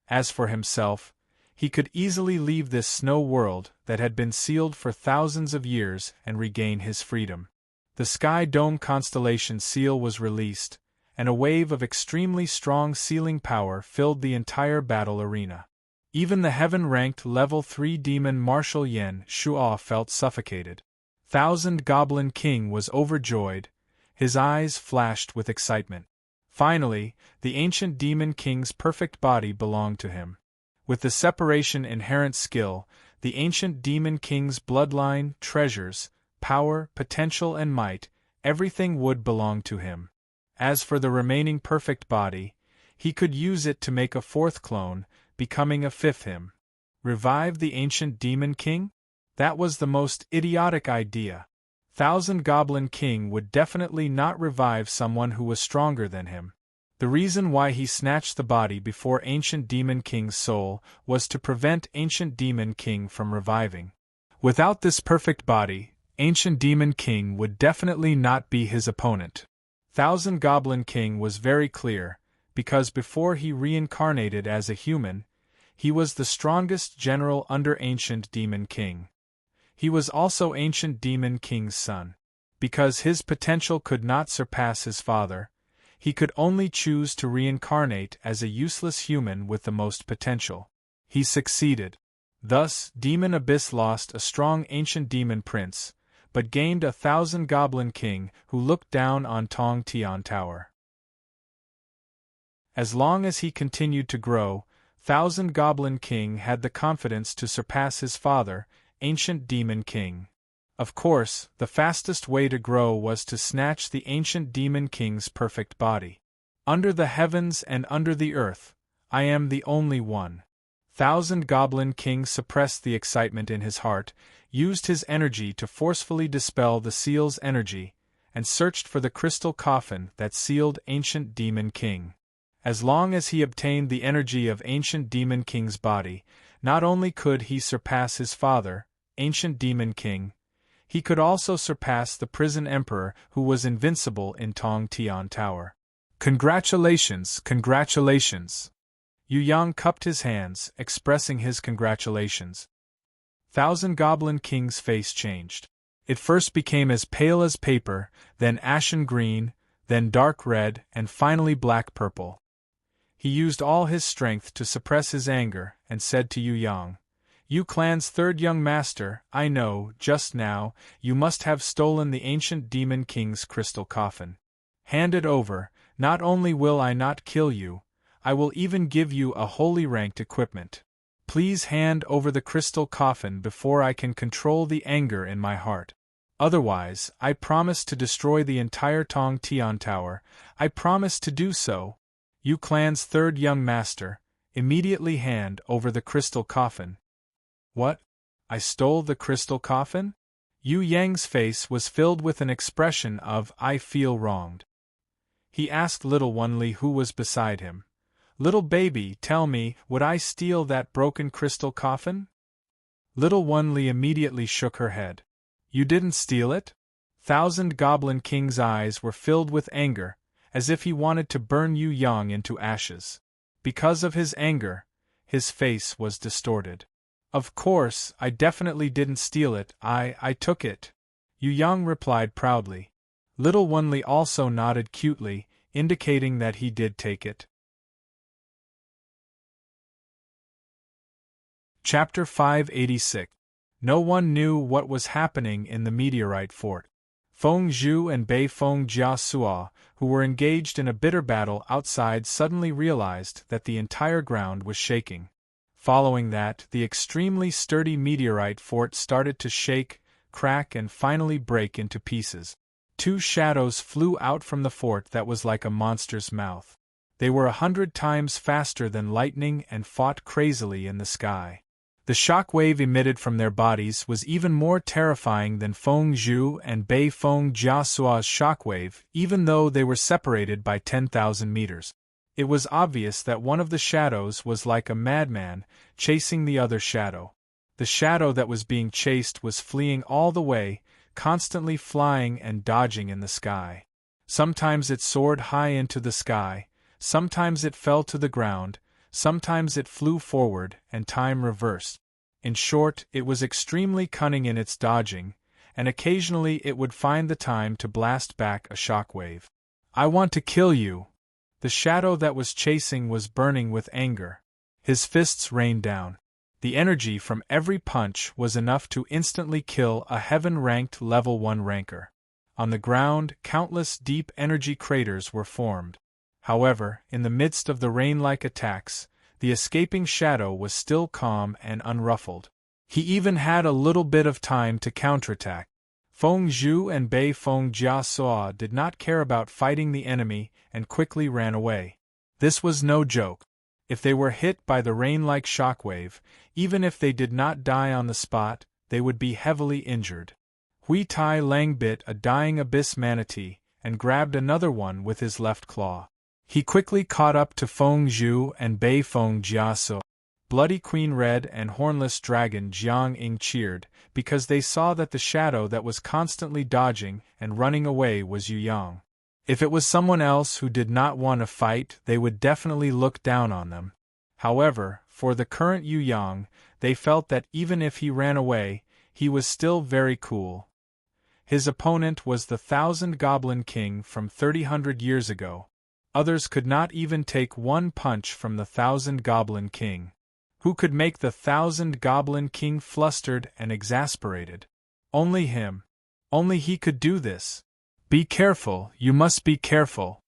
As for himself, he could easily leave this snow world that had been sealed for thousands of years and regain his freedom. The Sky Dome Constellation Seal was released, and a wave of extremely strong sealing power filled the entire battle arena. Even the heaven-ranked Level 3 Demon Marshal Yan Shua felt suffocated. Thousand Goblin King was overjoyed, his eyes flashed with excitement. Finally, the ancient Demon King's perfect body belonged to him. With the separation inherent skill, the ancient demon king's bloodline, treasures, power, potential and might, everything would belong to him. As for the remaining perfect body, he could use it to make a fourth clone, becoming a fifth him. Revive the ancient demon king? That was the most idiotic idea. Thousand Goblin King would definitely not revive someone who was stronger than him. The reason why he snatched the body before Ancient Demon King's soul was to prevent Ancient Demon King from reviving. Without this perfect body, Ancient Demon King would definitely not be his opponent. Thousand Goblin King was very clear, because before he reincarnated as a human, he was the strongest general under Ancient Demon King. He was also Ancient Demon King's son. Because his potential could not surpass his father, he could only choose to reincarnate as a useless human with the most potential. He succeeded. Thus, Demon Abyss lost a strong ancient demon prince, but gained a Thousand Goblin King who looked down on Tong Tian Tower. As long as he continued to grow, Thousand Goblin King had the confidence to surpass his father, Ancient Demon King. Of course, the fastest way to grow was to snatch the Ancient Demon King's perfect body. Under the heavens and under the earth, I am the only one. Thousand Goblin King suppressed the excitement in his heart, used his energy to forcefully dispel the seal's energy, and searched for the crystal coffin that sealed Ancient Demon King. As long as he obtained the energy of Ancient Demon King's body, not only could he surpass his father, Ancient Demon King, he could also surpass the prison emperor who was invincible in Tong Tian Tower. Congratulations, congratulations! Yu Yang cupped his hands, expressing his congratulations. Thousand Goblin King's face changed. It first became as pale as paper, then ashen green, then dark red, and finally black purple. He used all his strength to suppress his anger, and said to Yu Yang, "You clan's third young master, I know, just now, you must have stolen the ancient demon king's crystal coffin. Hand it over, not only will I not kill you, I will even give you a holy ranked equipment. Please hand over the crystal coffin before I can control the anger in my heart. Otherwise, I promise to destroy the entire Tong Tian Tower, I promise to do so. You clan's third young master, immediately hand over the crystal coffin." "What? I stole the crystal coffin?" Yu Yang's face was filled with an expression of "I feel wronged." He asked little Wenli who was beside him, "Little baby, tell me, would I steal that broken crystal coffin?" Little Wenli immediately shook her head. "You didn't steal it?" Thousand Goblin King's eyes were filled with anger, as if he wanted to burn Yu Yang into ashes. Because of his anger, his face was distorted. "Of course, I definitely didn't steal it, I took it," Yu Yang replied proudly. Little Wenli also nodded cutely, indicating that he did take it. Chapter 586. No one knew what was happening in the meteorite fort. Feng Zhu and Bei Feng Jia Sua, who were engaged in a bitter battle outside, suddenly realized that the entire ground was shaking. Following that, the extremely sturdy meteorite fort started to shake, crack and finally break into pieces. Two shadows flew out from the fort that was like a monster's mouth. They were 100 times faster than lightning and fought crazily in the sky. The shock wave emitted from their bodies was even more terrifying than Feng Zhu and Bei Feng Jia Sua's shockwave, even though they were separated by 10,000 meters. It was obvious that one of the shadows was like a madman, chasing the other shadow. The shadow that was being chased was fleeing all the way, constantly flying and dodging in the sky. Sometimes it soared high into the sky, sometimes it fell to the ground, sometimes it flew forward, and time reversed. In short, it was extremely cunning in its dodging, and occasionally it would find the time to blast back a shockwave. "I want to kill you!" The shadow that was chasing was burning with anger. His fists rained down. The energy from every punch was enough to instantly kill a heaven-ranked level 1 ranker. On the ground, countless deep energy craters were formed. However, in the midst of the rain-like attacks, The escaping shadow was still calm and unruffled. He even had a little bit of time to counterattack. Feng Zhu and Bei Feng Jia Suo did not care about fighting the enemy and quickly ran away. This was no joke. If they were hit by the rain-like shockwave, even if they did not die on the spot, they would be heavily injured. Hui Tai Lang bit a dying abyss manatee and grabbed another one with his left claw. He quickly caught up to Feng Zhu and Bei Feng Jia Suo. Bloody Queen Red and Hornless Dragon Jiang Ying cheered, because they saw that the shadow that was constantly dodging and running away was Yu Yang. If it was someone else who did not want to fight, they would definitely look down on them. However, for the current Yu Yang, they felt that even if he ran away, he was still very cool. His opponent was the 1,000 Goblin King from 300 years ago. Others could not even take one punch from the 1,000 Goblin King. Who could make the 1,000 Goblin King flustered and exasperated? Only him. Only he could do this. Be careful, you must be careful.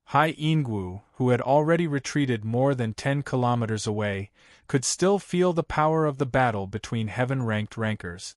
Hai Yingwu, who had already retreated more than 10 kilometers away, could still feel the power of the battle between heaven-ranked rankers.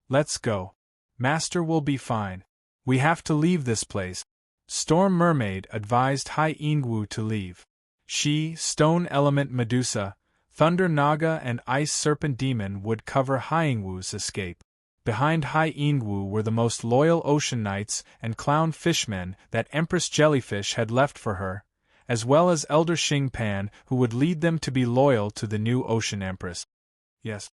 Let's go. Master will be fine. We have to leave this place. Storm Mermaid advised Hai Yingwu to leave. She, Stone Element Medusa, Thunder Naga and Ice Serpent Demon would cover Hai Yingwu's escape. Behind Hai Yingwu were the most loyal Ocean Knights and Clown Fishmen that Empress Jellyfish had left for her, as well as Elder Xing Pan who would lead them to be loyal to the new Ocean Empress. Yes.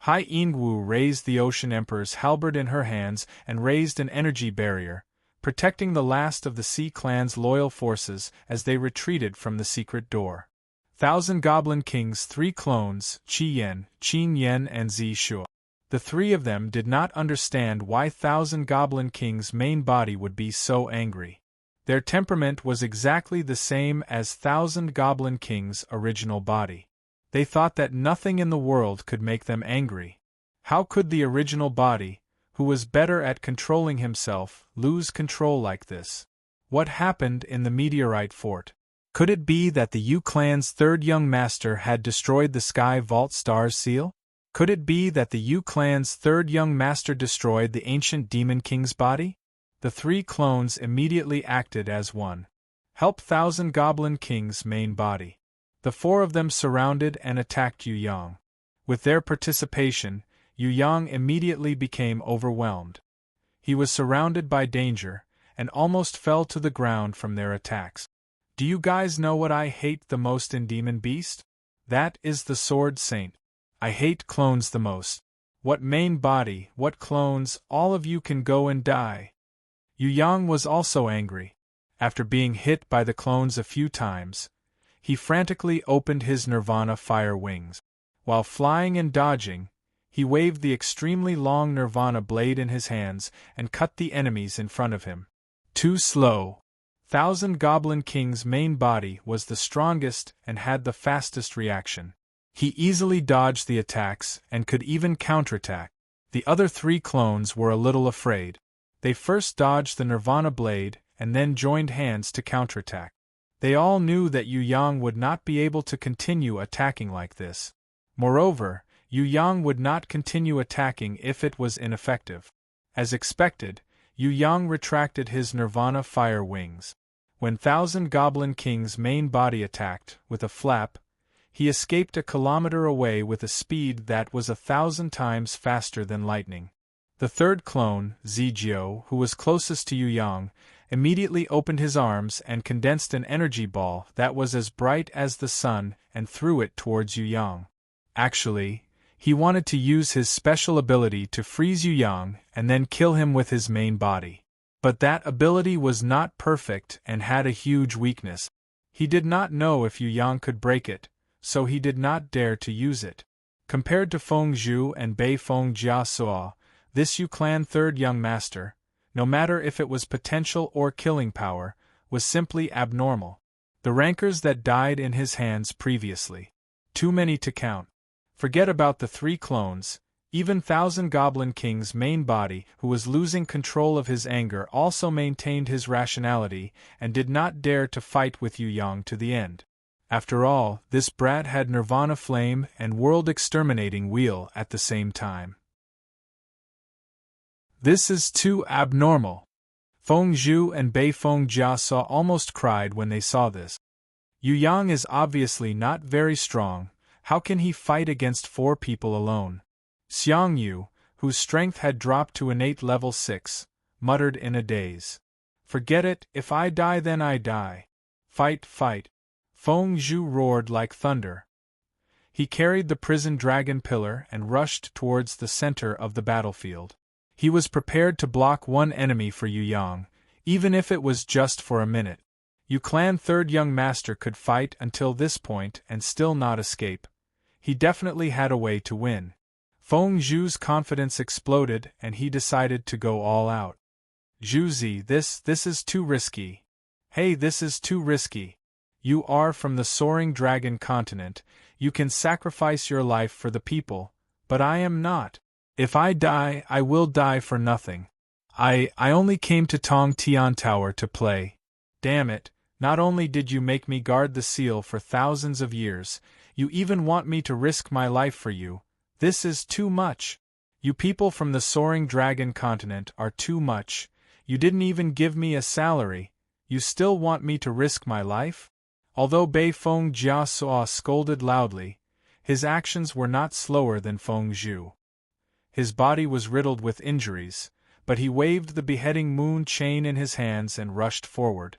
Hai Yingwu raised the Ocean Emperor's halberd in her hands and raised an energy barrier, protecting the last of the Sea Clan's loyal forces as they retreated from the secret door. 1,000 Goblin King's 3 clones, Qi Yan, Qin Yan and Zi Shuo. The 3 of them did not understand why 1,000 Goblin King's main body would be so angry. Their temperament was exactly the same as 1,000 Goblin King's original body. They thought that nothing in the world could make them angry. How could the original body, who was better at controlling himself, lose control like this? What happened in the meteorite fort? Could it be that the Yu clan's 3rd young master had destroyed the Sky Vault Star's seal? Could it be that the Yu clan's 3rd young master destroyed the ancient Demon King's body? The 3 clones immediately acted as one. Help 1,000 Goblin King's main body. The 4 of them surrounded and attacked Yu Yang. With their participation, Yu Yang immediately became overwhelmed. He was surrounded by danger, and almost fell to the ground from their attacks. Do you guys know what I hate the most in Demon Beast? That is the Sword Saint. I hate clones the most. What main body, what clones, all of you can go and die. Yu Yang was also angry. After being hit by the clones a few times, he frantically opened his Nirvana fire wings. While flying and dodging, he waved the extremely long Nirvana blade in his hands and cut the enemies in front of him. Too slow. 1,000 Goblin King's main body was the strongest and had the fastest reaction. He easily dodged the attacks and could even counterattack. The other 3 clones were a little afraid. They first dodged the Nirvana blade and then joined hands to counterattack. They all knew that Yu Yang would not be able to continue attacking like this. Moreover, Yu Yang would not continue attacking if it was ineffective. As expected, Yu Yang retracted his Nirvana fire wings. When 1,000 Goblin King's main body attacked, with a flap, he escaped a kilometer away with a speed that was 1,000 times faster than lightning. The 3rd clone, Zijiao, who was closest to Yu Yang, immediately opened his arms and condensed an energy ball that was as bright as the sun and threw it towards Yu Yang. Actually, he wanted to use his special ability to freeze Yu Yang and then kill him with his main body. But that ability was not perfect and had a huge weakness. He did not know if Yu Yang could break it, so he did not dare to use it. Compared to Feng Zhu and Bei Feng Jia Suo, this Yu clan 3rd young master, no matter if it was potential or killing power, was simply abnormal. The rankers that died in his hands previously. Too many to count. Forget about the 3 clones, even 1,000 Goblin King's main body, who was losing control of his anger, also maintained his rationality and did not dare to fight with Yu Yang to the end. After all, this brat had nirvana flame and world-exterminating wheel at the same time. This is too abnormal. Feng Zhu and Bei Feng Jia almost cried when they saw this. Yu Yang is obviously not very strong. How can he fight against 4 people alone? Xiang Yu, whose strength had dropped to innate level 6, muttered in a daze. Forget it, if I die then I die. Fight, fight. Feng Zhu roared like thunder. He carried the prison dragon pillar and rushed towards the center of the battlefield. He was prepared to block one enemy for Yu Yang, even if it was just for a minute. Yu Clan third young master could fight until this point and still not escape. He definitely had a way to win. Feng Zhu's confidence exploded and he decided to go all out. Zhuzi, this is too risky. Hey, this is too risky. You are from the soaring dragon continent, you can sacrifice your life for the people, but I am not. If I die, I will die for nothing. I only came to Tong Tian Tower to play. Damn it, not only did you make me guard the seal for thousands of years, you even want me to risk my life for you. This is too much. You people from the soaring dragon continent are too much. You didn't even give me a salary. You still want me to risk my life? Although Bei Feng Jia scolded loudly, his actions were not slower than Feng Zhu. His body was riddled with injuries, but he waved the beheading moon chain in his hands and rushed forward.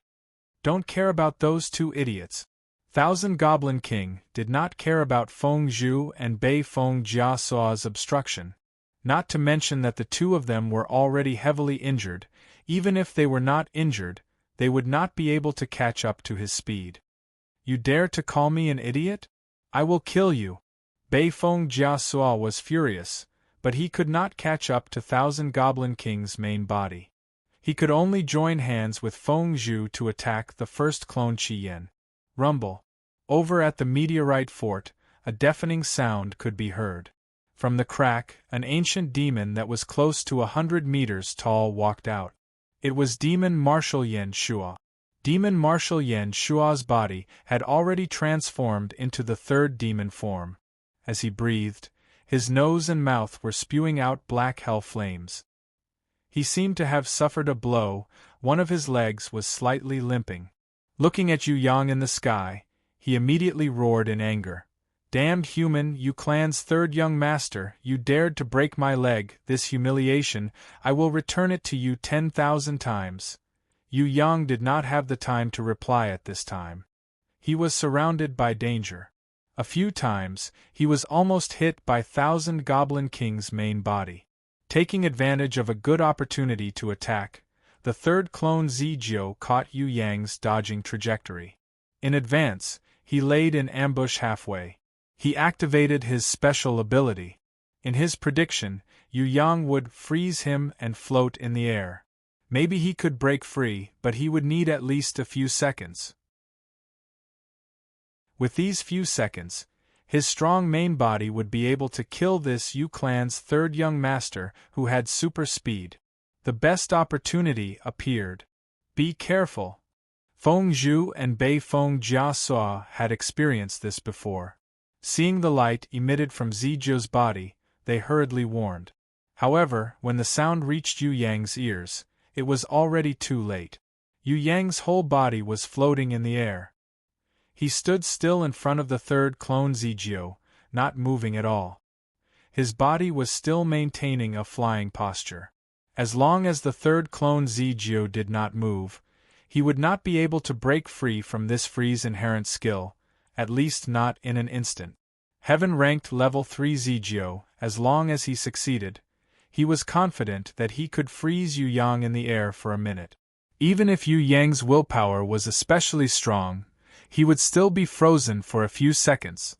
Don't care about those 2 idiots. Thousand Goblin King did not care about Feng Zhu and Bei Feng Jia's obstruction, not to mention that the 2 of them were already heavily injured. Even if they were not injured, they would not be able to catch up to his speed. You dare to call me an idiot? I will kill you. Bei Feng Jia was furious, but he could not catch up to Thousand Goblin King's main body. He could only join hands with Feng Zhu to attack the first clone Qi Yan. Rumble. Over at the meteorite fort, a deafening sound could be heard. From the crack, an ancient demon that was close to 100 meters tall walked out. It was Demon Martial Yan Shua. Demon Martial Yan Shua's body had already transformed into the 3rd demon form. As he breathed, his nose and mouth were spewing out black hell flames. He seemed to have suffered a blow, one of his legs was slightly limping. Looking at Yu Yang in the sky, he immediately roared in anger. Damned human, Yu Clan's 3rd young master, you dared to break my leg, this humiliation, I will return it to you 10,000 times. Yu Yang did not have the time to reply at this time. He was surrounded by danger. A few times, he was almost hit by Thousand Goblin King's main body. Taking advantage of a good opportunity to attack, the 3rd clone Zijiu caught Yu Yang's dodging trajectory. In advance, he laid in ambush halfway. He activated his special ability. In his prediction, Yu Yang would freeze him and float in the air. Maybe he could break free, but he would need at least a few seconds. With these few seconds, his strong main body would be able to kill this Yu Clan's 3rd young master who had super speed. The best opportunity appeared. Be careful. Feng Zhu and Bei Feng Jia had experienced this before. Seeing the light emitted from Zijiu's body, they hurriedly warned. However, when the sound reached Yu Yang's ears, it was already too late. Yu Yang's whole body was floating in the air. He stood still in front of the 3rd clone Zijiu, not moving at all. His body was still maintaining a flying posture. As long as the 3rd clone Zijiu did not move, he would not be able to break free from this freeze inherent skill, at least not in an instant. Heaven-ranked level 3 Zijiu, as long as he succeeded, he was confident that he could freeze Yu Yang in the air for a minute. Even if Yu Yang's willpower was especially strong, he would still be frozen for a few seconds.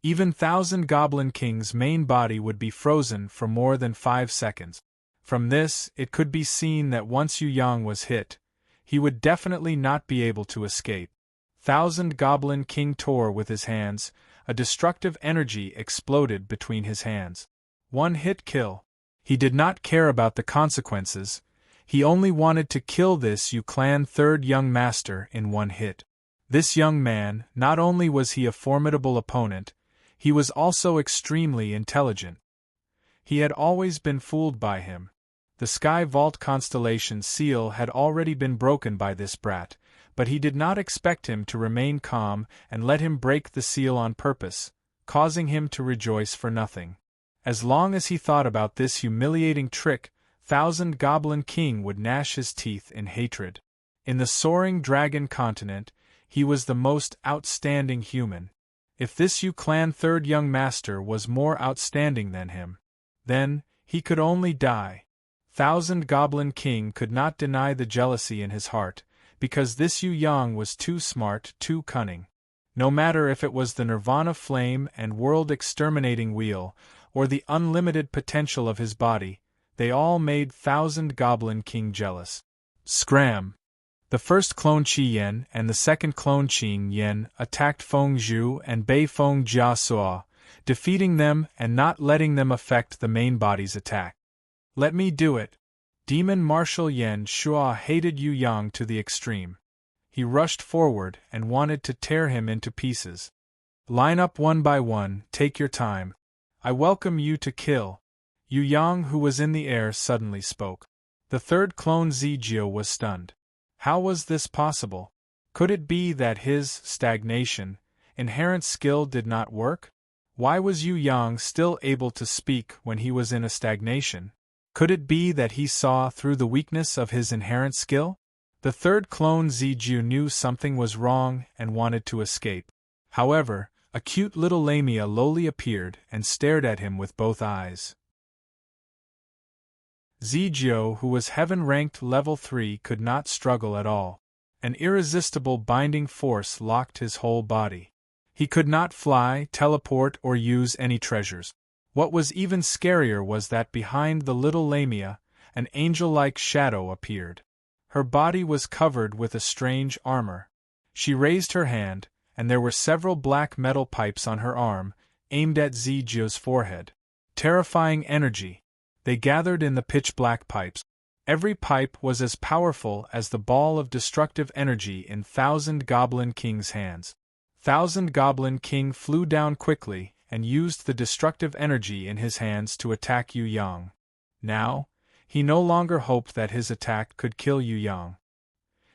Even Thousand Goblin King's main body would be frozen for more than 5 seconds. From this, it could be seen that once Yu Yang was hit, he would definitely not be able to escape. Thousand Goblin King tore with his hands, a destructive energy exploded between his hands. One-hit kill. He did not care about the consequences, he only wanted to kill this Yu Clan 3rd young master in one hit. This young man, not only was he a formidable opponent, he was also extremely intelligent. He had always been fooled by him. The Sky Vault constellation seal had already been broken by this brat, but he did not expect him to remain calm and let him break the seal on purpose, causing him to rejoice for nothing. As long as he thought about this humiliating trick, Thousand Goblin King would gnash his teeth in hatred. In the soaring dragon continent, he was the most outstanding human. If this Clan third young master was more outstanding than him, then he could only die. Thousand Goblin King could not deny the jealousy in his heart, because this Yang was too smart, too cunning. No matter if it was the Nirvana flame and world-exterminating wheel, or the unlimited potential of his body, they all made Thousand Goblin King jealous. Scram! The first clone Qi Yen and the second clone Qing Yen attacked Feng Zhu and Bei Feng Jia Suo, defeating them and not letting them affect the main body's attack. Let me do it! Demon Marshal Yen Shua hated Yu Yang to the extreme. He rushed forward and wanted to tear him into pieces. Line up one by one, take your time. I welcome you to kill. Yu Yang, who was in the air, suddenly spoke. The third clone Zijio was stunned. How was this possible? Could it be that his stagnation, inherent skill did not work? Why was Yu Yang still able to speak when he was in a stagnation? Could it be that he saw through the weakness of his inherent skill? The third clone Zijio knew something was wrong and wanted to escape. However, a cute little lamia lowly appeared and stared at him with both eyes. Zijio, who was heaven-ranked level 3, could not struggle at all. An irresistible binding force locked his whole body. He could not fly, teleport, or use any treasures. What was even scarier was that behind the little lamia, an angel-like shadow appeared. Her body was covered with a strange armor. She raised her hand, and there were several black metal pipes on her arm, aimed at Zijio's forehead. Terrifying energy. They gathered in the pitch-black pipes. Every pipe was as powerful as the ball of destructive energy in Thousand Goblin King's hands. Thousand Goblin King flew down quickly and used the destructive energy in his hands to attack Yu Yang. Now, he no longer hoped that his attack could kill Yu Yang.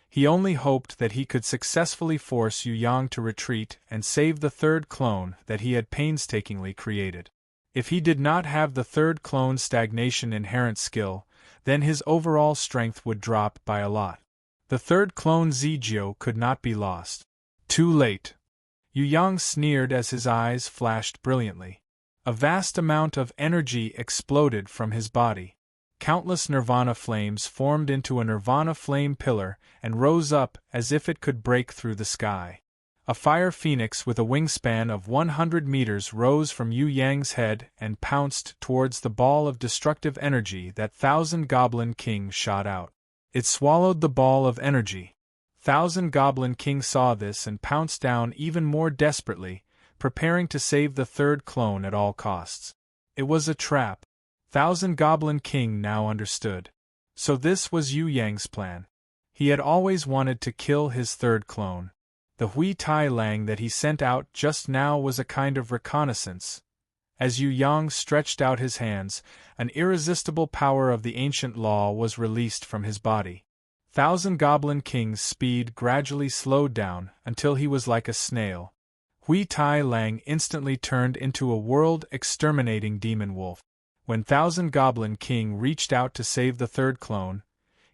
He only hoped that he could successfully force Yu Yang to retreat and save the third clone that he had painstakingly created. If he did not have the third clone's stagnation inherent skill, then his overall strength would drop by a lot. The third clone Zijio could not be lost. Too late. Yu Yang sneered as his eyes flashed brilliantly. A vast amount of energy exploded from his body. Countless nirvana flames formed into a nirvana flame pillar and rose up as if it could break through the sky. A fire phoenix with a wingspan of 100 meters rose from Yu Yang's head and pounced towards the ball of destructive energy that Thousand Goblin King shot out. It swallowed the ball of energy. Thousand Goblin King saw this and pounced down even more desperately, preparing to save the third clone at all costs. It was a trap. Thousand Goblin King now understood. So this was Yu Yang's plan. He had always wanted to kill his third clone. The Hui Tai Lang that he sent out just now was a kind of reconnaissance. As Yu Yang stretched out his hands, an irresistible power of the ancient law was released from his body. Thousand Goblin King's speed gradually slowed down until he was like a snail. Hui Tai Lang instantly turned into a world-exterminating demon wolf. When Thousand Goblin King reached out to save the third clone,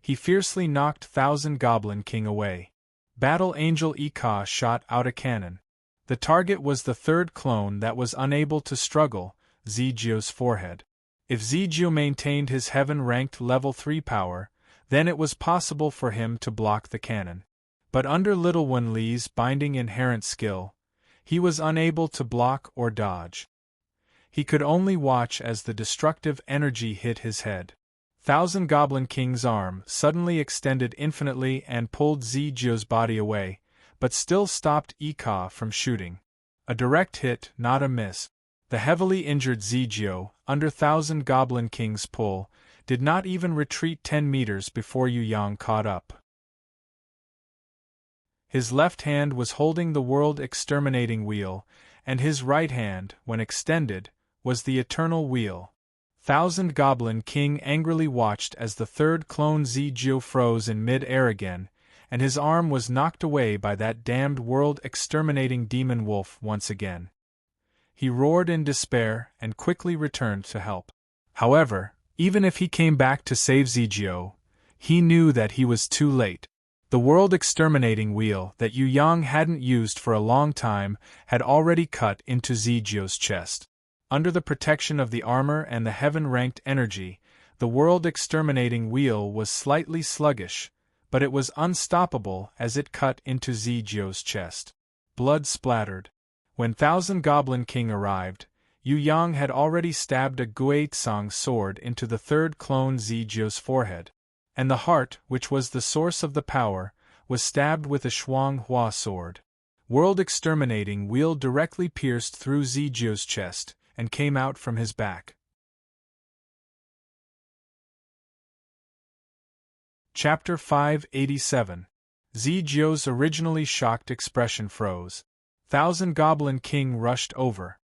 he fiercely knocked Thousand Goblin King away. Battle Angel Ika shot out a cannon. The target was the third clone that was unable to struggle, Zijio's forehead. If Zijio maintained his heaven-ranked level 3 power, then it was possible for him to block the cannon. But under Little Wen Li's binding inherent skill, he was unable to block or dodge. He could only watch as the destructive energy hit his head. Thousand Goblin King's arm suddenly extended infinitely and pulled Zijio's body away, but still stopped Ika from shooting. A direct hit, not a miss. The heavily injured Zijio, under Thousand Goblin King's pull, did not even retreat 10 meters before Yu Yang caught up. His left hand was holding the world-exterminating wheel, and his right hand, when extended, was the eternal wheel. Thousand Goblin King angrily watched as the third clone Zijio froze in mid-air again, and his arm was knocked away by that damned world-exterminating demon wolf once again. He roared in despair and quickly returned to help. However, even if he came back to save Zijio, he knew that he was too late. The world-exterminating wheel that Yu Yang hadn't used for a long time had already cut into Zijio's chest. Under the protection of the armor and the heaven-ranked energy, the world-exterminating wheel was slightly sluggish, but it was unstoppable as it cut into Zijio's chest. Blood splattered. When Thousand Goblin King arrived, Yu Yang had already stabbed a Guizhong sword into the third clone Zijio's forehead, and the heart, which was the source of the power, was stabbed with a Shuanghua sword. World-exterminating wheel directly pierced through Zijio's chest and came out from his back. Chapter 587. Zijio's originally shocked expression froze. Thousand Goblin King rushed over.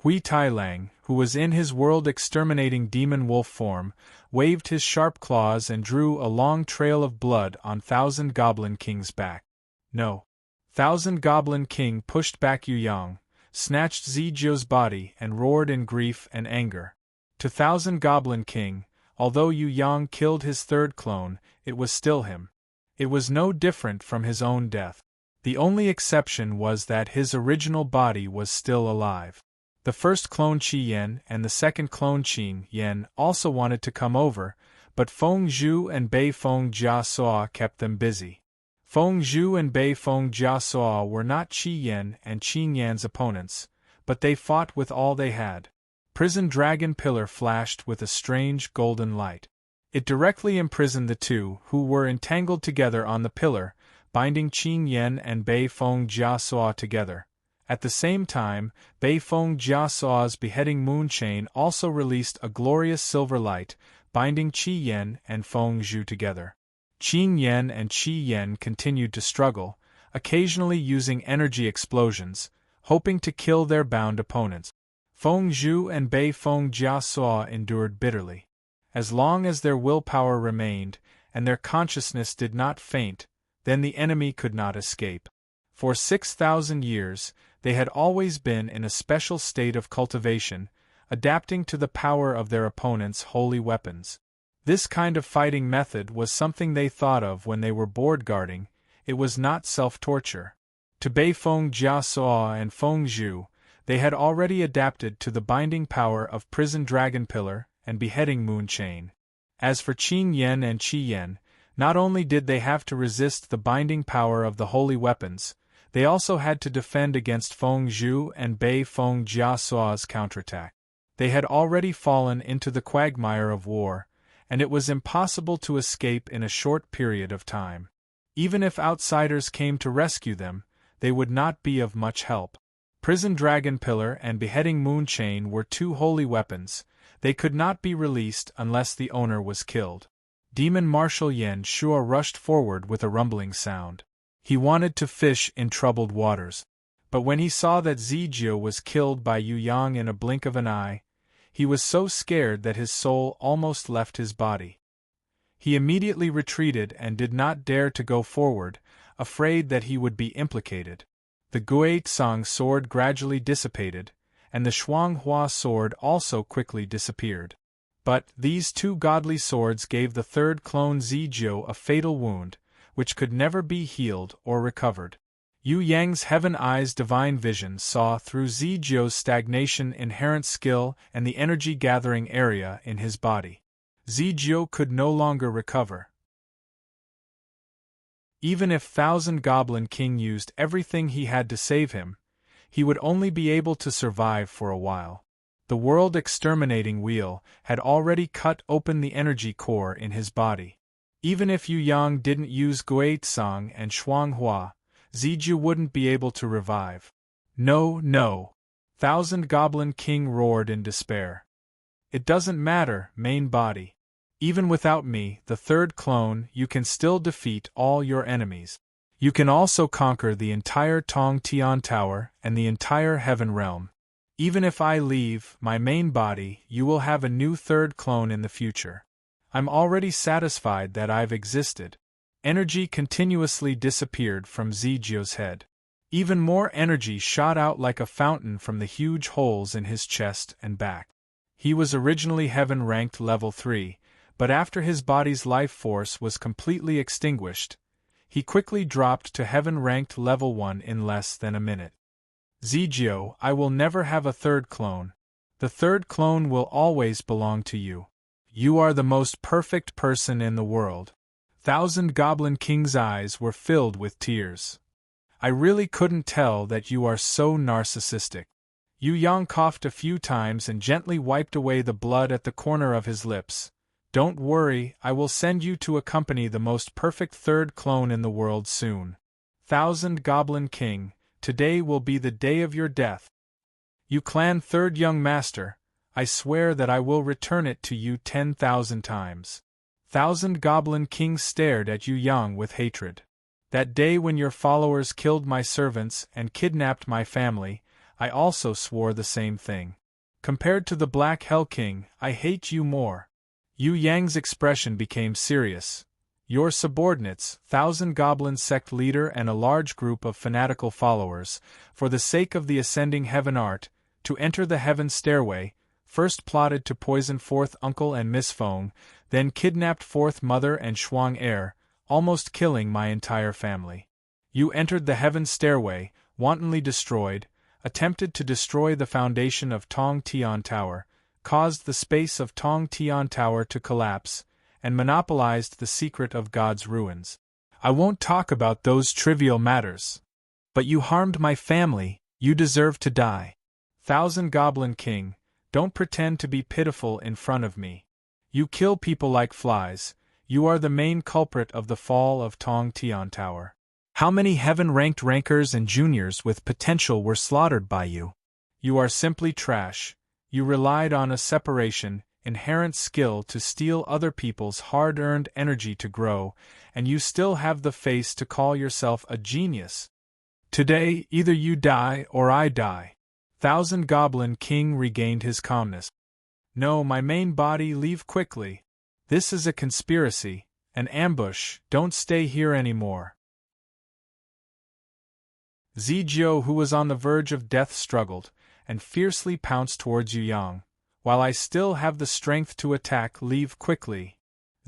Hui Tailang, who was in his world-exterminating demon wolf form, waved his sharp claws and drew a long trail of blood on Thousand Goblin King's back. No. Thousand Goblin King pushed back Yu Yang, snatched Zijio's body and roared in grief and anger. To Thousand Goblin King, although Yu Yang killed his third clone, it was still him. It was no different from his own death. The only exception was that his original body was still alive. The first clone Qi Yan and the second clone Qin Yan also wanted to come over, but Feng Zhu and Bei Feng Jia Suo kept them busy. Feng Zhu and Bei Feng Jia Suo were not Qi Yan and Qin Yan's opponents, but they fought with all they had. Prison Dragon Pillar flashed with a strange golden light. It directly imprisoned the two who were entangled together on the pillar, binding Qin Yan and Bei Feng Jia Suo together. At the same time, Bei Feng Jia Suo's beheading moon chain also released a glorious silver light, binding Qi Yan and Feng Zhu together. Qin Yan and Qi Yan continued to struggle, occasionally using energy explosions, hoping to kill their bound opponents. Feng Zhu and Bei Feng Jia Suo endured bitterly. As long as their willpower remained, and their consciousness did not faint, then the enemy could not escape. For 6,000 years, they had always been in a special state of cultivation, adapting to the power of their opponents' holy weapons. This kind of fighting method was something they thought of when they were board guarding. It was not self-torture. To Bei Feng Jia Suo and Feng Zhu, they had already adapted to the binding power of Prison Dragon Pillar and Beheading Moon Chain. As for Qin Yan and Qi Yan, not only did they have to resist the binding power of the holy weapons, they also had to defend against Feng Zhu and Bei Feng Jia Suo's counterattack. They had already fallen into the quagmire of war, and it was impossible to escape in a short period of time. Even if outsiders came to rescue them, they would not be of much help. Prison Dragon Pillar and Beheading Moon Chain were two holy weapons. They could not be released unless the owner was killed. Demon Marshal Yan Shuo rushed forward with a rumbling sound. He wanted to fish in troubled waters. But when he saw that Zijio was killed by Yu Yang in a blink of an eye, he was so scared that his soul almost left his body. He immediately retreated and did not dare to go forward, afraid that he would be implicated. The Guizhong sword gradually dissipated, and the Shuanghua sword also quickly disappeared. But these two godly swords gave the third clone Zijio a fatal wound, which could never be healed or recovered. Yu Yang's Heaven Eyes divine vision saw through Zijio's stagnation inherent skill and the energy-gathering area in his body. Zijio could no longer recover. Even if Thousand Goblin King used everything he had to save him, he would only be able to survive for a while. The world-exterminating wheel had already cut open the energy core in his body. Even if Yu Yang didn't use Guizhong and Shuanghua, Zijio wouldn't be able to revive. No, no! Thousand Goblin King roared in despair. It doesn't matter, main body. Even without me, the third clone, you can still defeat all your enemies. You can also conquer the entire Tong Tian Tower and the entire Heaven Realm. Even if I leave my main body, you will have a new third clone in the future. I'm already satisfied that I've existed. Energy continuously disappeared from Zijio's head. Even more energy shot out like a fountain from the huge holes in his chest and back. He was originally heaven-ranked level 3, but after his body's life force was completely extinguished, he quickly dropped to heaven-ranked level 1 in less than a minute. Zijio, I will never have a third clone. The third clone will always belong to you. You are the most perfect person in the world. Thousand Goblin King's eyes were filled with tears. I really couldn't tell that you are so narcissistic. Yu Yang coughed a few times and gently wiped away the blood at the corner of his lips. Don't worry, I will send you to accompany the most perfect third clone in the world soon. Thousand Goblin King, today will be the day of your death. You clan third young master, I swear that I will return it to you 10,000 times. Thousand Goblin King stared at Yu Yang with hatred. That day when your followers killed my servants and kidnapped my family, I also swore the same thing. Compared to the Black Hell King, I hate you more. Yu Yang's expression became serious. Your subordinates, Thousand Goblin sect leader and a large group of fanatical followers, for the sake of the ascending heaven art, to enter the heaven stairway, first plotted to poison fourth uncle and Miss Feng, then kidnapped fourth mother and Shuang heir, almost killing my entire family. You entered the heaven stairway, wantonly destroyed, attempted to destroy the foundation of Tong Tian Tower, caused the space of Tong Tian Tower to collapse, and monopolized the secret of God's ruins. I won't talk about those trivial matters. But you harmed my family, you deserve to die. Thousand Goblin King, don't pretend to be pitiful in front of me. You kill people like flies, you are the main culprit of the fall of Tong Tian Tower. How many heaven-ranked rankers and juniors with potential were slaughtered by you? You are simply trash. You relied on a separation, inherent skill to steal other people's hard-earned energy to grow, and you still have the face to call yourself a genius. Today, either you die or I die. Thousand Goblin King regained his calmness. No, my main body, leave quickly. This is a conspiracy, an ambush, don't stay here anymore. Zijio, who was on the verge of death, struggled, and fiercely pounced towards Yu Yang. While I still have the strength to attack, leave quickly.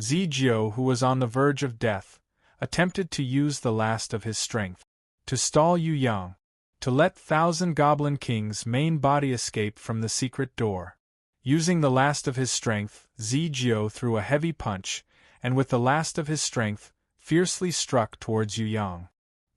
Zijio, who was on the verge of death, attempted to use the last of his strength to stall Yu Yang, to let Thousand Goblin King's main body escape from the secret door. Using the last of his strength, Zijio threw a heavy punch, and with the last of his strength, fiercely struck towards Yu Yang.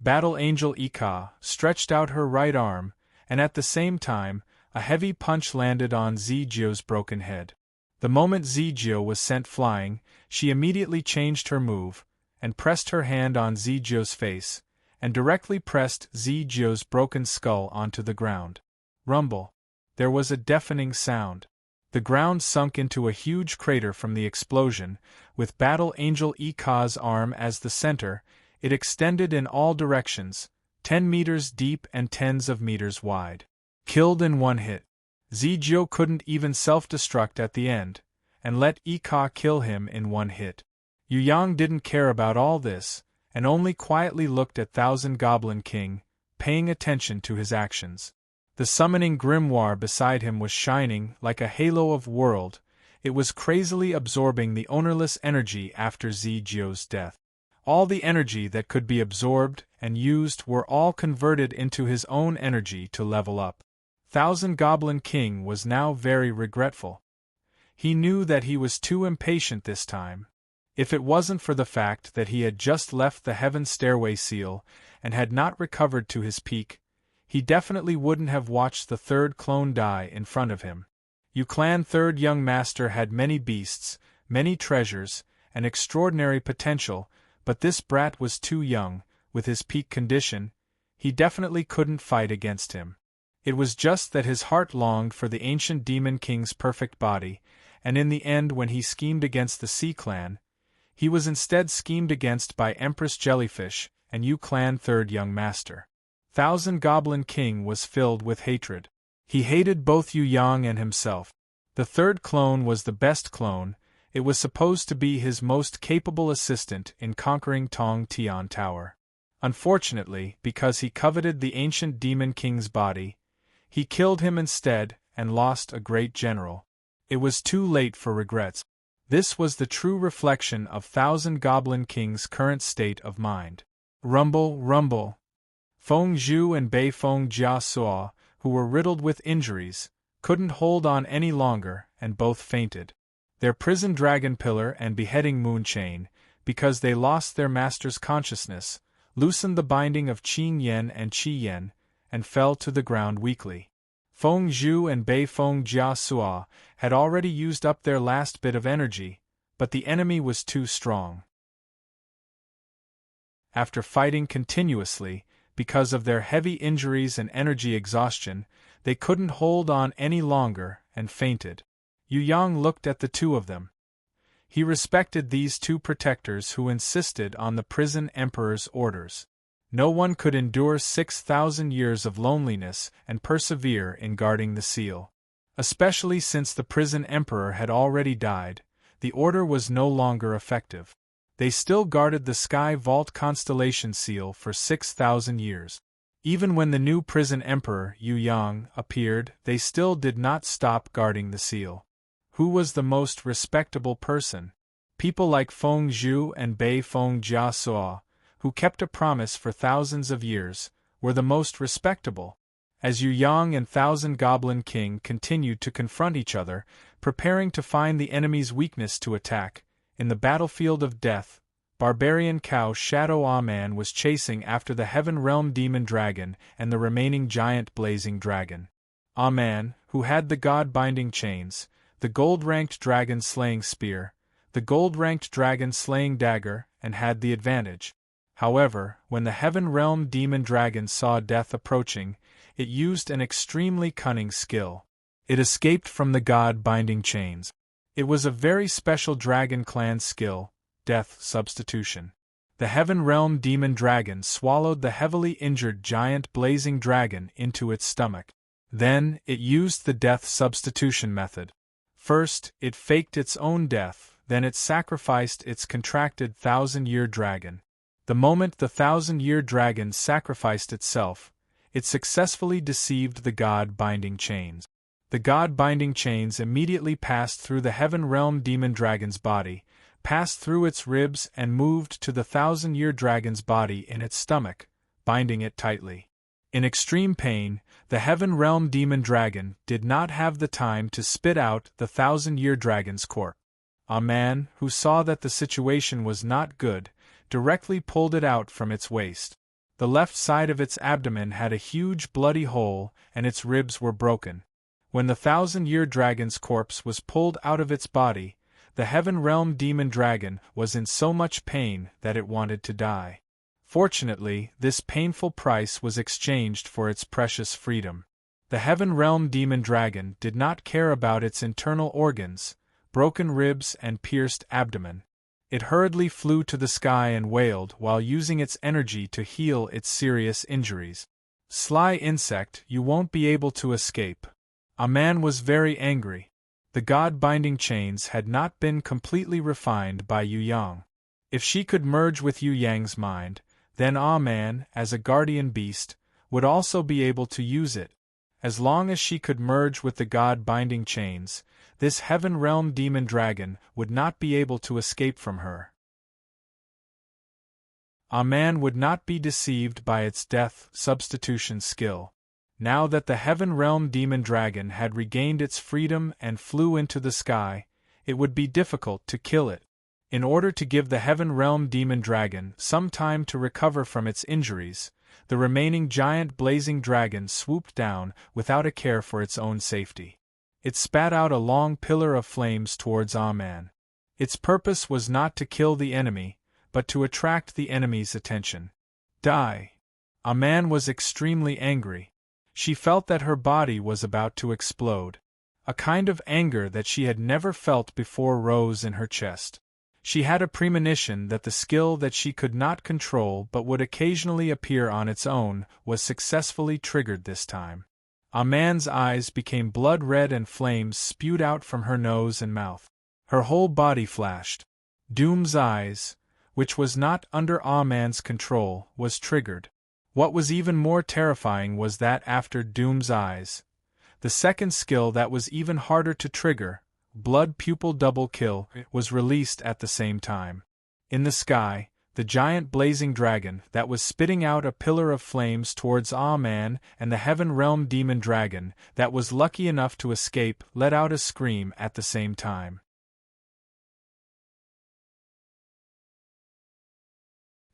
Battle Angel Ika stretched out her right arm, and at the same time, a heavy punch landed on Zijio's broken head. The moment Zijio was sent flying, she immediately changed her move, and pressed her hand on Zijio's face, and directly pressed Zijio's broken skull onto the ground. Rumble. There was a deafening sound. The ground sunk into a huge crater from the explosion, with Battle Angel Ika's arm as the center. It extended in all directions, 10 meters deep and tens of meters wide. Killed in one hit. Zijio couldn't even self-destruct at the end, and let Ika kill him in one hit. Yu Yang didn't care about all this, and only quietly looked at Thousand Goblin King, paying attention to his actions. The summoning grimoire beside him was shining like a halo of world. It was crazily absorbing the ownerless energy after Zijio's death. All the energy that could be absorbed and used were all converted into his own energy to level up. Thousand Goblin King was now very regretful. He knew that he was too impatient this time. If it wasn't for the fact that he had just left the Heaven Stairway seal and had not recovered to his peak, he definitely wouldn't have watched the third clone die in front of him. Yu Clan Third Young Master had many beasts, many treasures, and extraordinary potential, but this brat was too young. With his peak condition, he definitely couldn't fight against him. It was just that his heart longed for the ancient Demon King's perfect body, and in the end, when he schemed against the Sea Clan, he was instead schemed against by Empress Jellyfish, and Yu Clan third young master. Thousand Goblin King was filled with hatred. He hated both Yu Yang and himself. The third clone was the best clone. It was supposed to be his most capable assistant in conquering Tong Tian Tower. Unfortunately, because he coveted the ancient Demon King's body, he killed him instead and lost a great general. It was too late for regrets. This was the true reflection of Thousand Goblin King's current state of mind. Rumble, rumble. Feng Zhu and Bei Feng Jia Suo, who were riddled with injuries, couldn't hold on any longer and both fainted. Their prison dragon pillar and beheading moon chain, because they lost their master's consciousness, loosened the binding of Qin Yen and Qi Yen, and fell to the ground weakly. Feng Zhu and Bei Feng Jia Suo had already used up their last bit of energy, but the enemy was too strong. After fighting continuously, because of their heavy injuries and energy exhaustion, they couldn't hold on any longer and fainted. Yu Yang looked at the two of them. He respected these two protectors who insisted on the prison emperor's orders. No one could endure 6,000 years of loneliness and persevere in guarding the seal. Especially since the prison emperor had already died, the order was no longer effective. They still guarded the Sky Vault constellation seal for 6,000 years. Even when the new prison emperor, Yu Yang, appeared, they still did not stop guarding the seal. Who was the most respectable person? People like Feng Zhu and Bei Feng Jia Suo, who kept a promise for thousands of years, were the most respectable. As Yu Yang and Thousand Goblin King continued to confront each other, preparing to find the enemy's weakness to attack, in the battlefield of death, Barbarian Cow Shadow Ah-Man was chasing after the Heaven Realm Demon Dragon and the remaining giant Blazing Dragon. Ah-Man, who had the God-binding chains, the gold-ranked dragon slaying spear, the gold-ranked dragon slaying dagger, and had the advantage. However, when the Heaven Realm Demon Dragon saw death approaching, it used an extremely cunning skill. It escaped from the God-binding chains. It was a very special Dragon Clan skill, death substitution. The Heaven Realm Demon Dragon swallowed the heavily injured giant Blazing Dragon into its stomach. Then, it used the death substitution method. First, it faked its own death, then it sacrificed its contracted 1,000-year dragon. The moment the 1,000-year dragon sacrificed itself, it successfully deceived the God-binding chains. The God-binding chains immediately passed through the Heaven Realm Demon Dragon's body, passed through its ribs and moved to the 1,000-year dragon's body in its stomach, binding it tightly. In extreme pain, the Heaven Realm Demon Dragon did not have the time to spit out the 1,000-year dragon's corpse. Ah-Man, who saw that the situation was not good, directly pulled it out from its waist. The left side of its abdomen had a huge bloody hole and its ribs were broken. When the 1,000-year dragon's corpse was pulled out of its body, the Heaven Realm Demon Dragon was in so much pain that it wanted to die. Fortunately, this painful price was exchanged for its precious freedom. The Heaven Realm Demon Dragon did not care about its internal organs, broken ribs and pierced abdomen. It hurriedly flew to the sky and wailed while using its energy to heal its serious injuries. "Sly insect, you won't be able to escape." Ah-Man was very angry. The God-binding chains had not been completely refined by Yu Yang. If she could merge with Yu Yang's mind, then Ah-Man, as a guardian beast, would also be able to use it. As long as she could merge with the God-binding chains, this Heaven Realm Demon Dragon would not be able to escape from her. Ah-Man would not be deceived by its death substitution skill. Now that the Heaven Realm Demon Dragon had regained its freedom and flew into the sky, it would be difficult to kill it. In order to give the Heaven Realm Demon Dragon some time to recover from its injuries, the remaining giant Blazing Dragon swooped down without a care for its own safety. It spat out a long pillar of flames towards Ah-Man. Its purpose was not to kill the enemy, but to attract the enemy's attention. Die! Ah-Man was extremely angry. She felt that her body was about to explode. A kind of anger that she had never felt before rose in her chest. She had a premonition that the skill that she could not control but would occasionally appear on its own was successfully triggered this time. Aman's eyes became blood red and flames spewed out from her nose and mouth. Her whole body flashed. Doom's eyes, which was not under Aman's control, was triggered. What was even more terrifying was that after Doom's eyes, the second skill that was even harder to trigger, Blood Pupil Double Kill, was released at the same time. In the sky, the giant blazing dragon that was spitting out a pillar of flames towards Aman and the Heaven Realm demon dragon that was lucky enough to escape let out a scream at the same time.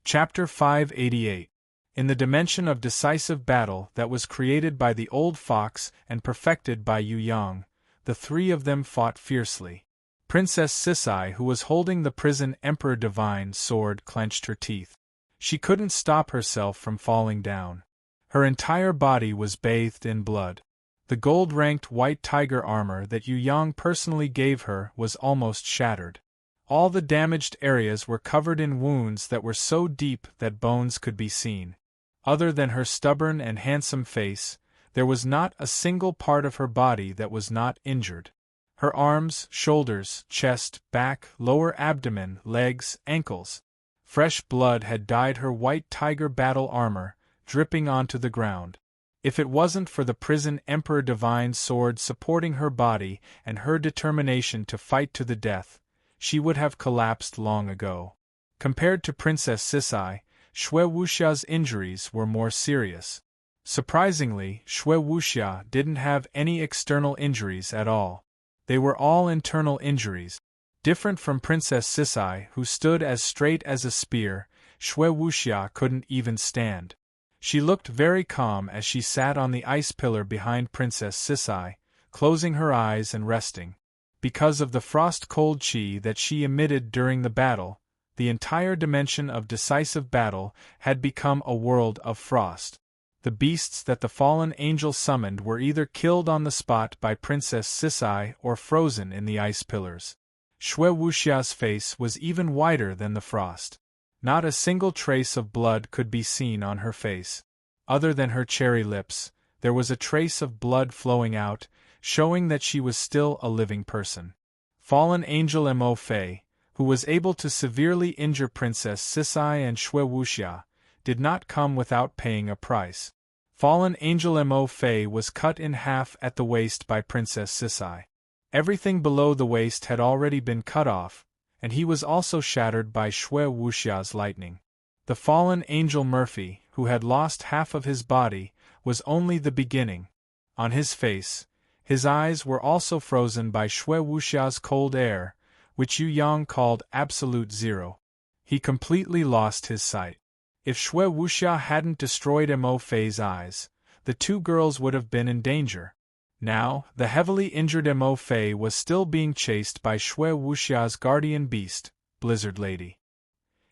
Chapter 588. In the dimension of decisive battle that was created by the old fox and perfected by Yu Yang, the three of them fought fiercely. Princess Sisai, who was holding the prison Emperor Divine sword, clenched her teeth. She couldn't stop herself from falling down. Her entire body was bathed in blood. The gold-ranked white tiger armor that Yu Yang personally gave her was almost shattered. All the damaged areas were covered in wounds that were so deep that bones could be seen. Other than her stubborn and handsome face, there was not a single part of her body that was not injured. Her arms, shoulders, chest, back, lower abdomen, legs, ankles. Fresh blood had dyed her white tiger battle armor, dripping onto the ground. If it wasn't for the prison Emperor Divine sword supporting her body and her determination to fight to the death, she would have collapsed long ago. Compared to Princess Sisai, Xue Wuxia's injuries were more serious. Surprisingly, Xue Wuxia didn't have any external injuries at all. They were all internal injuries. Different from Princess Sisai, who stood as straight as a spear, Xue Wuxia couldn't even stand. She looked very calm as she sat on the ice pillar behind Princess Sisai, closing her eyes and resting. Because of the frost-cold chi that she emitted during the battle, the entire dimension of decisive battle had become a world of frost. The beasts that the fallen angel summoned were either killed on the spot by Princess Sisai or frozen in the ice pillars. Xue Wuxia's face was even whiter than the frost. Not a single trace of blood could be seen on her face. Other than her cherry lips, there was a trace of blood flowing out, showing that she was still a living person. Fallen angel Mo Fei, who was able to severely injure Princess Sisai and Xue Wuxia, did not come without paying a price. Fallen angel Mo Fei was cut in half at the waist by Princess Sisai. Everything below the waist had already been cut off, and he was also shattered by Xue Wuxia's lightning. The fallen angel Murphy, who had lost half of his body, was only the beginning. On his face, his eyes were also frozen by Xue Wuxia's cold air, which Yu Yang called absolute zero. He completely lost his sight. If Xue Wuxia hadn't destroyed Mo Fei's eyes, the two girls would have been in danger. Now, the heavily injured Mo Fei was still being chased by Xue Wuxia's guardian beast, Blizzard Lady.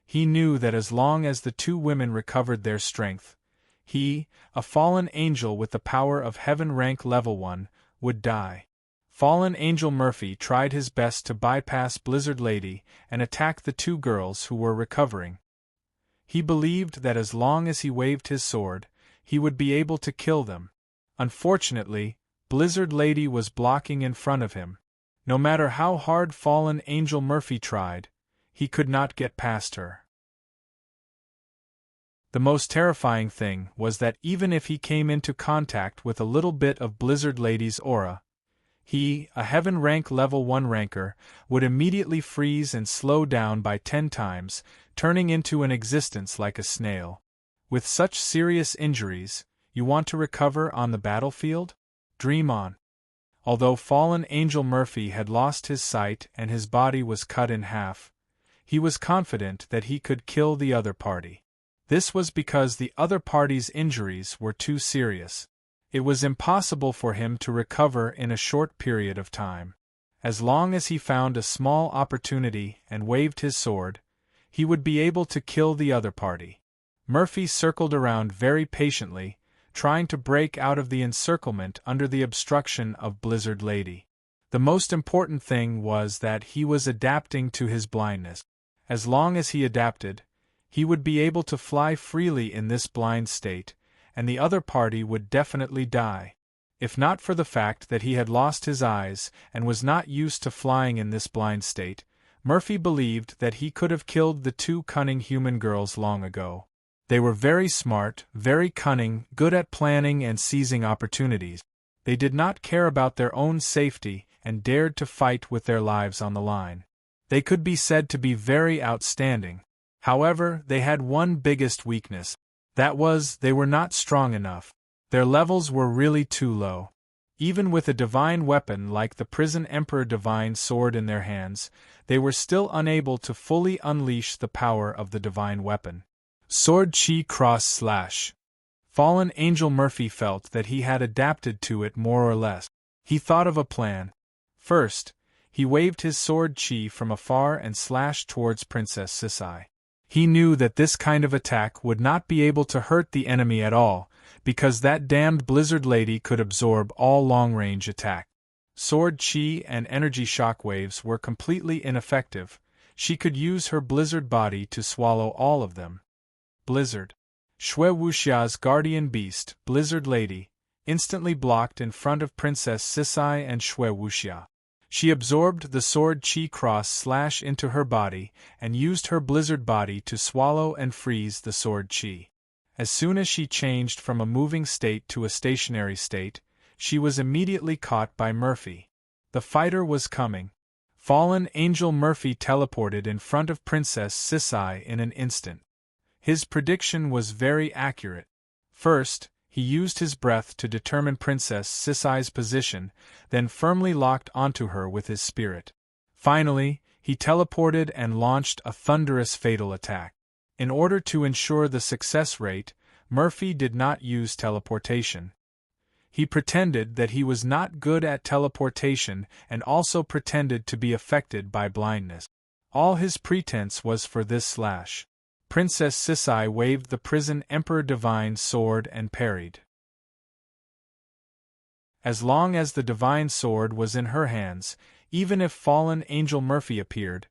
He knew that as long as the two women recovered their strength, he, a fallen angel with the power of heaven rank level 1, would die. Fallen Angel Murphy tried his best to bypass Blizzard Lady and attack the two girls who were recovering. He believed that as long as he waved his sword, he would be able to kill them. Unfortunately, Blizzard Lady was blocking in front of him. No matter how hard Fallen Angel Murphy tried, he could not get past her. The most terrifying thing was that even if he came into contact with a little bit of Blizzard Lady's aura, he, a heaven rank level 1 ranker, would immediately freeze and slow down by 10 times, turning into an existence like a snail. With such serious injuries, you want to recover on the battlefield? Dream on. Although fallen Angel Murphy had lost his sight and his body was cut in half, he was confident that he could kill the other party. This was because the other party's injuries were too serious. It was impossible for him to recover in a short period of time. As long as he found a small opportunity and waved his sword, he would be able to kill the other party. Murphy circled around very patiently, trying to break out of the encirclement under the obstruction of Blizzard Lady. The most important thing was that he was adapting to his blindness. As long as he adapted, he would be able to fly freely in this blind state, and the other party would definitely die. If not for the fact that he had lost his eyes and was not used to flying in this blind state, Murphy believed that he could have killed the two cunning human girls long ago. They were very smart, very cunning, good at planning and seizing opportunities. They did not care about their own safety and dared to fight with their lives on the line. They could be said to be very outstanding. However, they had one biggest weakness. That was, they were not strong enough. Their levels were really too low. Even with a divine weapon like the Prison Emperor divine sword in their hands, they were still unable to fully unleash the power of the divine weapon. Sword Chi Cross Slash. Fallen Angel Murphy felt that he had adapted to it more or less. He thought of a plan. First, he waved his sword Chi from afar and slashed towards Princess Sisai. He knew that this kind of attack would not be able to hurt the enemy at all, because that damned Blizzard Lady could absorb all long-range attack. Sword Chi and energy shockwaves were completely ineffective. She could use her Blizzard body to swallow all of them. Blizzard. Xue Wuxia's guardian beast, Blizzard Lady, instantly blocked in front of Princess Sisai and Xue Wuxia. She absorbed the sword Chi Cross Slash into her body and used her Blizzard body to swallow and freeze the sword Chi. As soon as she changed from a moving state to a stationary state, she was immediately caught by Murphy. The fighter was coming. Fallen Angel Murphy teleported in front of Princess Sisai in an instant. His prediction was very accurate. First, he used his breath to determine Princess Sisai's position, then firmly locked onto her with his spirit. Finally, he teleported and launched a thunderous fatal attack. In order to ensure the success rate, Murphy did not use teleportation. He pretended that he was not good at teleportation and also pretended to be affected by blindness. All his pretense was for this slash. Princess Sisai waved the Prison Emperor Divine sword and parried. As long as the divine sword was in her hands, even if Fallen Angel Murphy appeared,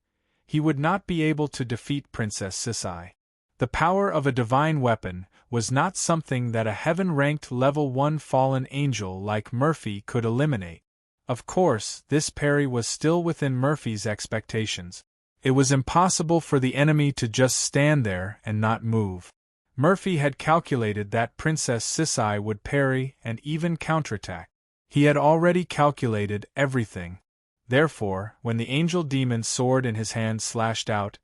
he would not be able to defeat Princess Sisai. The power of a divine weapon was not something that a heaven-ranked level 1 fallen angel like Murphy could eliminate. Of course, this parry was still within Murphy's expectations. It was impossible for the enemy to just stand there and not move. Murphy had calculated that Princess Sisai would parry and even counterattack. He had already calculated everything. Therefore, when the angel demon's sword in his hand slashed out,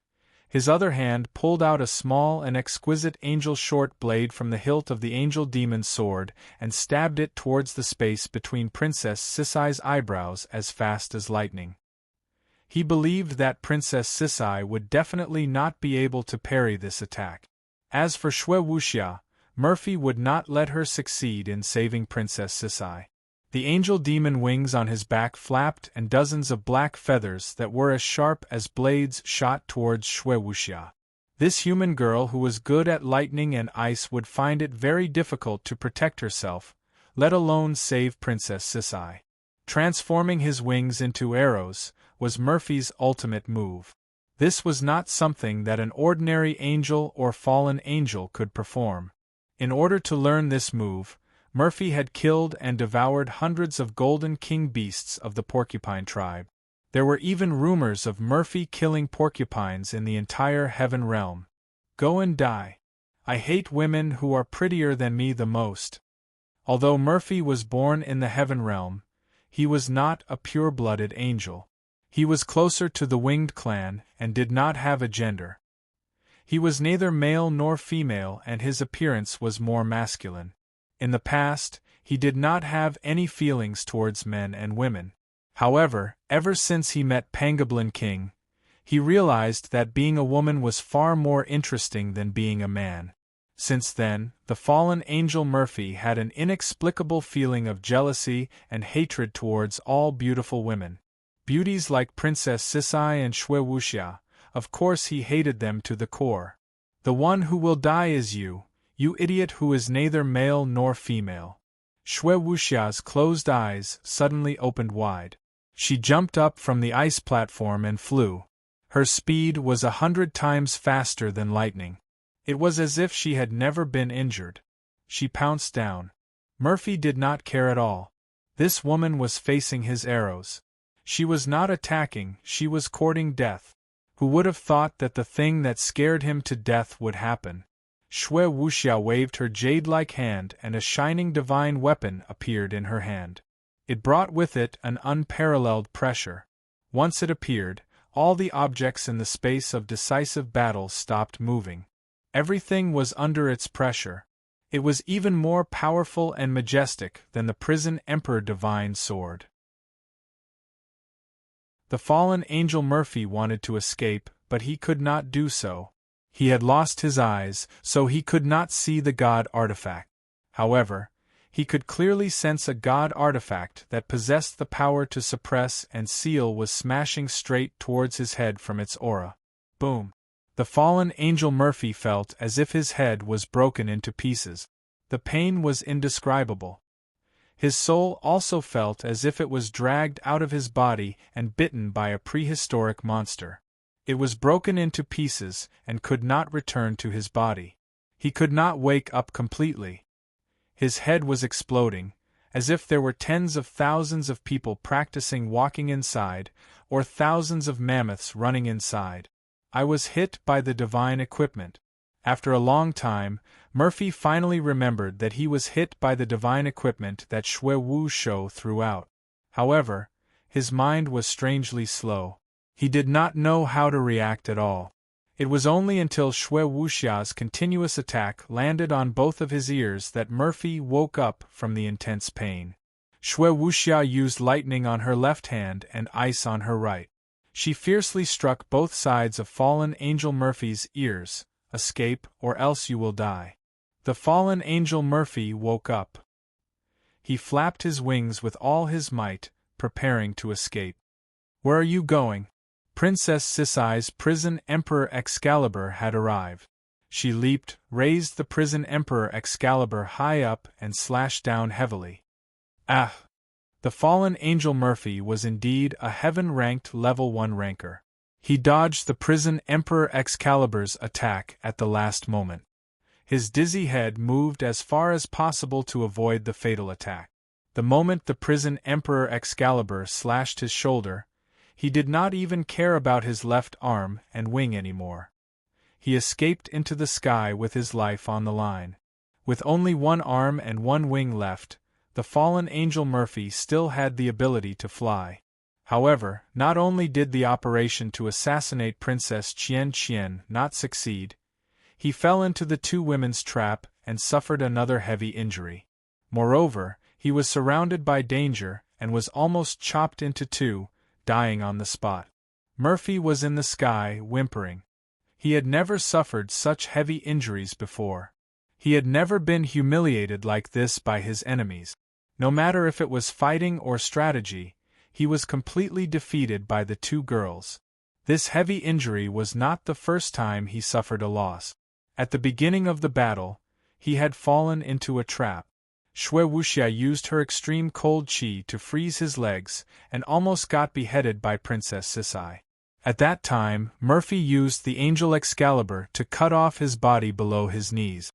his other hand pulled out a small and exquisite angel short blade from the hilt of the angel demon's sword and stabbed it towards the space between Princess Sisai's eyebrows as fast as lightning. He believed that Princess Sisai would definitely not be able to parry this attack. As for Xue Wuxia, Murphy would not let her succeed in saving Princess Sisai. The angel demon wings on his back flapped and dozens of black feathers that were as sharp as blades shot towards Xue Wuxia. This human girl who was good at lightning and ice would find it very difficult to protect herself, let alone save Princess Sisai. Transforming his wings into arrows was Murphy's ultimate move. This was not something that an ordinary angel or fallen angel could perform. In order to learn this move, Murphy had killed and devoured hundreds of golden king beasts of the porcupine tribe. There were even rumors of Murphy killing porcupines in the entire heaven realm. Go and die. I hate women who are prettier than me the most. Although Murphy was born in the heaven realm, he was not a pure-blooded angel. He was closer to the winged clan and did not have a gender. He was neither male nor female and his appearance was more masculine. In the past, he did not have any feelings towards men and women. However, ever since he met Pangoblin King, he realized that being a woman was far more interesting than being a man. Since then, the fallen angel Murphy had an inexplicable feeling of jealousy and hatred towards all beautiful women. Beauties like Princess Sisai and Xue Wuxia, of course he hated them to the core. The one who will die is you idiot who is neither male nor female. Xue Wuxia's closed eyes suddenly opened wide. She jumped up from the ice platform and flew. Her speed was 100 times faster than lightning. It was as if she had never been injured. She pounced down. Murphy did not care at all. This woman was facing his arrows. She was not attacking, she was courting death. Who would have thought that the thing that scared him to death would happen? Shui Wuxia waved her jade-like hand and a shining divine weapon appeared in her hand. It brought with it an unparalleled pressure. Once it appeared, all the objects in the space of decisive battle stopped moving. Everything was under its pressure. It was even more powerful and majestic than the prison emperor divine sword. The fallen angel Murphy wanted to escape, but he could not do so. He had lost his eyes, so he could not see the god artifact. However, he could clearly sense a god artifact that possessed the power to suppress and seal was smashing straight towards his head from its aura. Boom! The fallen angel Murphy felt as if his head was broken into pieces. The pain was indescribable. His soul also felt as if it was dragged out of his body and bitten by a prehistoric monster. It was broken into pieces and could not return to his body. He could not wake up completely. His head was exploding, as if there were tens of thousands of people practicing walking inside, or thousands of mammoths running inside. I was hit by the divine equipment. After a long time, Murphy finally remembered that he was hit by the divine equipment that Shui Wuxiao threw out. However, his mind was strangely slow. He did not know how to react at all. It was only until Shui Wuxiao's continuous attack landed on both of his ears that Murphy woke up from the intense pain. Shui Wuxiao used lightning on her left hand and ice on her right. She fiercely struck both sides of fallen angel Murphy's ears. Escape, or else you will die. The fallen angel Murphy woke up. He flapped his wings with all his might, preparing to escape. Where are you going? Princess Sisai's prison emperor Excalibur had arrived. She leaped, raised the prison emperor Excalibur high up and slashed down heavily. Ah! The fallen angel Murphy was indeed a heaven-ranked level 1 ranker. He dodged the prison emperor Excalibur's attack at the last moment. His dizzy head moved as far as possible to avoid the fatal attack. The moment the prison emperor Excalibur slashed his shoulder, he did not even care about his left arm and wing anymore. He escaped into the sky with his life on the line. With only one arm and one wing left, the fallen angel Murphy still had the ability to fly. However, not only did the operation to assassinate Princess Qian not succeed, he fell into the two women's trap and suffered another heavy injury. Moreover, he was surrounded by danger and was almost chopped into two, dying on the spot. Murphy was in the sky, whimpering. He had never suffered such heavy injuries before. He had never been humiliated like this by his enemies. No matter if it was fighting or strategy, he was completely defeated by the two girls. This heavy injury was not the first time he suffered a loss. At the beginning of the battle, he had fallen into a trap. Shui Wuxia used her extreme cold qi to freeze his legs and almost got beheaded by Princess Sisai. At that time, Murphy used the angel Excalibur to cut off his body below his knees.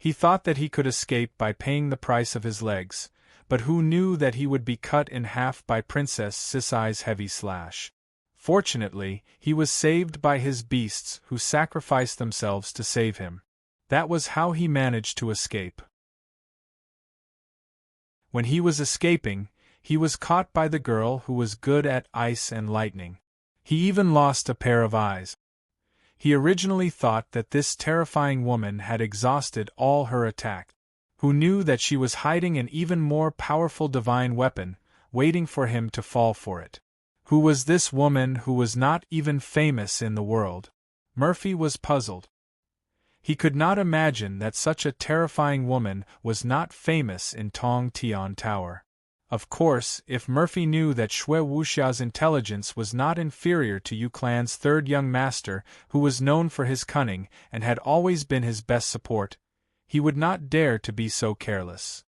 He thought that he could escape by paying the price of his legs, but who knew that he would be cut in half by Princess Sisai's heavy slash. Fortunately, he was saved by his beasts who sacrificed themselves to save him. That was how he managed to escape. When he was escaping, he was caught by the girl who was good at ice and lightning. He even lost a pair of eyes. He originally thought that this terrifying woman had exhausted all her attack. Who knew that she was hiding an even more powerful divine weapon, waiting for him to fall for it? Who was this woman who was not even famous in the world? Murphy was puzzled. He could not imagine that such a terrifying woman was not famous in Tong Tian Tower. Of course, if Murphy knew that Shui Wuxiao's intelligence was not inferior to Yu Clan's third young master, who was known for his cunning and had always been his best support, he would not dare to be so careless.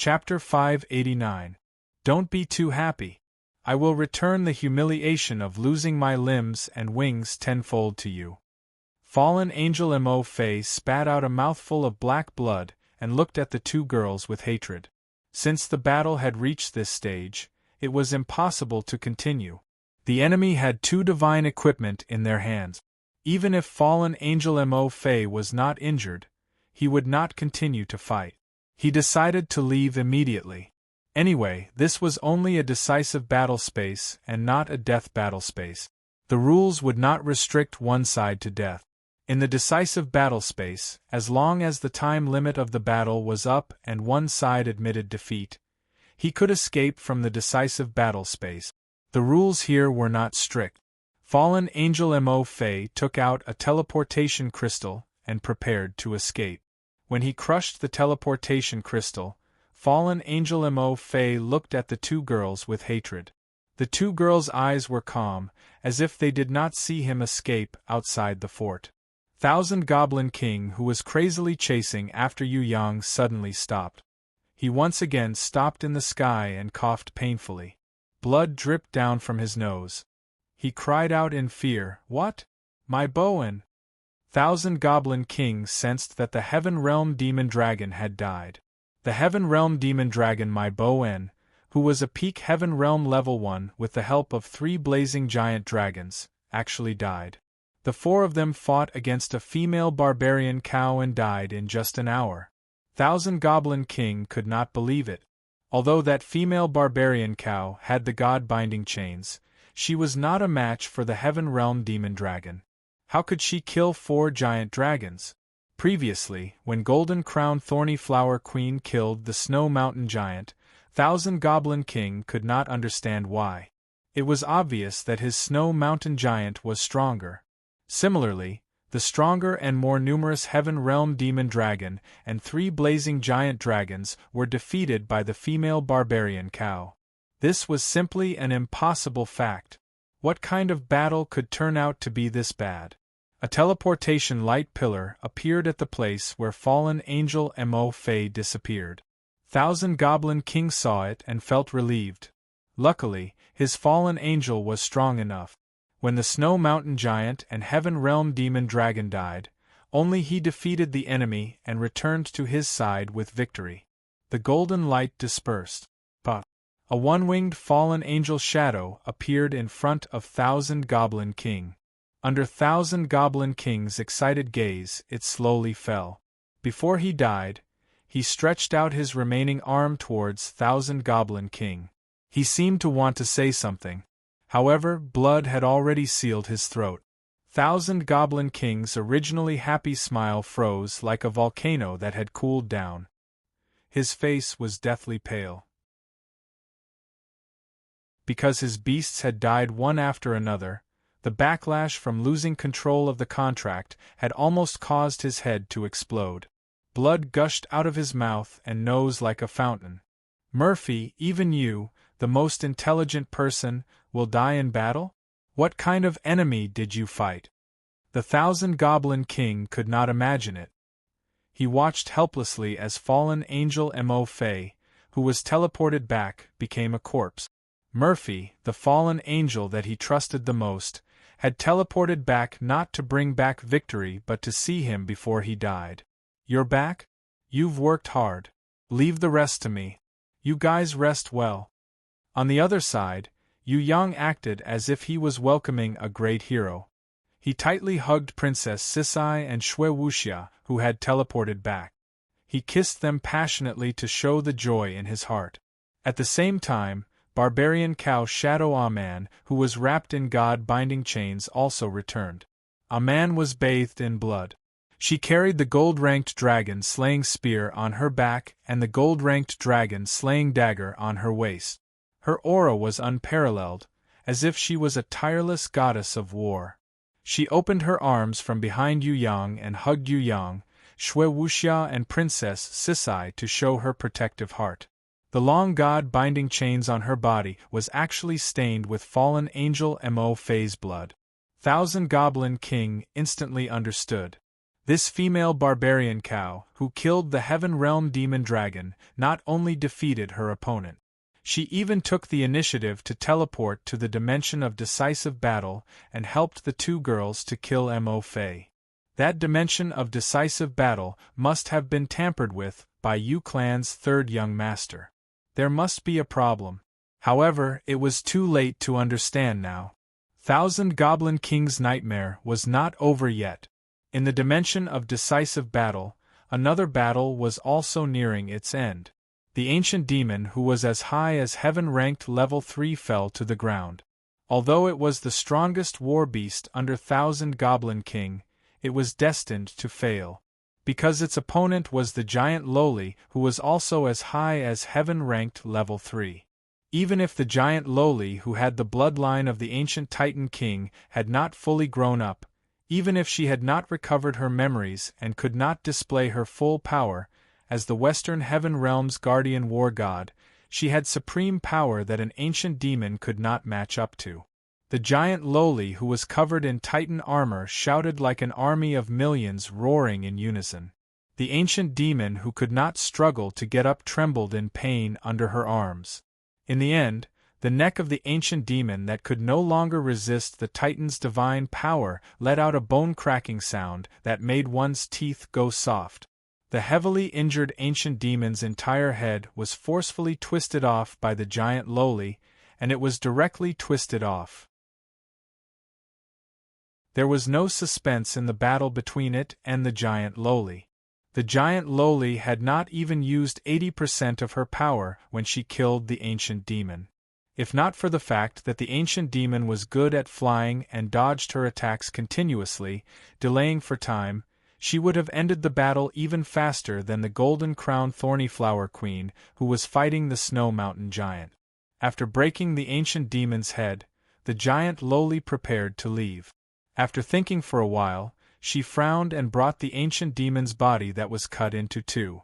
Chapter 589. Don't be too happy. I will return the humiliation of losing my limbs and wings tenfold to you. Fallen Angel Mo Fei spat out a mouthful of black blood and looked at the two girls with hatred. Since the battle had reached this stage, it was impossible to continue. The enemy had two divine equipment in their hands. Even if Fallen Angel Mo Fei was not injured, he would not continue to fight. He decided to leave immediately. Anyway, this was only a decisive battle space and not a death battle space. The rules would not restrict one side to death. In the decisive battle space, as long as the time limit of the battle was up and one side admitted defeat, he could escape from the decisive battle space. The rules here were not strict. Fallen Angel Mo Fei took out a teleportation crystal and prepared to escape. When he crushed the teleportation crystal, Fallen Angel Mo Fei looked at the two girls with hatred. The two girls' eyes were calm, as if they did not see him escape outside the fort. Thousand Goblin King, who was crazily chasing after Yu Yang, suddenly stopped. He once again stopped in the sky and coughed painfully. Blood dripped down from his nose. He cried out in fear, "What? My bow!" Thousand Goblin King sensed that the Heaven Realm Demon Dragon had died. The Heaven Realm Demon Dragon My Bo-En, who was a peak Heaven Realm level 1 with the help of 3 blazing giant dragons, actually died. The 4 of them fought against a female barbarian cow and died in just an hour. Thousand Goblin King could not believe it. Although that female barbarian cow had the god-binding chains, she was not a match for the Heaven Realm Demon Dragon. How could she kill 4 giant dragons? Previously, when Golden Crown Thorny Flower Queen killed the Snow Mountain Giant, Thousand Goblin King could not understand why. It was obvious that his Snow Mountain Giant was stronger. Similarly, the stronger and more numerous Heaven Realm Demon Dragon and 3 blazing giant dragons were defeated by the female barbarian cow. This was simply an impossible fact. What kind of battle could turn out to be this bad? A teleportation light pillar appeared at the place where Fallen Angel Mo Fei disappeared. Thousand Goblin King saw it and felt relieved. Luckily, his fallen angel was strong enough. When the Snow Mountain Giant and Heaven Realm Demon Dragon died, only he defeated the enemy and returned to his side with victory. The golden light dispersed. But a one-winged fallen angel shadow appeared in front of Thousand Goblin King. Under Thousand Goblin King's excited gaze, it slowly fell. Before he died, he stretched out his remaining arm towards Thousand Goblin King. He seemed to want to say something. However, blood had already sealed his throat. Thousand Goblin King's originally happy smile froze like a volcano that had cooled down. His face was deathly pale. Because his beasts had died one after another, the backlash from losing control of the contract had almost caused his head to explode. Blood gushed out of his mouth and nose like a fountain. Murphy, even you, the most intelligent person, will die in battle? What kind of enemy did you fight? The Thousand Goblin King could not imagine it. He watched helplessly as Fallen Angel Mo Fei, who was teleported back, became a corpse. Murphy, the fallen angel that he trusted the most, had teleported back not to bring back victory but to see him before he died. You're back? You've worked hard. Leave the rest to me. You guys rest well. On the other side, Yu Yang acted as if he was welcoming a great hero. He tightly hugged Princess Sisai and Shui Wuxia, who had teleported back. He kissed them passionately to show the joy in his heart. At the same time, Barbarian Cow Shadow Aman, who was wrapped in god-binding chains, also returned. Aman was bathed in blood. She carried the gold-ranked dragon-slaying spear on her back and the gold-ranked dragon-slaying dagger on her waist. Her aura was unparalleled, as if she was a tireless goddess of war. She opened her arms from behind Yu Yang and hugged Yu Yang, Shui Wuxia and Princess Sisai to show her protective heart. The long god-binding chains on her body was actually stained with Fallen Angel Mo Fei's blood. Thousand Goblin King instantly understood. This female barbarian cow, who killed the Heaven Realm demon dragon, not only defeated her opponent. She even took the initiative to teleport to the dimension of decisive battle and helped the two girls to kill Mo Fei. That dimension of decisive battle must have been tampered with by Yu Clan's third young master. There must be a problem. However, it was too late to understand now. Thousand Goblin King's nightmare was not over yet. In the dimension of decisive battle, another battle was also nearing its end. The ancient demon who was as high as heaven-ranked level 3 fell to the ground. Although it was the strongest war beast under Thousand Goblin King, it was destined to fail. Because its opponent was the giant Lowly, who was also as high as heaven-ranked level 3. Even if the giant Lowly, who had the bloodline of the ancient Titan King, had not fully grown up, even if she had not recovered her memories and could not display her full power, as the Western Heaven Realm's guardian war god, she had supreme power that an ancient demon could not match up to. The giant Lowly, who was covered in Titan armor, shouted like an army of millions roaring in unison. The ancient demon who could not struggle to get up trembled in pain under her arms. In the end, the neck of the ancient demon that could no longer resist the Titan's divine power let out a bone-cracking sound that made one's teeth go soft. The heavily injured ancient demon's entire head was forcefully twisted off by the giant Lowly, and it was directly twisted off. There was no suspense in the battle between it and the giant Lowly. The giant Lowly had not even used 80% of her power when she killed the ancient demon. If not for the fact that the ancient demon was good at flying and dodged her attacks continuously, delaying for time, she would have ended the battle even faster than the golden-crowned Thornyflower Queen, who was fighting the Snow Mountain Giant. After breaking the ancient demon's head, the giant Lowly prepared to leave. After thinking for a while, she frowned and brought the ancient demon's body that was cut into two.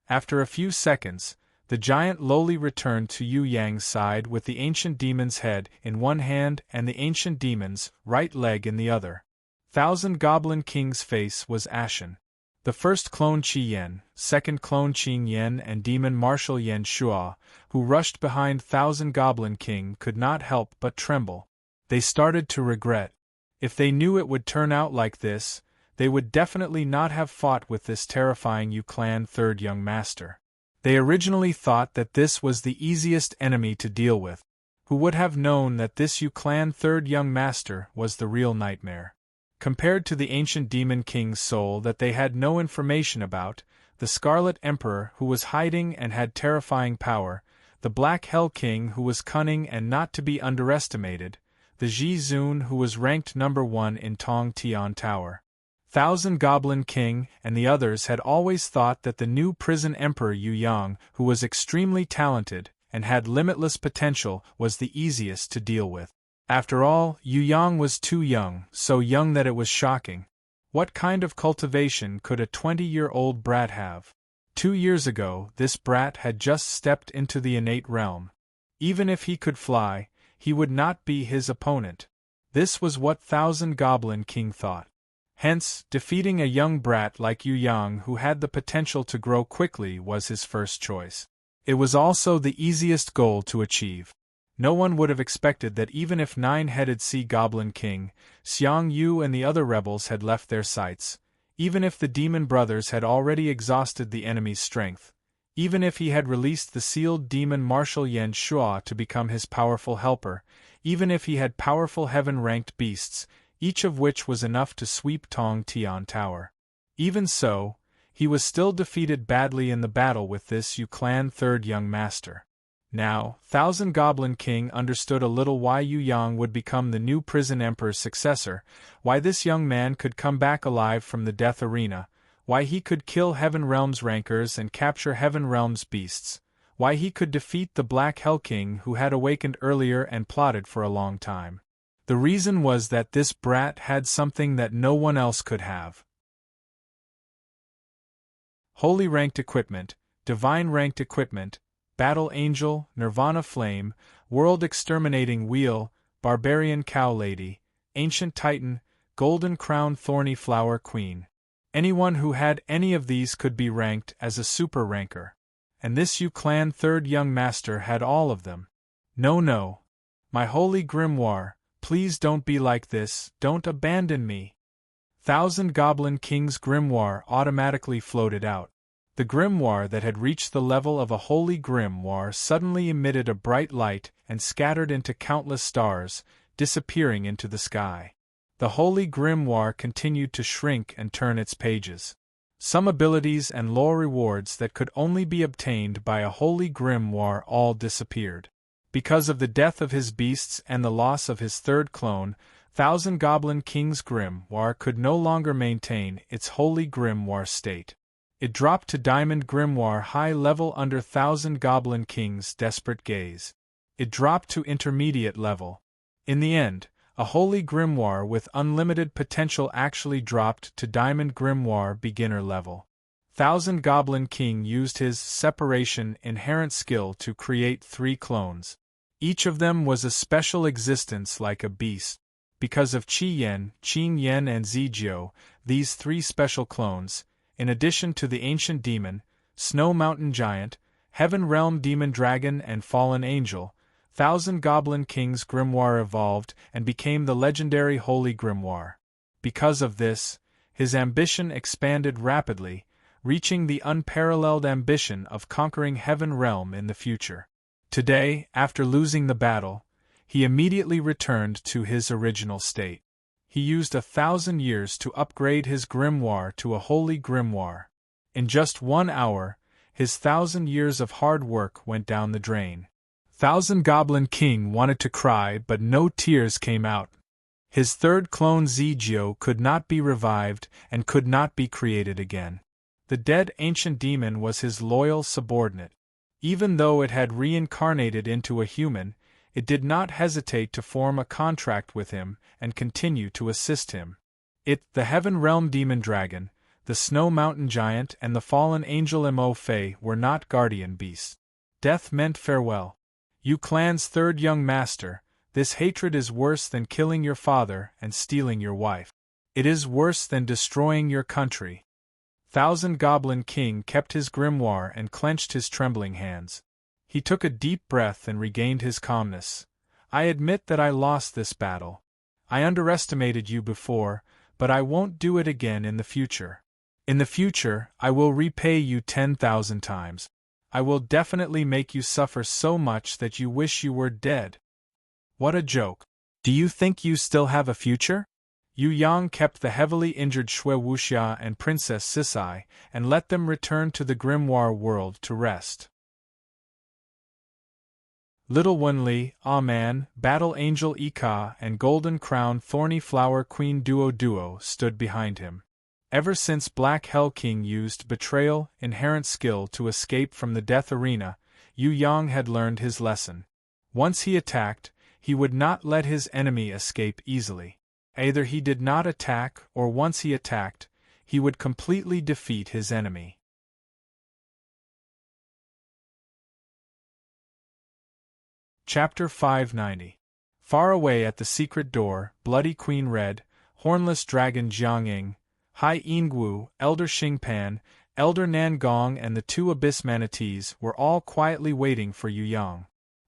After a few seconds, the giant Lowly returned to Yu Yang's side with the ancient demon's head in one hand and the ancient demon's right leg in the other. Thousand Goblin King's face was ashen. The first clone Qi Yen, second clone Qing Yen and demon Marshal Yen Shua, who rushed behind Thousand Goblin King, could not help but tremble. They started to regret. If they knew it would turn out like this, they would definitely not have fought with this terrifying Yu Clan third young master. They originally thought that this was the easiest enemy to deal with. Who would have known that this Yu Clan third young master was the real nightmare? Compared to the ancient demon king's soul that they had no information about, the Scarlet Emperor who was hiding and had terrifying power, the Black Hell King who was cunning and not to be underestimated, the Ji Zun who was ranked number 1 in Tong Tian Tower. Thousand Goblin King and the others had always thought that the new prison emperor Yu Yang, who was extremely talented and had limitless potential, was the easiest to deal with. After all, Yu Yang was too young, so young that it was shocking. What kind of cultivation could a 20-year-old brat have? 2 years ago, this brat had just stepped into the innate realm. Even if he could fly, he would not be his opponent. This was what Thousand Goblin King thought. Hence, defeating a young brat like Yu Yang who had the potential to grow quickly was his first choice. It was also the easiest goal to achieve. No one would have expected that even if Nine-Headed Sea Goblin King, Xiang Yu and the other rebels had left their sights, even if the Demon Brothers had already exhausted the enemy's strength, even if he had released the sealed demon Marshal Yen Shua to become his powerful helper, even if he had powerful heaven-ranked beasts, each of which was enough to sweep Tong Tian Tower. Even so, he was still defeated badly in the battle with this Yu Clan third young master. Now, Thousand Goblin King understood a little why Yu Yang would become the new prison emperor's successor, why this young man could come back alive from the death arena, why he could kill Heaven Realm's rankers and capture Heaven Realm's beasts, why he could defeat the Black Hell King who had awakened earlier and plotted for a long time. The reason was that this brat had something that no one else could have. Holy ranked equipment, divine ranked equipment, Battle Angel, Nirvana Flame, World Exterminating Wheel, Barbarian Cow Lady, Ancient Titan, Golden Crown Thorny Flower Queen. Anyone who had any of these could be ranked as a super ranker. And this Yu clan third young master had all of them. No, no. My holy grimoire, please don't be like this, don't abandon me. Thousand Goblin King's grimoire automatically floated out. The grimoire that had reached the level of a holy grimoire suddenly emitted a bright light and scattered into countless stars, disappearing into the sky. The holy grimoire continued to shrink and turn its pages. Some abilities and lore rewards that could only be obtained by a holy grimoire all disappeared. Because of the death of his beasts and the loss of his third clone, Thousand Goblin King's grimoire could no longer maintain its holy grimoire state. It dropped to Diamond Grimoire high level under Thousand Goblin King's desperate gaze. It dropped to intermediate level. In the end, a holy grimoire with unlimited potential actually dropped to Diamond Grimoire beginner level. Thousand Goblin King used his separation inherent skill to create 3 clones. Each of them was a special existence like a beast. Because of Qi Yen, Qin Yen and Zijiu, these 3 special clones, in addition to the Ancient Demon, Snow Mountain Giant, Heaven Realm Demon Dragon and Fallen Angel, Thousand Goblin King's grimoire evolved and became the legendary Holy Grimoire. Because of this, his ambition expanded rapidly, reaching the unparalleled ambition of conquering Heaven Realm in the future. Today, after losing the battle, he immediately returned to his original state. He used 1,000 years to upgrade his grimoire to a holy grimoire. In just 1 hour, his 1,000 years of hard work went down the drain. Thousand Goblin King wanted to cry, but no tears came out. His third clone Zijiu could not be revived and could not be created again. The dead ancient demon was his loyal subordinate. Even though it had reincarnated into a human, it did not hesitate to form a contract with him and continue to assist him. The Heaven Realm Demon Dragon, the Snow Mountain Giant and the Fallen Angel Mo Fei were not guardian beasts. Death meant farewell. Yu clan's third young master, this hatred is worse than killing your father and stealing your wife. It is worse than destroying your country. Thousand Goblin King kept his grimoire and clenched his trembling hands. He took a deep breath and regained his calmness. I admit that I lost this battle. I underestimated you before, but I won't do it again in the future. In the future, I will repay you 10,000 times. I will definitely make you suffer so much that you wish you were dead. What a joke. Do you think you still have a future? Yu Yang kept the heavily injured Shui Wuxia and Princess Sisai and let them return to the grimoire world to rest. Little Wen Li, Ah Man, Battle Angel Ika and Golden Crown Thorny Flower Queen Duo stood behind him. Ever since Black Hell King used betrayal, inherent skill to escape from the death arena, Yu Yang had learned his lesson. Once he attacked, he would not let his enemy escape easily. Either he did not attack, or once he attacked, he would completely defeat his enemy. Chapter 590. Far away at the secret door, Bloody Queen Red, Hornless Dragon Jiangying, Hai Yingwu, Elder Xingpan, Elder Nangong and the 2 Abyss Manatees were all quietly waiting for Yu Yang.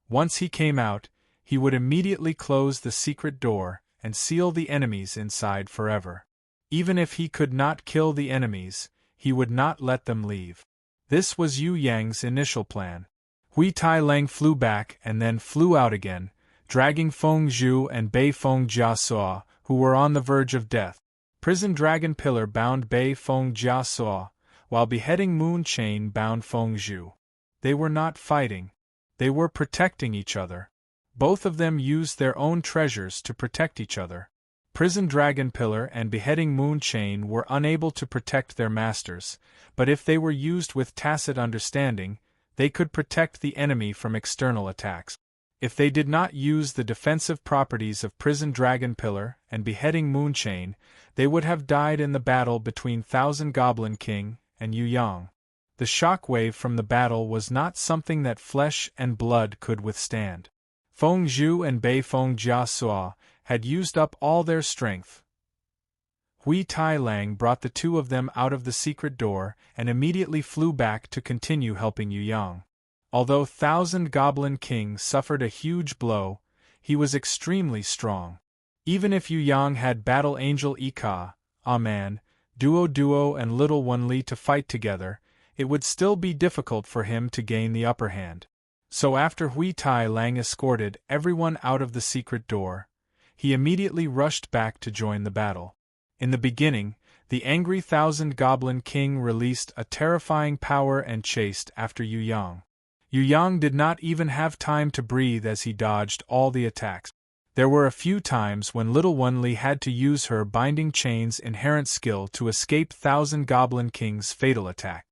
Once he came out, he would immediately close the secret door and seal the enemies inside forever. Even if he could not kill the enemies, he would not let them leave. This was Yu Yang's initial plan. Hui Tai Lang flew back and then flew out again, dragging Feng Zhu and Bei Feng Jia Suo, who were on the verge of death. Prison Dragon Pillar bound Bei Feng Jia Suo, while Beheading Moon Chain bound Feng Zhu. They were not fighting. They were protecting each other. Both of them used their own treasures to protect each other. Prison Dragon Pillar and Beheading Moon Chain were unable to protect their masters, but if they were used with tacit understanding, they could protect the enemy from external attacks. If they did not use the defensive properties of Prison Dragon Pillar and Beheading Moon Chain, they would have died in the battle between Thousand Goblin King and Yu Yang. The shockwave from the battle was not something that flesh and blood could withstand. Feng Zhu and Bei Feng Jia Suo had used up all their strength. Hui Tai Lang brought the two of them out of the secret door and immediately flew back to continue helping Yu Yang. Although Thousand Goblin King suffered a huge blow, he was extremely strong. Even if Yu Yang had Battle Angel Ika, Man, Duo and Little One Li to fight together, it would still be difficult for him to gain the upper hand. So after Hui Tai Lang escorted everyone out of the secret door, he immediately rushed back to join the battle. In the beginning, the angry Thousand Goblin King released a terrifying power and chased after Yu Yang. Yu Yang did not even have time to breathe as he dodged all the attacks. There were a few times when Little One Li had to use her binding chain's inherent skill to escape Thousand Goblin King's fatal attack.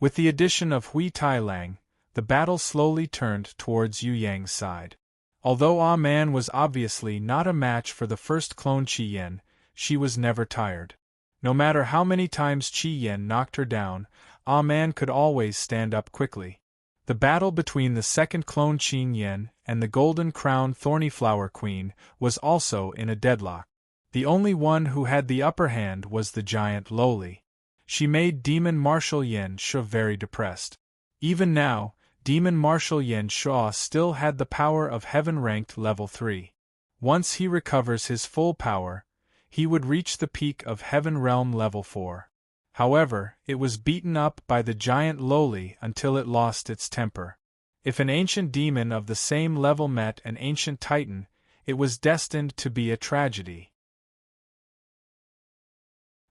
With the addition of Hui Tai Lang, the battle slowly turned towards Yu Yang's side. Although Man was obviously not a match for the first clone Qi Yan, she was never tired. No matter how many times Qi Yan knocked her down, Man could always stand up quickly. The battle between the second clone Qin Yan and the golden-crowned Thornyflower Queen was also in a deadlock. The only one who had the upper hand was the giant Loli. She made Demon Marshal Yan Shu very depressed. Even now, Demon Marshal Yan Shu still had the power of heaven-ranked level 3. Once he recovers his full power, he would reach the peak of Heaven Realm level 4. However, it was beaten up by the giant Loli until it lost its temper. If an ancient demon of the same level met an ancient titan, it was destined to be a tragedy.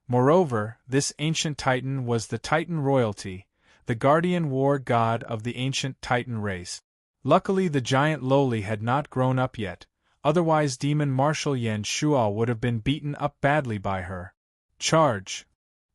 Moreover, this ancient titan was the Titan royalty, the guardian war god of the ancient Titan race. Luckily the giant Loli had not grown up yet, otherwise Demon Marshal Yan Shu would have been beaten up badly by her. Charge!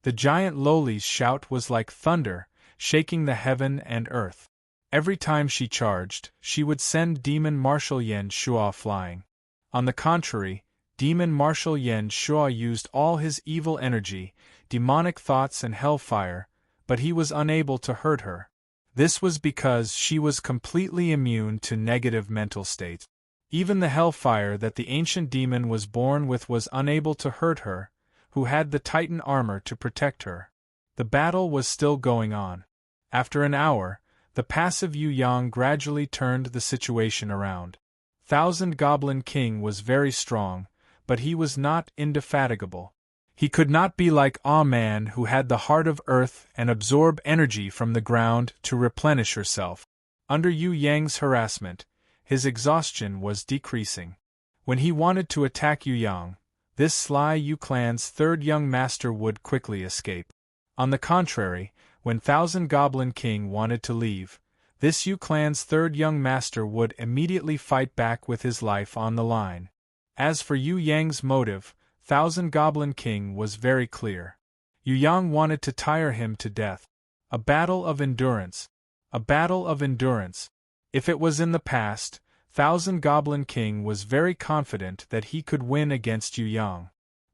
The giant Loli's shout was like thunder, shaking the heaven and earth. Every time she charged, she would send Demon Marshal Yan Shu flying. On the contrary, Demon Marshal Yan Shu used all his evil energy, demonic thoughts and hellfire, but he was unable to hurt her. This was because she was completely immune to negative mental states. Even the hellfire that the ancient demon was born with was unable to hurt her, who had the Titan armor to protect her. The battle was still going on. After an hour, the passive Yu Yang gradually turned the situation around. Thousand Goblin King was very strong, but he was not indefatigable. He could not be like Man who had the heart of earth and absorb energy from the ground to replenish herself. Under Yu Yang's harassment, his exhaustion was decreasing. When he wanted to attack Yu Yang, this sly Yu clan's third young master would quickly escape. On the contrary, when Thousand Goblin King wanted to leave, this Yu clan's third young master would immediately fight back with his life on the line. As for Yu Yang's motive, Thousand Goblin King was very clear. Yu Yang wanted to tire him to death. A battle of endurance. A battle of endurance. If it was in the past, Thousand Goblin King was very confident that he could win against Yu Yang.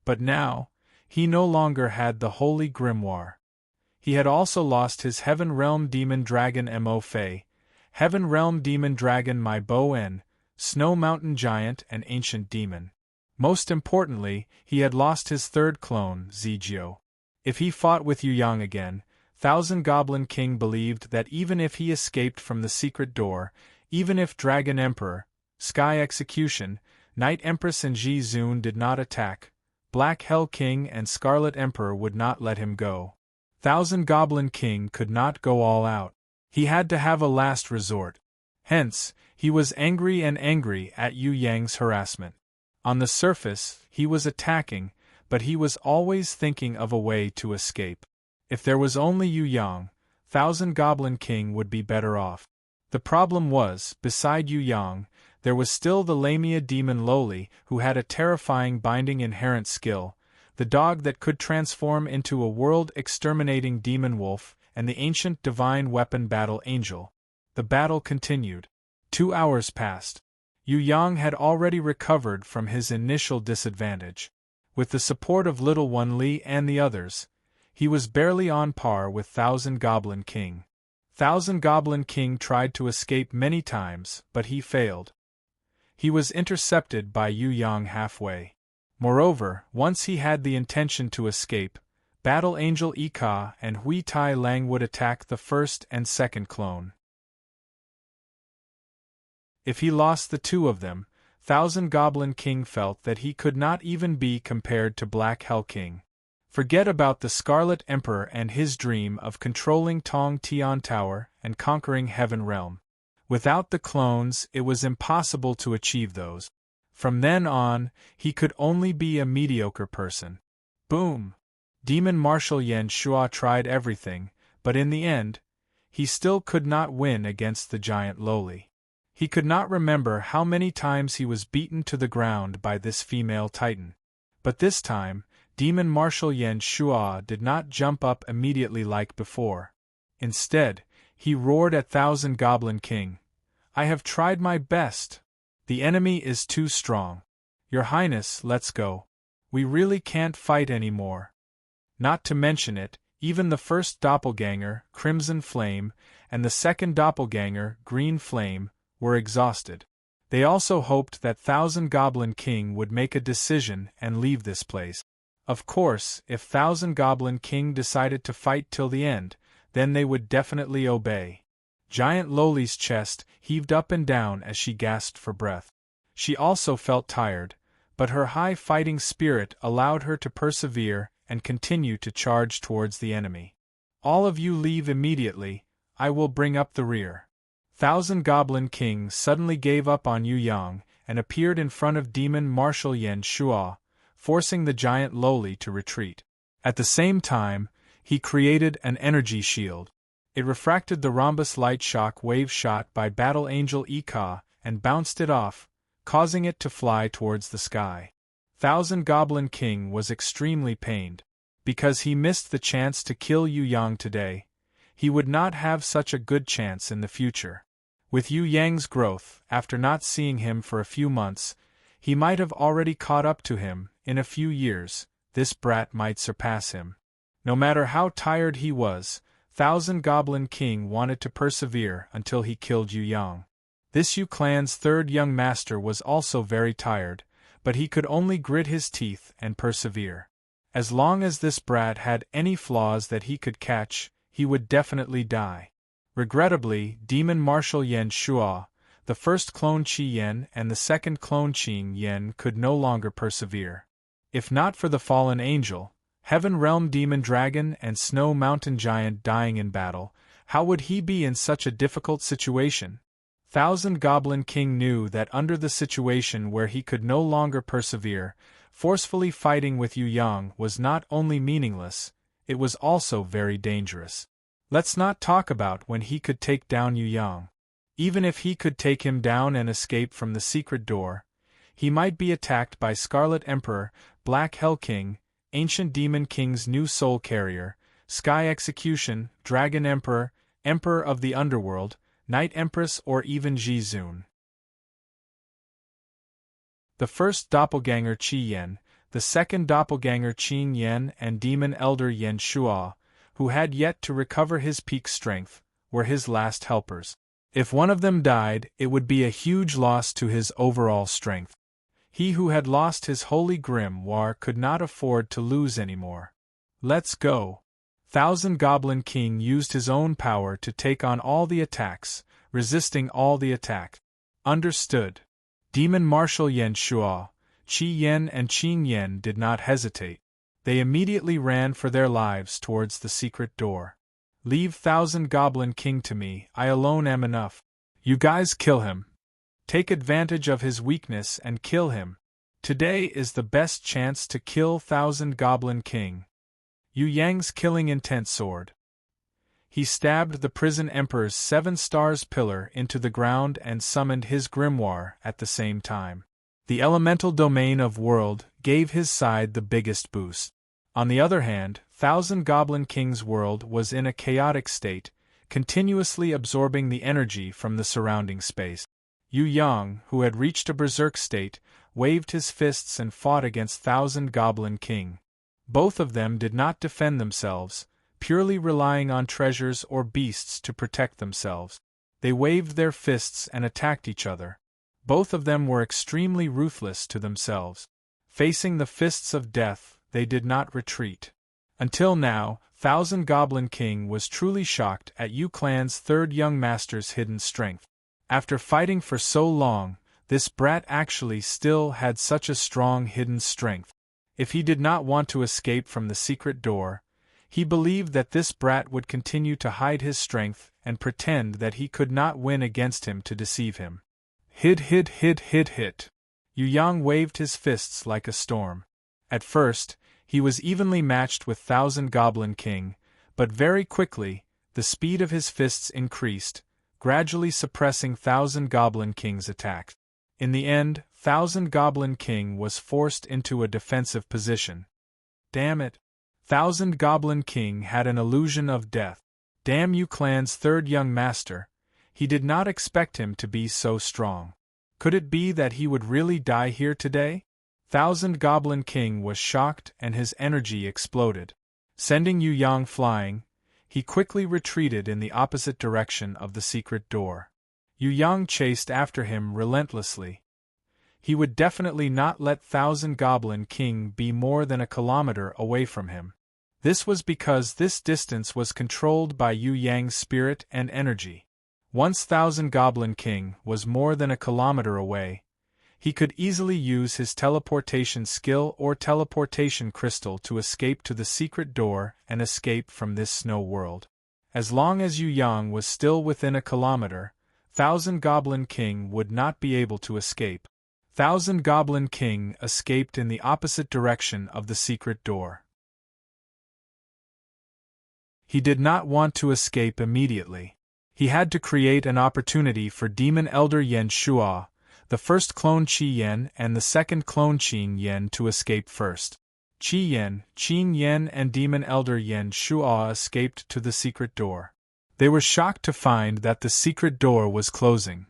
But now, he no longer had the Holy Grimoire. He had also lost his Heaven Realm Demon Dragon Mo Fei, Heaven Realm Demon Dragon Mai Bo En, Snow Mountain Giant and Ancient Demon. Most importantly, he had lost his third clone, Zijio. If he fought with Yu Yang again, Thousand Goblin King believed that even if he escaped from the secret door, even if Dragon Emperor, Sky Execution, Night Empress and Ji Zun did not attack, Black Hell King and Scarlet Emperor would not let him go. Thousand Goblin King could not go all out. He had to have a last resort. Hence, he was angry at Yu Yang's harassment. On the surface, he was attacking, but he was always thinking of a way to escape. If there was only Yu Yang, Thousand Goblin King would be better off. The problem was, beside Yu Yang, there was still the Lamia demon Loli, who had a terrifying binding inherent skill, the dog that could transform into a world-exterminating demon wolf, and the ancient divine weapon Battle Angel. The battle continued. 2 hours passed. Yu Yang had already recovered from his initial disadvantage. With the support of Little One Li and the others, he was barely on par with Thousand Goblin King. Thousand Goblin King tried to escape many times, but he failed. He was intercepted by Yu Yang halfway. Moreover, once he had the intention to escape, Battle Angel Ika and Hui Tai Lang would attack the first and second clone. If he lost the two of them, Thousand Goblin King felt that he could not even be compared to Black Hell King. Forget about the Scarlet Emperor and his dream of controlling Tong Tian Tower and conquering Heaven Realm. Without the clones, it was impossible to achieve those. From then on, he could only be a mediocre person. Boom! Demon Marshal Yan Shuo tried everything, but in the end, he still could not win against the giant Loli. He could not remember how many times he was beaten to the ground by this female titan. But this time, Demon Marshal Yan Shuo did not jump up immediately like before. Instead, he roared at Thousand Goblin King. "I have tried my best. The enemy is too strong. Your Highness, let's go. We really can't fight anymore." Not to mention it, even the first doppelganger, Crimson Flame, and the second doppelganger, Green Flame, were exhausted. They also hoped that Thousand Goblin King would make a decision and leave this place. Of course, if Thousand Goblin King decided to fight till the end, then they would definitely obey. Giant Loli's chest heaved up and down as she gasped for breath. She also felt tired, but her high fighting spirit allowed her to persevere and continue to charge towards the enemy. "All of you leave immediately, I will bring up the rear." Thousand Goblin King suddenly gave up on Yu Yang and appeared in front of Demon Marshal Yan Shuo, forcing the giant Loli to retreat. At the same time, he created an energy shield. It refracted the rhombus light shock wave shot by Battle Angel Ika and bounced it off, causing it to fly towards the sky. Thousand Goblin King was extremely pained. Because he missed the chance to kill Yu Yang today, he would not have such a good chance in the future. With Yu Yang's growth, after not seeing him for a few months, he might have already caught up to him. In a few years, this brat might surpass him. No matter how tired he was, Thousand Goblin King wanted to persevere until he killed Yu Yang. This Yu clan's third young master was also very tired, but he could only grit his teeth and persevere. As long as this brat had any flaws that he could catch, he would definitely die. Regrettably, Demon Marshal Yan Shuo, the first clone Qi Yan and the second clone Qing Yan could no longer persevere. If not for the fallen angel, Heaven Realm Demon Dragon and Snow Mountain Giant dying in battle, how would he be in such a difficult situation? Thousand Goblin King knew that under the situation where he could no longer persevere, forcefully fighting with Yu Yang was not only meaningless, it was also very dangerous. Let's not talk about when he could take down Yu Yang. Even if he could take him down and escape from the secret door, he might be attacked by Scarlet Emperor, Black Hell King, Ancient Demon King's new soul carrier, Sky Execution, Dragon Emperor, Emperor of the Underworld, Night Empress, or even Ji Zun. The first doppelganger Qi Yan, the second doppelganger Qing Yan and Demon Elder Yan Shuo, who had yet to recover his peak strength, were his last helpers. If one of them died, it would be a huge loss to his overall strength. He who had lost his holy grimoire could not afford to lose anymore. Let's go. Thousand Goblin King used his own power to take on all the attacks, resisting all the attack. Understood. Demon Marshal Yan Shuo, Qi Yan and Qing Yan did not hesitate. They immediately ran for their lives towards the secret door. "Leave Thousand Goblin King to me, I alone am enough. You guys kill him. Take advantage of his weakness and kill him. Today is the best chance to kill Thousand Goblin King." Yu Yang's killing intent soared. He stabbed the prison emperor's 7 stars pillar into the ground and summoned his grimoire at the same time. The elemental domain of world gave his side the biggest boost. On the other hand, Thousand Goblin King's world was in a chaotic state, continuously absorbing the energy from the surrounding space. Yu Yang, who had reached a berserk state, waved his fists and fought against Thousand Goblin King. Both of them did not defend themselves, purely relying on treasures or beasts to protect themselves. They waved their fists and attacked each other. Both of them were extremely ruthless to themselves. Facing the fists of death, they did not retreat. Until now, Thousand Goblin King was truly shocked at Yu Clan's third young master's hidden strength. After fighting for so long, this brat actually still had such a strong hidden strength. If he did not want to escape from the secret door, he believed that this brat would continue to hide his strength and pretend that he could not win against him to deceive him. Hit. Yu Yang waved his fists like a storm. At first, he was evenly matched with Thousand Goblin King, but very quickly, the speed of his fists increased, gradually suppressing Thousand Goblin King's attacks. In the end, Thousand Goblin King was forced into a defensive position. Damn it! Thousand Goblin King had an illusion of death. Damn Yu Clan's third young master, he did not expect him to be so strong. Could it be that he would really die here today? Thousand Goblin King was shocked and his energy exploded. Sending Yu Yang flying, he quickly retreated in the opposite direction of the secret door. Yu Yang chased after him relentlessly. He would definitely not let Thousand Goblin King be more than a kilometer away from him. This was because this distance was controlled by Yu Yang's spirit and energy. Once Thousand Goblin King was more than a kilometer away, he could easily use his teleportation skill or teleportation crystal to escape to the secret door and escape from this snow world. As long as Yu Yang was still within a kilometer, Thousand Goblin King would not be able to escape. Thousand Goblin King escaped in the opposite direction of the secret door. He did not want to escape immediately. He had to create an opportunity for Demon Elder Yen Shuo, the first clone Qi Yen and the second clone Qin Yen to escape first. Qi Yen, Qin Yen and Demon Elder Yen Shuo escaped to the secret door. They were shocked to find that the secret door was closing.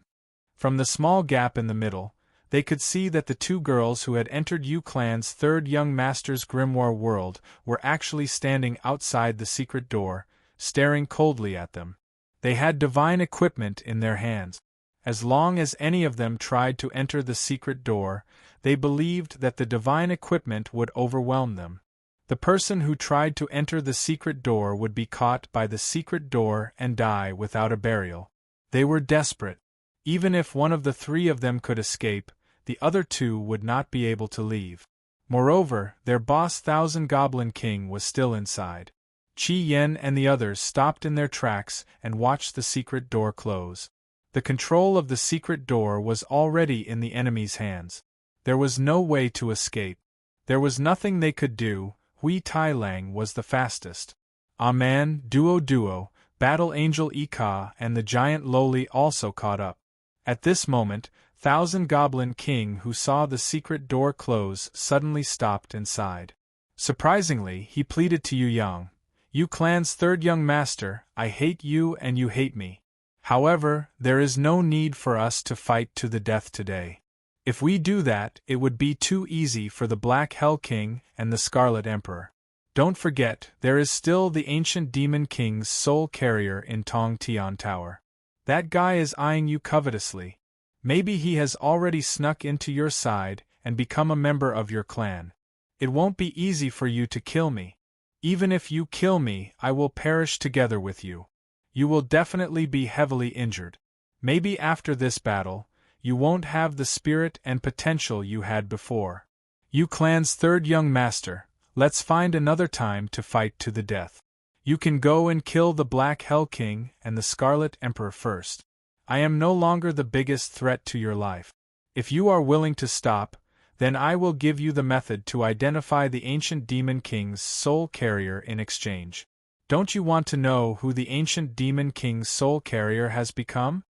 From the small gap in the middle, they could see that the two girls who had entered Yu Clan's third young master's grimoire world were actually standing outside the secret door, staring coldly at them. They had divine equipment in their hands. As long as any of them tried to enter the secret door, they believed that the divine equipment would overwhelm them. The person who tried to enter the secret door would be caught by the secret door and die without a burial. They were desperate. Even if one of the three of them could escape, the other two would not be able to leave. Moreover, their boss Thousand Goblin King was still inside. Qi Yen and the others stopped in their tracks and watched the secret door close. The control of the secret door was already in the enemy's hands. There was no way to escape. There was nothing they could do. Hui Tailang was the fastest. Aman, Duo, Battle Angel Ika and the giant Loli also caught up. At this moment, Thousand Goblin King, who saw the secret door close, suddenly stopped and sighed. Surprisingly, he pleaded to Yu Yang. Yu Clan's third young master, I hate you and you hate me. However, there is no need for us to fight to the death today. If we do that, it would be too easy for the Black Hell King and the Scarlet Emperor. Don't forget, there is still the ancient Demon King's soul carrier in Tong Tian Tower. That guy is eyeing you covetously. Maybe he has already snuck into your side and become a member of your clan. It won't be easy for you to kill me. Even if you kill me, I will perish together with you. You will definitely be heavily injured. Maybe after this battle, you won't have the spirit and potential you had before. Yu Clan's third young master, let's find another time to fight to the death. You can go and kill the Black Hell King and the Scarlet Emperor first. I am no longer the biggest threat to your life. If you are willing to stop, then I will give you the method to identify the ancient Demon King's soul carrier in exchange. Don't you want to know who the ancient Demon King's soul carrier has become?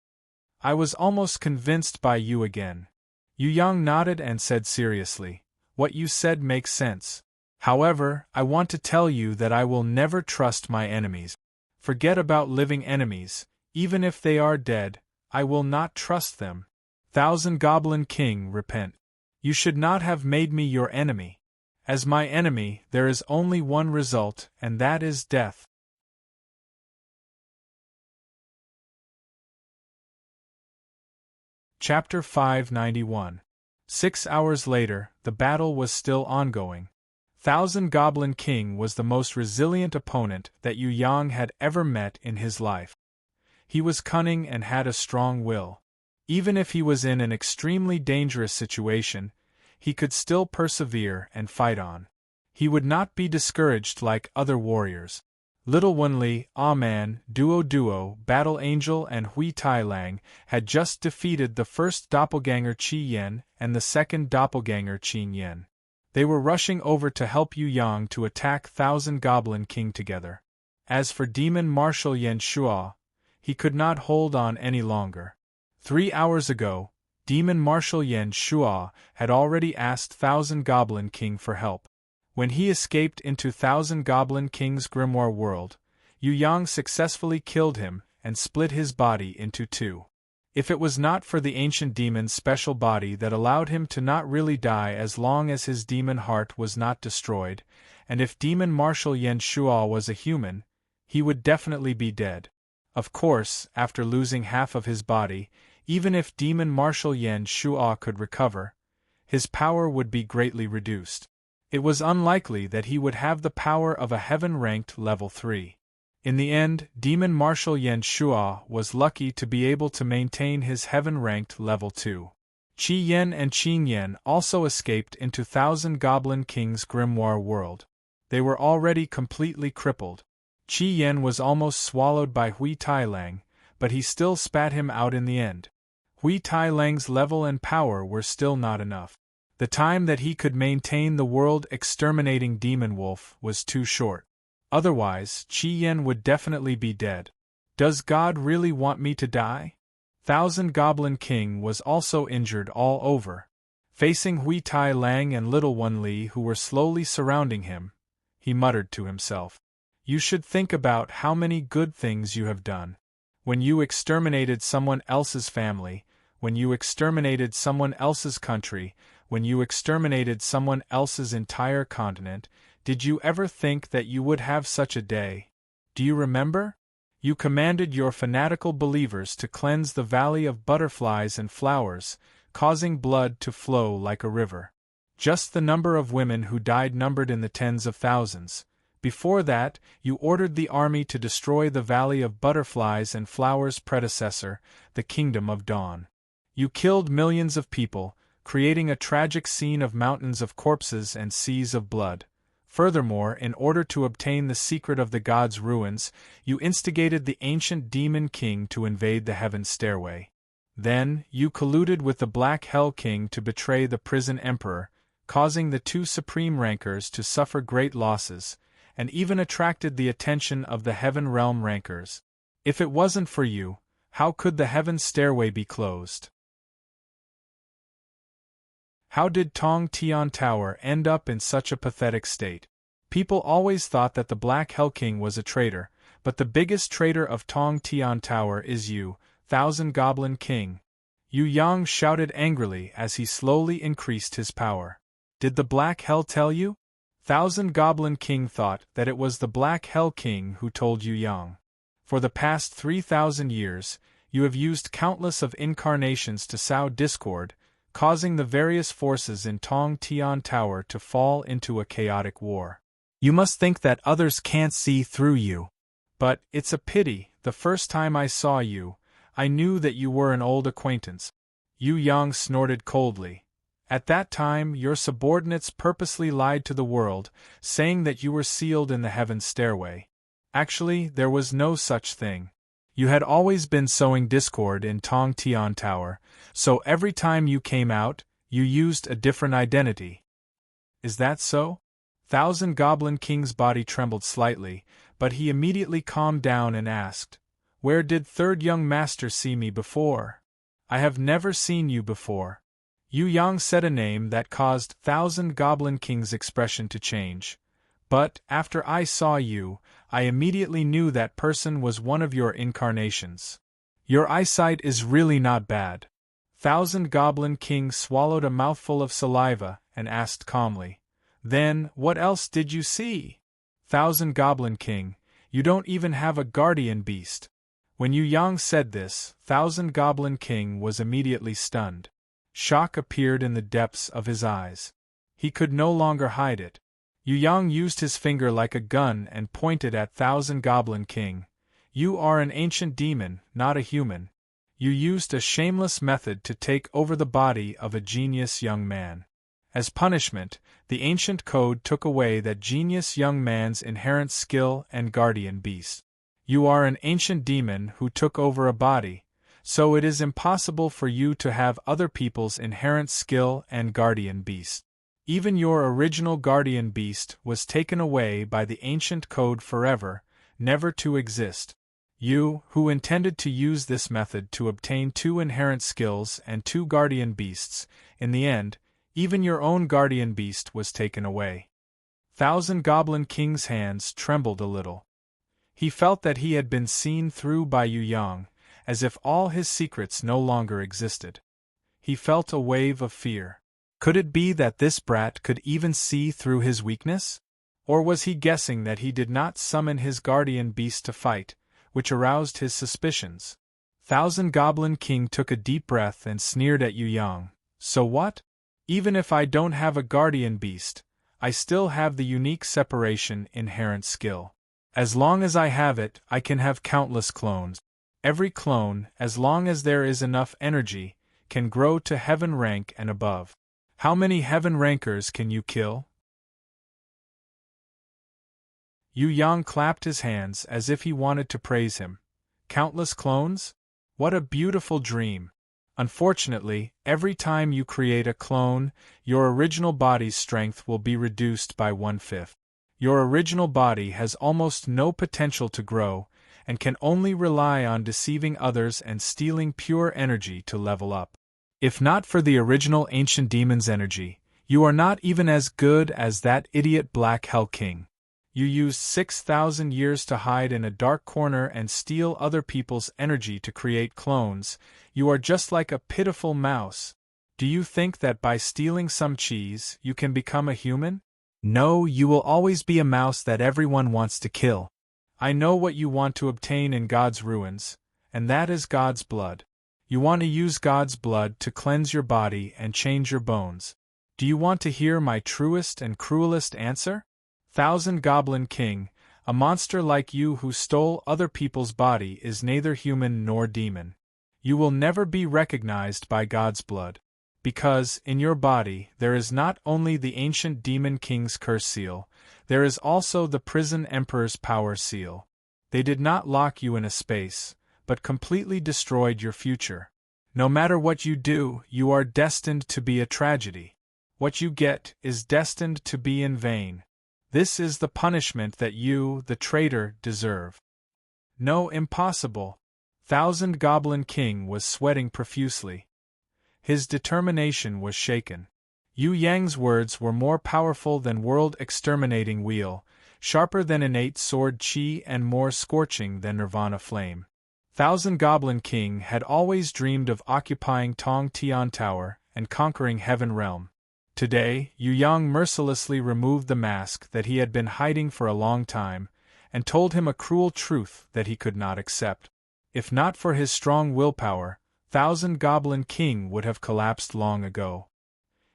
I was almost convinced by you again. Yu Yang nodded and said seriously, what you said makes sense. However, I want to tell you that I will never trust my enemies. Forget about living enemies, even if they are dead, I will not trust them. Thousand Goblin King, repent. You should not have made me your enemy. As my enemy, there is only one result, and that is death. Chapter 591. 6 hours later, the battle was still ongoing. Thousand Goblin King was the most resilient opponent that Yu Yang had ever met in his life. He was cunning and had a strong will. Even if he was in an extremely dangerous situation, he could still persevere and fight on. He would not be discouraged like other warriors. Little Wenli, Ah-Man, Duo, Battle Angel and Hui Tai Lang had just defeated the first doppelganger Qi Yan and the second doppelganger Qin Yan. They were rushing over to help Yu Yang to attack Thousand Goblin King together. As for Demon Marshal Yan Shuo, he could not hold on any longer. 3 hours ago, Demon Marshal Yan Shuo had already asked Thousand Goblin King for help. When he escaped into Thousand Goblin King's grimoire world, Yu Yang successfully killed him and split his body into two. If it was not for the ancient demon's special body that allowed him to not really die as long as his demon heart was not destroyed, and if Demon Marshal Yan Shuo was a human, he would definitely be dead. Of course, after losing half of his body, even if Demon Marshal Yan Shuo could recover, his power would be greatly reduced. It was unlikely that he would have the power of a heaven-ranked level 3. In the end, Demon Marshal Yan Shuo was lucky to be able to maintain his heaven-ranked level 2. Qi Yan and Qin Yan also escaped into Thousand Goblin King's grimoire world. They were already completely crippled. Qi Yan was almost swallowed by Hui Tai Lang, but he still spat him out in the end. Hui Tai Lang's level and power were still not enough. The time that he could maintain the world-exterminating demon wolf was too short. Otherwise, Qi Yan would definitely be dead. Does God really want me to die? Thousand Goblin King was also injured all over. Facing Hui Tai Lang and Little Wenli who were slowly surrounding him, he muttered to himself. You should think about how many good things you have done. When you exterminated someone else's family, when you exterminated someone else's country, when you exterminated someone else's entire continent, did you ever think that you would have such a day? Do you remember? You commanded your fanatical believers to cleanse the valley of butterflies and flowers, causing blood to flow like a river. Just the number of women who died numbered in the tens of thousands. Before that, you ordered the army to destroy the Valley of Butterflies and Flowers' predecessor, the Kingdom of Dawn. You killed millions of people, creating a tragic scene of mountains of corpses and seas of blood. Furthermore, in order to obtain the secret of the gods' ruins, you instigated the ancient demon king to invade the heaven's stairway. Then, you colluded with the Black Hell King to betray the prison emperor, causing the two supreme rankers to suffer great losses, and even attracted the attention of the Heaven Realm rankers. If it wasn't for you, how could the heaven's stairway be closed? How did Tong Tian Tower end up in such a pathetic state? People always thought that the Black Hell King was a traitor, but the biggest traitor of Tong Tian Tower is you, Thousand Goblin King. Yu Yang shouted angrily as he slowly increased his power. Did the Black Hell tell you? Thousand Goblin King thought that it was the Black Hell King who told Yu Yang. For the past 3,000 years, you have used countless of incarnations to sow discord, causing the various forces in Tong Tian Tower to fall into a chaotic war. You must think that others can't see through you. But it's a pity, the first time I saw you, I knew that you were an old acquaintance. Yu Yang snorted coldly. At that time, your subordinates purposely lied to the world, saying that you were sealed in the heaven's stairway. Actually, there was no such thing. You had always been sowing discord in Tong Tian Tower, so every time you came out, you used a different identity. Is that so? Thousand Goblin King's body trembled slightly, but he immediately calmed down and asked, Where did Third Young Master see me before? I have never seen you before. Yu Yang said a name that caused Thousand Goblin King's expression to change. But, after I saw you, I immediately knew that person was one of your incarnations. Your eyesight is really not bad. Thousand Goblin King swallowed a mouthful of saliva and asked calmly, Then, what else did you see? Thousand Goblin King, you don't even have a guardian beast. When Yu Yang said this, Thousand Goblin King was immediately stunned. Shock appeared in the depths of his eyes. He could no longer hide it. Yu Yang used his finger like a gun and pointed at Thousand Goblin King. You are an ancient demon, not a human. You used a shameless method to take over the body of a genius young man. As punishment, the ancient code took away that genius young man's inherent skill and guardian beast. You are an ancient demon who took over a body, so it is impossible for you to have other people's inherent skill and guardian beast. Even your original guardian beast was taken away by the ancient code forever, never to exist. You, who intended to use this method to obtain 2 inherent skills and 2 guardian beasts, in the end, even your own guardian beast was taken away. Thousand Goblin King's hands trembled a little. He felt that he had been seen through by Yu Yang, as if all his secrets no longer existed. He felt a wave of fear. Could it be that this brat could even see through his weakness? Or was he guessing that he did not summon his guardian beast to fight, which aroused his suspicions? Thousand Goblin King took a deep breath and sneered at Yu Yang. So what? Even if I don't have a guardian beast, I still have the unique separation inherent skill. As long as I have it, I can have countless clones. Every clone, as long as there is enough energy, can grow to heaven rank and above. How many heaven rankers can you kill? Yu Yang clapped his hands as if he wanted to praise him. Countless clones? What a beautiful dream! Unfortunately, every time you create a clone, your original body's strength will be reduced by 1/5. Your original body has almost no potential to grow, and can only rely on deceiving others and stealing pure energy to level up. If not for the original ancient demon's energy, you are not even as good as that idiot Black Hell King. You used 6,000 years to hide in a dark corner and steal other people's energy to create clones. You are just like a pitiful mouse. Do you think that by stealing some cheese, you can become a human? No, you will always be a mouse that everyone wants to kill. I know what you want to obtain in God's ruins, and that is God's blood. You want to use God's blood to cleanse your body and change your bones. Do you want to hear my truest and cruelest answer? Thousand Goblin King, a monster like you who stole other people's body is neither human nor demon. You will never be recognized by God's blood. Because, in your body, there is not only the ancient demon king's curse seal, there is also the prison emperor's power seal. They did not lock you in a space, but completely destroyed your future. No matter what you do, you are destined to be a tragedy. What you get is destined to be in vain. This is the punishment that you, the traitor, deserve. No, impossible. Thousand Goblin King was sweating profusely. His determination was shaken. Yu Yang's words were more powerful than world-exterminating wheel, sharper than innate sword chi and more scorching than nirvana flame. Thousand Goblin King had always dreamed of occupying Tong Tian Tower and conquering Heaven Realm. Today, Yu Yang mercilessly removed the mask that he had been hiding for a long time, and told him a cruel truth that he could not accept. If not for his strong willpower, Thousand Goblin King would have collapsed long ago.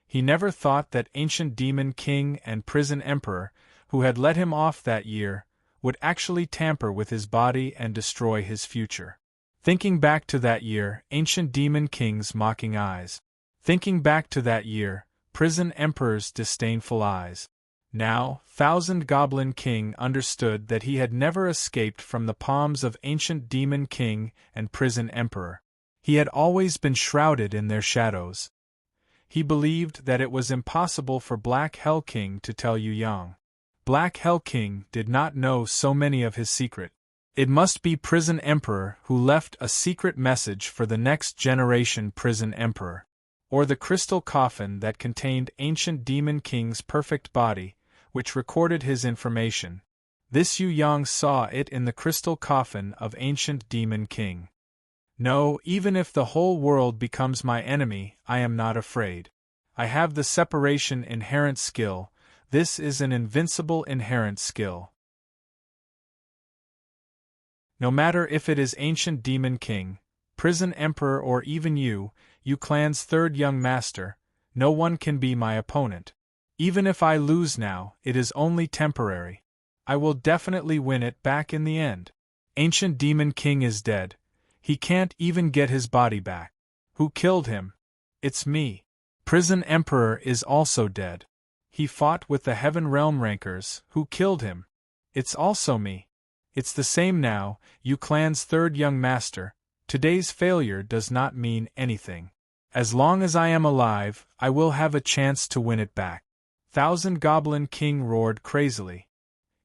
He never thought that ancient demon king and prison emperor, who had let him off that year, would actually tamper with his body and destroy his future. Thinking back to that year, ancient demon king's mocking eyes. Thinking back to that year, prison emperor's disdainful eyes. Now, Thousand Goblin King understood that he had never escaped from the palms of ancient demon king and prison emperor. He had always been shrouded in their shadows. He believed that it was impossible for Black Hell King to tell Yu Yang. Black Hell King did not know so many of his secret. It must be Prison Emperor who left a secret message for the next generation Prison Emperor. Or the crystal coffin that contained ancient demon king's perfect body, which recorded his information. This Yu Yang saw it in the crystal coffin of ancient demon king. No, even if the whole world becomes my enemy, I am not afraid. I have the separation inherent skill. This is an invincible inherent skill. No matter if it is ancient demon king, prison emperor or even you, Yu Clan's third young master, no one can be my opponent. Even if I lose now, it is only temporary. I will definitely win it back in the end. Ancient Demon King is dead. He can't even get his body back. Who killed him? It's me. Prison Emperor is also dead. He fought with the Heaven Realm Rankers. Who killed him? It's also me. It's the same now, Yu Clan's third young master. Today's failure does not mean anything. As long as I am alive, I will have a chance to win it back. Thousand Goblin King roared crazily.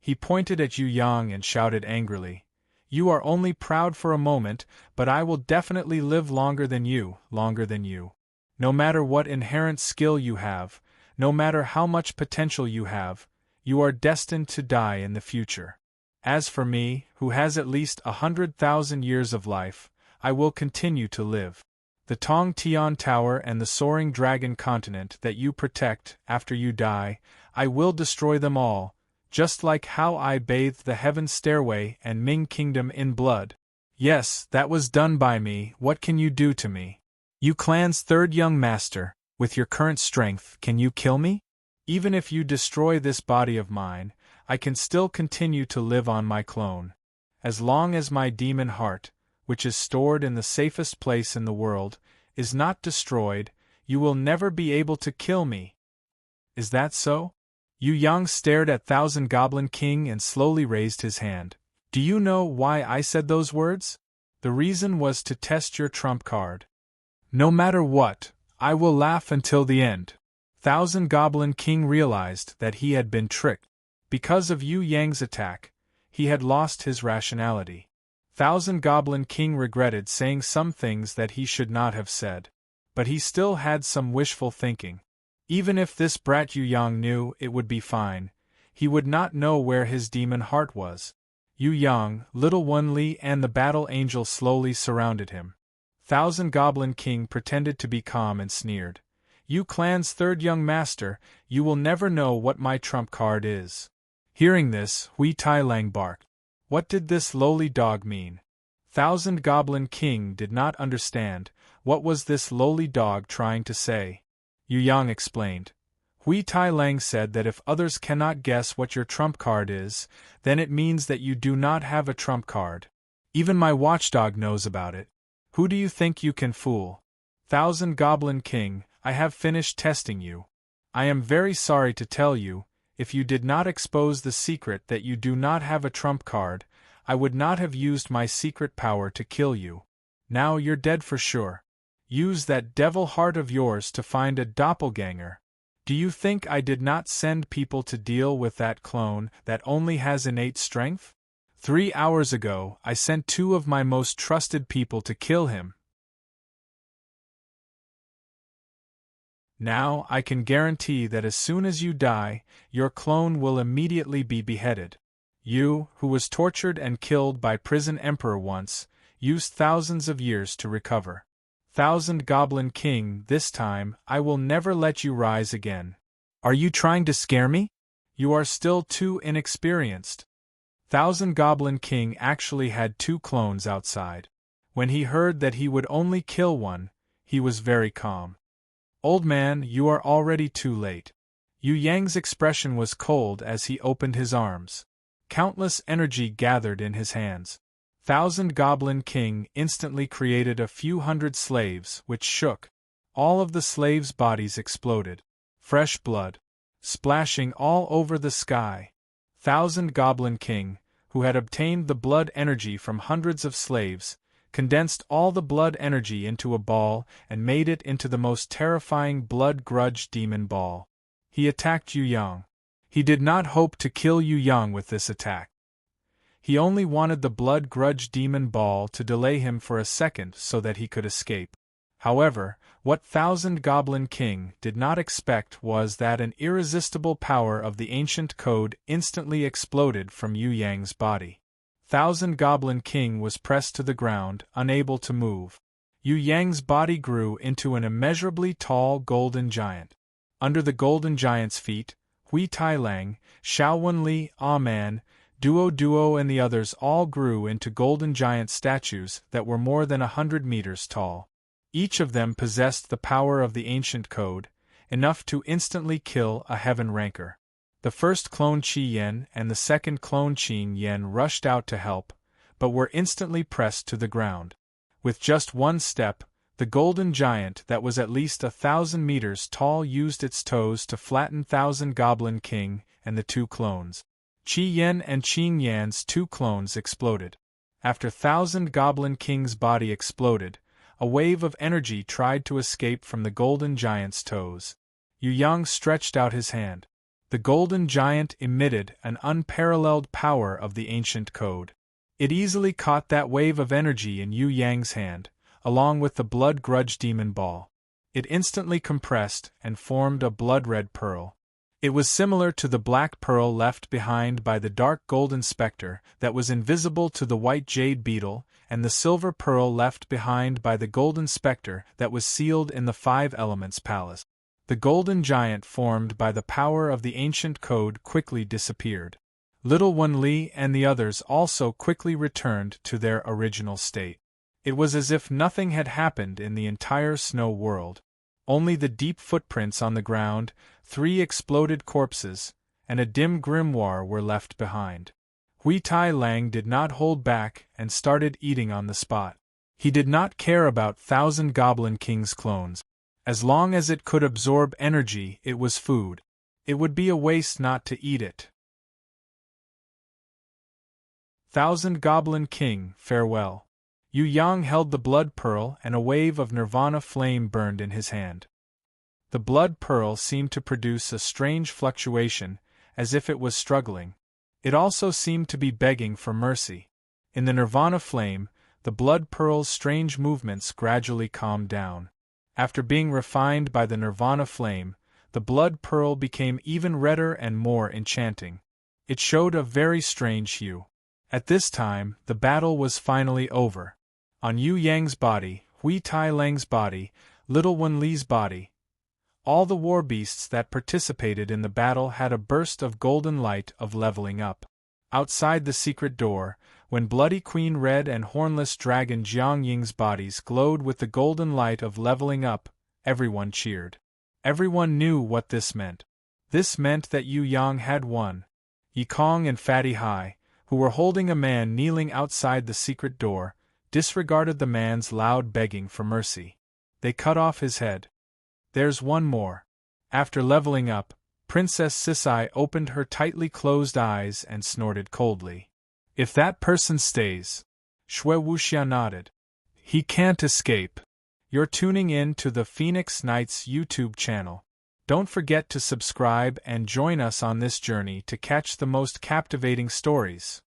He pointed at Yu Yang and shouted angrily, "You are only proud for a moment, but I will definitely live longer than you, longer than you. No matter what inherent skill you have, no matter how much potential you have, you are destined to die in the future. As for me, who has at least 100,000 years of life, I will continue to live. The Tong Tian Tower and the Soaring Dragon Continent that you protect after you die, I will destroy them all, just like how I bathed the Heaven Stairway and Ming Kingdom in blood. Yes, that was done by me. What can you do to me? Yu Clan's third young master, with your current strength, can you kill me? Even if you destroy this body of mine, I can still continue to live on my clone. As long as my demon heart, which is stored in the safest place in the world, is not destroyed, you will never be able to kill me. Is that so?" Yu Yang stared at Thousand Goblin King and slowly raised his hand. "Do you know why I said those words? The reason was to test your trump card. No matter what, I will laugh until the end." Thousand Goblin King realized that he had been tricked. Because of Yu Yang's attack, he had lost his rationality. Thousand Goblin King regretted saying some things that he should not have said. But he still had some wishful thinking. Even if this brat Yu Yang knew, it would be fine. He would not know where his demon heart was. Yu Yang, Little Wen Li and the Battle Angel slowly surrounded him. Thousand Goblin King pretended to be calm and sneered. "Yu Clan's third young master, you will never know what my trump card is." Hearing this, Hui Tai Lang barked. What did this lowly dog mean? Thousand Goblin King did not understand. What was this lowly dog trying to say? Yu Yang explained. Hui Tai Lang said that if others cannot guess what your trump card is, then it means that you do not have a trump card. Even my watchdog knows about it. Who do you think you can fool? Thousand Goblin King, I have finished testing you. I am very sorry to tell you, if you did not expose the secret that you do not have a trump card, I would not have used my secret power to kill you. Now you're dead for sure. Use that devil heart of yours to find a doppelganger. Do you think I did not send people to deal with that clone that only has innate strength? 3 hours ago, I sent 2 of my most trusted people to kill him. Now, I can guarantee that as soon as you die, your clone will immediately be beheaded. You, who was tortured and killed by Prison Emperor once, used thousands of years to recover. Thousand Goblin King, this time, I will never let you rise again. Are you trying to scare me? You are still too inexperienced. Thousand Goblin King actually had 2 clones outside. When he heard that he would only kill one, he was very calm. Old man, you are already too late. Yu Yang's expression was cold as he opened his arms. Countless energy gathered in his hands. Thousand Goblin King instantly created a few hundred slaves, which shook. All of the slaves' bodies exploded. Fresh blood, splashing all over the sky. Thousand Goblin King, who had obtained the blood energy from hundreds of slaves, condensed all the blood energy into a ball and made it into the most terrifying blood grudge demon ball. He attacked Yu Yang. He did not hope to kill Yu Yang with this attack. He only wanted the blood grudge demon ball to delay him for a second so that he could escape. However, what Thousand Goblin King did not expect was that an irresistible power of the ancient code instantly exploded from Yu Yang's body. Thousand Goblin King was pressed to the ground, unable to move. Yu Yang's body grew into an immeasurably tall golden giant. Under the golden giant's feet, Hui Tai Lang, Xiao Wenli, Man, Duo and the others all grew into golden giant statues that were more than 100 meters tall. Each of them possessed the power of the ancient code, enough to instantly kill a heaven ranker. The first clone Qi Yen and the second clone Qing Yen rushed out to help, but were instantly pressed to the ground. With just one step, the golden giant that was at least 1,000 meters tall used its toes to flatten Thousand Goblin King and the two clones. Qi Yen and Qing Yan's two clones exploded. After Thousand Goblin King's body exploded, a wave of energy tried to escape from the golden giant's toes. Yu Yang stretched out his hand. The golden giant emitted an unparalleled power of the ancient code. It easily caught that wave of energy in Yu Yang's hand, along with the blood grudge demon ball. It instantly compressed and formed a blood-red pearl. It was similar to the black pearl left behind by the dark golden spectre that was invisible to the white jade beetle, and the silver pearl left behind by the golden spectre that was sealed in the Five Elements Palace. The golden giant formed by the power of the ancient code quickly disappeared. Little Wen Li and the others also quickly returned to their original state. It was as if nothing had happened in the entire snow world. Only the deep footprints on the ground, 3 exploded corpses, and a dim grimoire were left behind. Hui Tai Lang did not hold back and started eating on the spot. He did not care about Thousand Goblin King's clones. As long as it could absorb energy, it was food. It would be a waste not to eat it. Thousand Goblin King, farewell. Yu Yang held the blood pearl and a wave of nirvana flame burned in his hand. The blood pearl seemed to produce a strange fluctuation, as if it was struggling. It also seemed to be begging for mercy. In the nirvana flame, the blood pearl's strange movements gradually calmed down. After being refined by the nirvana flame, the blood pearl became even redder and more enchanting. It showed a very strange hue. At this time, the battle was finally over. On Yu Yang's body, Hui Tai Lang's body, Little Wen Li's body, all the war beasts that participated in the battle had a burst of golden light of leveling up. Outside the secret door, when Bloody Queen Red and Hornless Dragon Jiang Ying's bodies glowed with the golden light of leveling up, everyone cheered. Everyone knew what this meant. This meant that Yu Yang had won. Yi Kong and Fatty Hai, who were holding a man kneeling outside the secret door, disregarded the man's loud begging for mercy. They cut off his head. There's one more. After leveling up, Princess Sisai opened her tightly closed eyes and snorted coldly. If that person stays. Shui Wuxian nodded. He can't escape. You're tuning in to the Phoenix Knights YouTube channel. Don't forget to subscribe and join us on this journey to catch the most captivating stories.